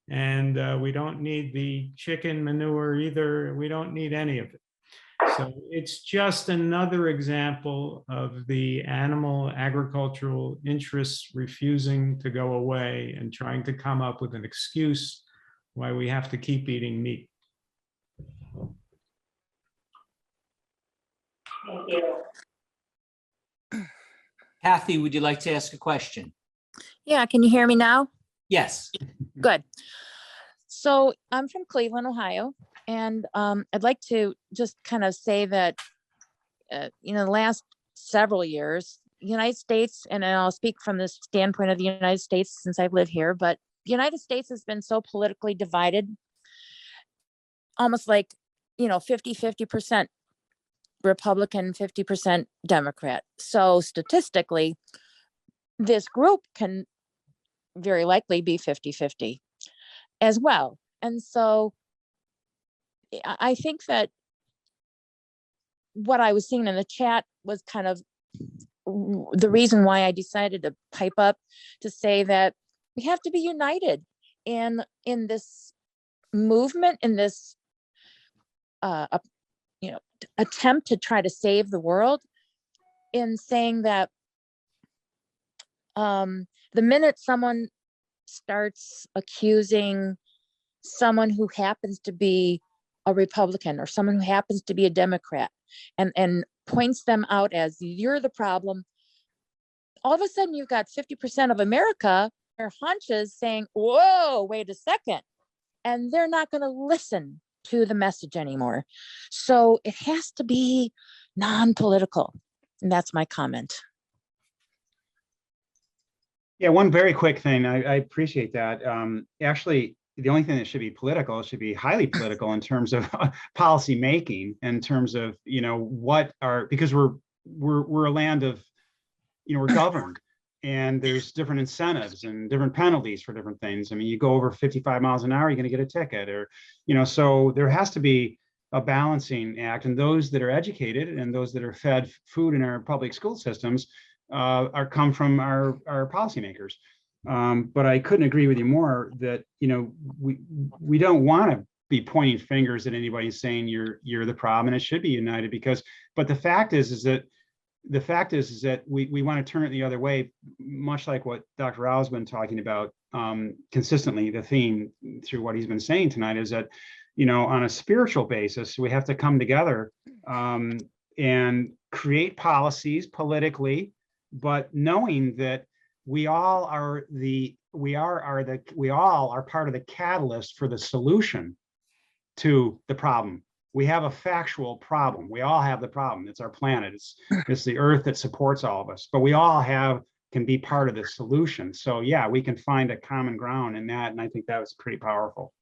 And we don't need the chicken manure either. We don't need any of it. So it's just another example of the animal agricultural interests refusing to go away and trying to come up with an excuse why we have to keep eating meat. Thank you. Kathy, would you like to ask a question? Yeah, can you hear me now? Yes. Good. So I'm from Cleveland, Ohio, and I'd like to just kind of say that, the last several years, the United States, and I'll speak from the standpoint of the United States since I've lived here, but the United States has been so politically divided, almost like, 50% Republican, 50% Democrat. So statistically, this group can very likely be 50-50 as well. And so I think that what I was seeing in the chat was kind of the reason why I decided to pipe up to say that we have to be united in this movement, in this attempt to try to save the world, in saying that the minute someone starts accusing someone who happens to be a Republican or someone who happens to be a Democrat and points them out as you're the problem, all of a sudden you've got 50% of America, their hunches saying, whoa, wait a second. And they're not going to listen to the message anymore. So it has to be non-political. And that's my comment. Yeah, one very quick thing. I appreciate that. Actually, the only thing that should be political, it should be highly political in terms of policy making, in terms of, because we're a land of, we're governed, and there's different incentives and different penalties for different things. I mean, you go over 55 miles an hour, you're going to get a ticket, or, so there has to be a balancing act, and those that are educated and those that are fed food in our public school systems come from our policymakers. But I couldn't agree with you more that, we don't want to be pointing fingers at anybody saying you're the problem, and it should be united, but the fact is that we want to turn it the other way, much like what Dr. Rao has been talking about consistently. The theme through what he's been saying tonight is that, on a spiritual basis, we have to come together and create policies politically, but knowing that we all are part of the catalyst for the solution to the problem. We have a factual problem. We all have the problem. It's our planet. It's the earth that supports all of us, but we all can be part of the solution. So yeah, we can find a common ground in that. And I think that was pretty powerful.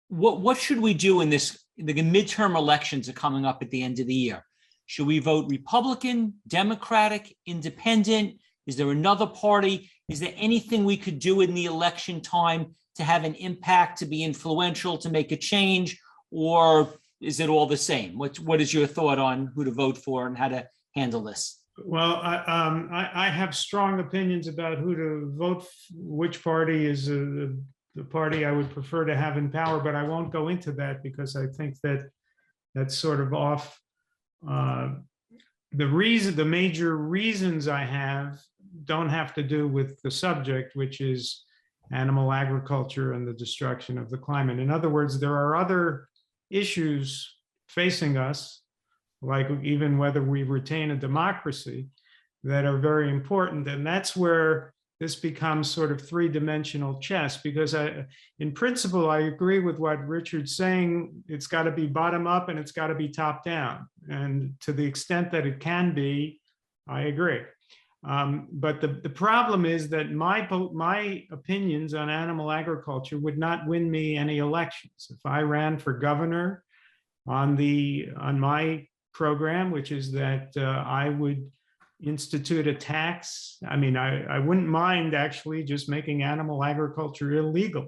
What should we do in this? The midterm elections are coming up at the end of the year. Should we vote Republican, Democratic, Independent? Is there another party? Is there anything we could do in the election time to have an impact, to be influential, to make a change? Or is it all the same? What is your thought on who to vote for and how to handle this? Well, I have strong opinions about who to vote, which party is the party I would prefer to have in power, but I won't go into that because I think that that's sort of off. The major reasons I have don't have to do with the subject, which is animal agriculture and the destruction of the climate. In other words, there are other issues facing us, like even whether we retain a democracy, that are very important. And that's where this becomes sort of three-dimensional chess, because in principle, I agree with what Richard's saying. It's got to be bottom up and it's got to be top down. And to the extent that it can be, I agree. But the problem is that my opinions on animal agriculture would not win me any elections. If I ran for governor on my program, which is that I would institute a tax. I mean, I wouldn't mind actually just making animal agriculture illegal,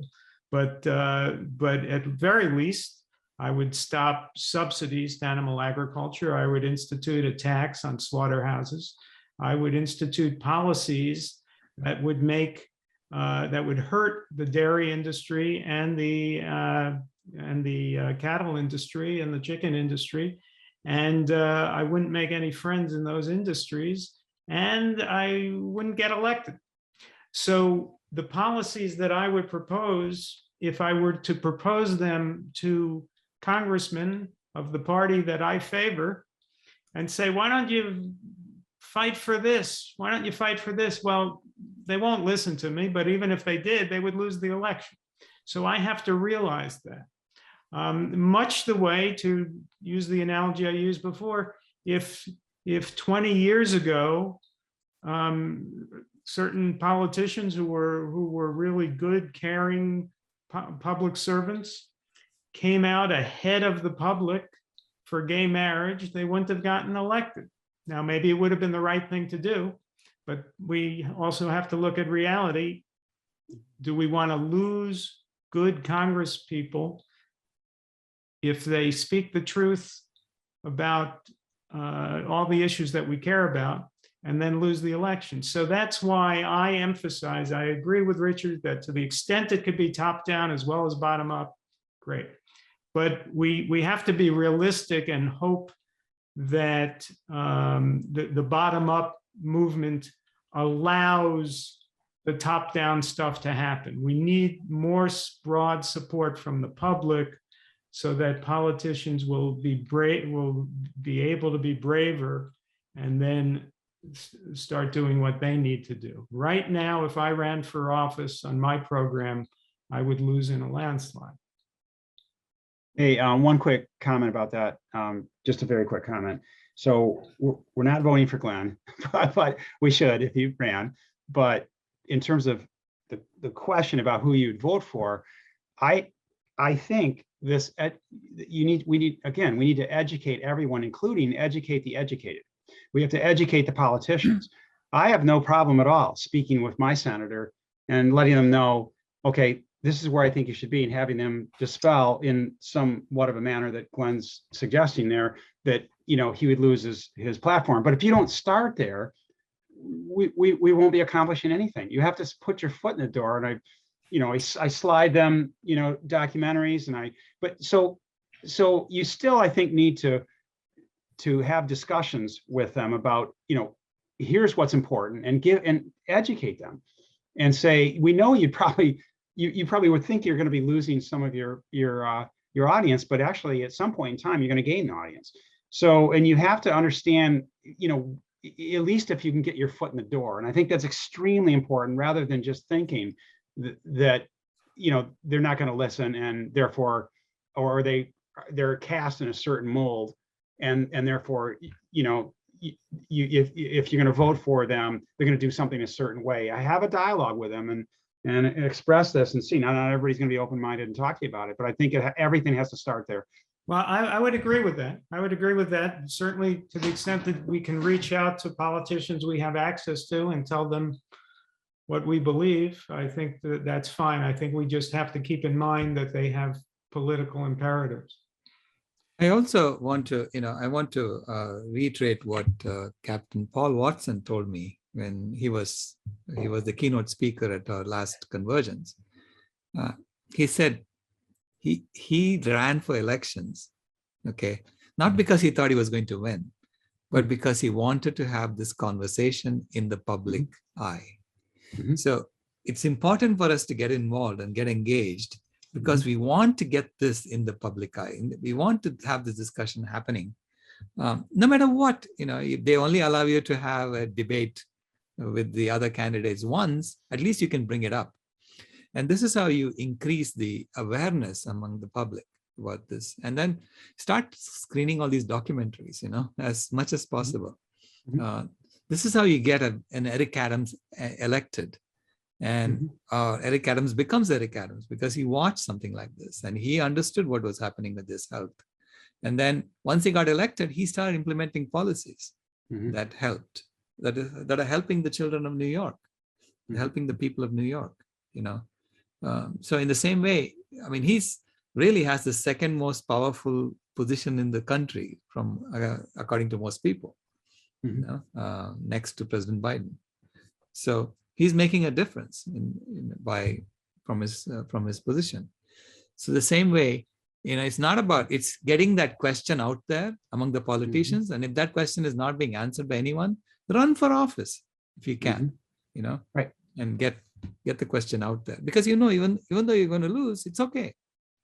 but at very least, I would stop subsidized animal agriculture. I would institute a tax on slaughterhouses. I would institute policies that would hurt the dairy industry and the cattle industry and the chicken industry. And I wouldn't make any friends in those industries, and I wouldn't get elected. So the policies that I would propose, if I were to propose them to congressmen of the party that I favor and say, why don't you fight for this? Why don't you fight for this? Well, they won't listen to me, but even if they did, they would lose the election. So I have to realize that. Much the way, to use the analogy I used before, if 20 years ago, certain politicians who were really good, caring public servants came out ahead of the public for gay marriage, they wouldn't have gotten elected. Now, maybe it would have been the right thing to do, but we also have to look at reality. Do we want to lose good Congress people if they speak the truth about all the issues that we care about and then lose the election? So that's why I emphasize, I agree with Richard that to the extent it could be top down as well as bottom up, great. But we have to be realistic and hope that the bottom up movement allows the top down stuff to happen. We need more broad support from the public so that politicians will be able to be braver and then start doing what they need to do. Right now, if I ran for office on my program, I would lose in a landslide. Hey, one quick comment about that. Just a very quick comment. So we're not voting for Glen, but we should if he ran. But in terms of the question about who you'd vote for, I think this we need to educate everyone, including educate the educated. We have to educate the politicians. I have no problem at all speaking with my senator and letting them know, okay, this is where I think you should be, and having them dispel in somewhat of a manner that Glen's suggesting there, that, you know, he would lose his platform. But if you don't start there, we won't be accomplishing anything. You have to put your foot in the door. And I slide them, documentaries, but so you still, I think, need to have discussions with them about, here's what's important, and educate them and say, we know you probably would think you're going to be losing some of your audience, but actually at some point in time, you're going to gain the audience. So, and you have to understand, at least if you can get your foot in the door. And I think that's extremely important, rather than just thinking that they're not going to listen, and therefore, or they're cast in a certain mold, and therefore, if you're going to vote for them, they're going to do something a certain way. I have a dialogue with them and express this and see. Not everybody's going to be open-minded and talk to you about it, but I think everything has to start there. Well, I would agree with that. I would agree with that. Certainly, to the extent that we can reach out to politicians we have access to and tell them what we believe, I think that's fine. I think we just have to keep in mind that they have political imperatives. I also want to, reiterate what Captain Paul Watson told me when he was the keynote speaker at our last convergence. He said he ran for elections, okay, not because he thought he was going to win, but because he wanted to have this conversation in the public eye. Mm-hmm. So it's important for us to get involved and get engaged, because we want to get this in the public eye. We want to have this discussion happening. No matter what, if they only allow you to have a debate with the other candidates once, at least you can bring it up. And this is how you increase the awareness among the public about this. And then start screening all these documentaries, as much as possible. Mm-hmm. This is how you get an Eric Adams elected. And Eric Adams becomes Eric Adams because he watched something like this and he understood what was happening with his health. And then once he got elected, he started implementing policies that helped, that are helping the children of New York, helping the people of New York, So in the same way, he's really has the second most powerful position in the country according to most people, next to President Biden. So he's making a difference from his position. So the same way, it's getting that question out there among the politicians. And if that question is not being answered by anyone, run for office if you can, right, and get the question out there, because even though you're going to lose, it's okay.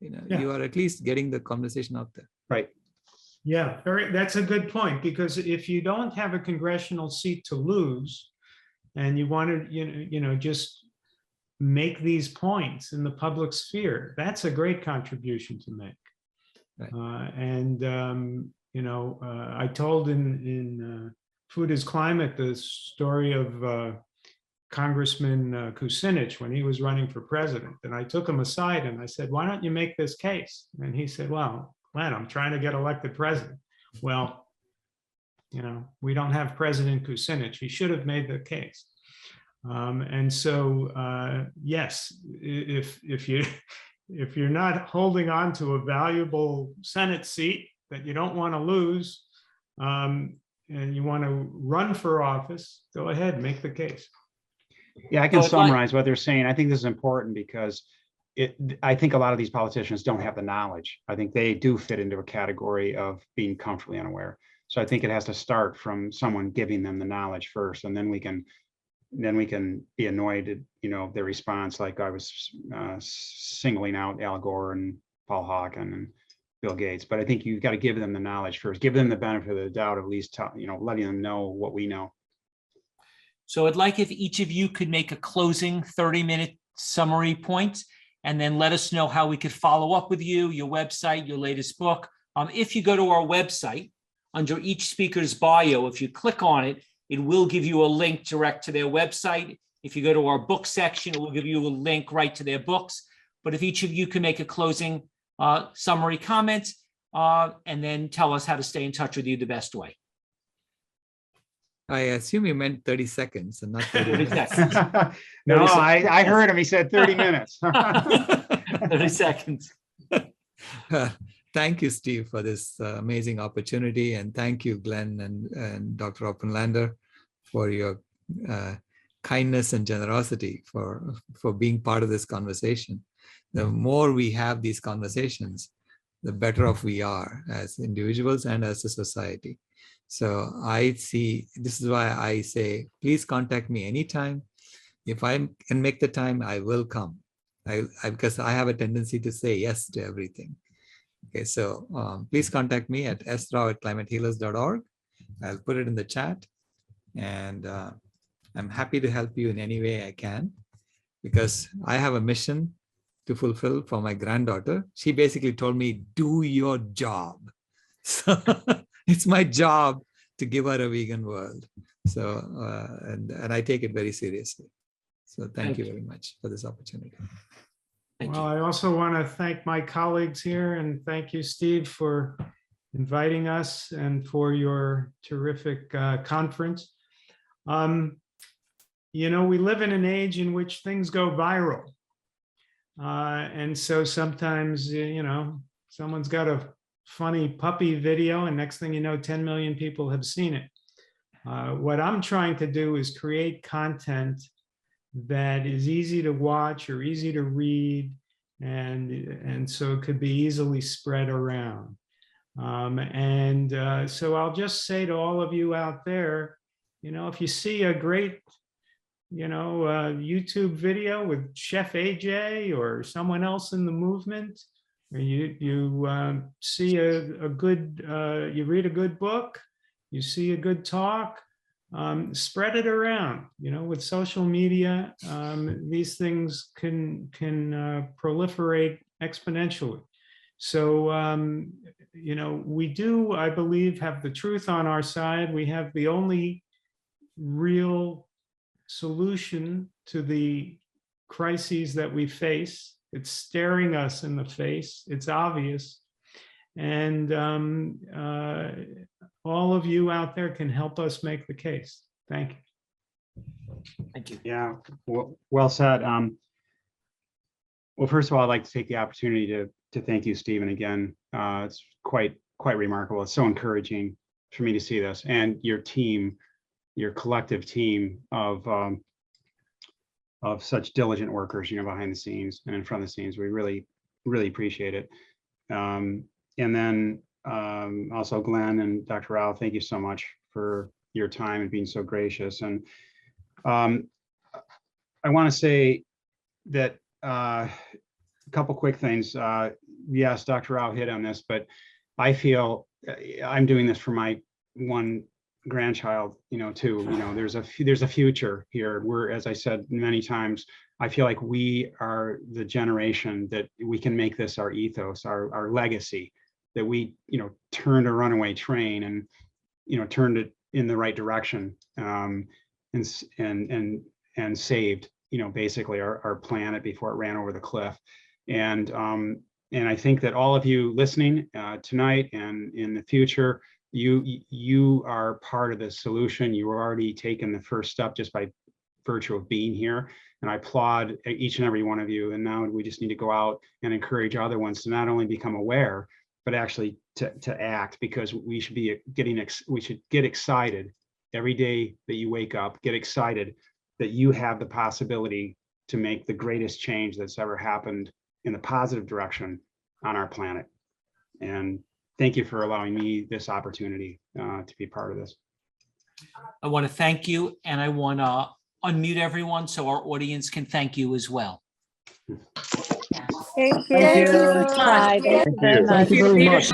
You are at least getting the conversation out there. Right. Yeah, that's a good point, because if you don't have a congressional seat to lose and you want to, just make these points in the public sphere, that's a great contribution to make. Right. I told in Food is Climate the story of Congressman Kucinich when he was running for president. And I took him aside and I said, why don't you make this case? And he said, well, Glenn, I'm trying to get elected president. Well, we don't have President Kucinich. He should have made the case. Yes, if you're not holding on to a valuable Senate seat that you don't want to lose, and you want to run for office, go ahead, make the case. Yeah, I can Well, summarize what they're saying. I think this is important because I think a lot of these politicians don't have the knowledge. I think they do fit into a category of being comfortably unaware. So I think it has to start from someone giving them the knowledge first, and then we can be annoyed at their response. Like I was singling out Al Gore and Paul Hawken and Bill Gates, but I think you've got to give them the knowledge first, give them the benefit of the doubt, at least letting them know what we know. So I'd like if each of you could make a closing 30-minute summary point, and then let us know how we could follow up with you, your website, your latest book. If you go to our website, under each speaker's bio, if you click on it, it will give you a link direct to their website. If you go to our book section, it will give you a link right to their books. But if each of you can make a closing summary comment, and then tell us how to stay in touch with you the best way. I assume you meant 30 seconds and not 30 minutes. seconds. No, I heard him. He said 30 minutes. 30 seconds. Thank you, Steve, for this amazing opportunity. And thank you, Glen and Dr. Oppenlander, for your kindness and generosity for being part of this conversation. The more we have these conversations, the better off we are as individuals and as a society. So I see, this is why I say, please contact me anytime. If I can make the time, I will come. Because I have a tendency to say yes to everything. Okay, so please contact me at srao@climatehealers.org. I'll put it in the chat, and I'm happy to help you in any way I can, because I have a mission to fulfill for my granddaughter. She basically told me, do your job. So it's my job to give her a vegan world. So, and I take it very seriously. So thank you very much for this opportunity. Thank Well, you. I also want to thank my colleagues here, and thank you, Steve, for inviting us and for your terrific conference. We live in an age in which things go viral. And so sometimes, someone's got a funny puppy video, and next thing you know, 10 million people have seen it. What I'm trying to do is create content that is easy to watch or easy to read, and so it could be easily spread around. So I'll just say to all of you out there, if you see a great, YouTube video with Chef AJ or someone else in the movement, or you see a good, you read a good book, you see a good talk, spread it around. With social media, these things can proliferate exponentially. So, we do, I believe, have the truth on our side. We have the only real solution to the crises that we face. It's staring us in the face. It's obvious. And all of you out there can help us make the case. Thank you. Thank you. Yeah, well said. Well, first of all, I'd like to take the opportunity to thank you, Stephen, again. It's quite remarkable. It's so encouraging for me to see this, and your team, your collective team of such diligent workers, behind the scenes and in front of the scenes. We really appreciate it. And then also Glen and Dr. Rao, thank you so much for your time and being so gracious. And I want to say that a couple quick things. Yes, Dr. Rao hit on this, but I feel I'm doing this for my one grandchild, too. There's a future here. We're, as I said many times, I feel like we are the generation that we can make this our ethos, our legacy, that we, turned a runaway train and, turned it in the right direction, and saved, basically our planet before it ran over the cliff. And I think that all of you listening tonight and in the future, you are part of the solution. You are already taken the first step just by virtue of being here. And I applaud each and every one of you. And now we just need to go out and encourage other ones to not only become aware, but actually to act, because we should be we should get excited every day that you wake up, get excited that you have the possibility to make the greatest change that's ever happened in the positive direction on our planet. And thank you for allowing me this opportunity to be part of this. I want to thank you, and I want to unmute everyone so our audience can thank you as well. Thank you. Thank you very much. Thank you very much.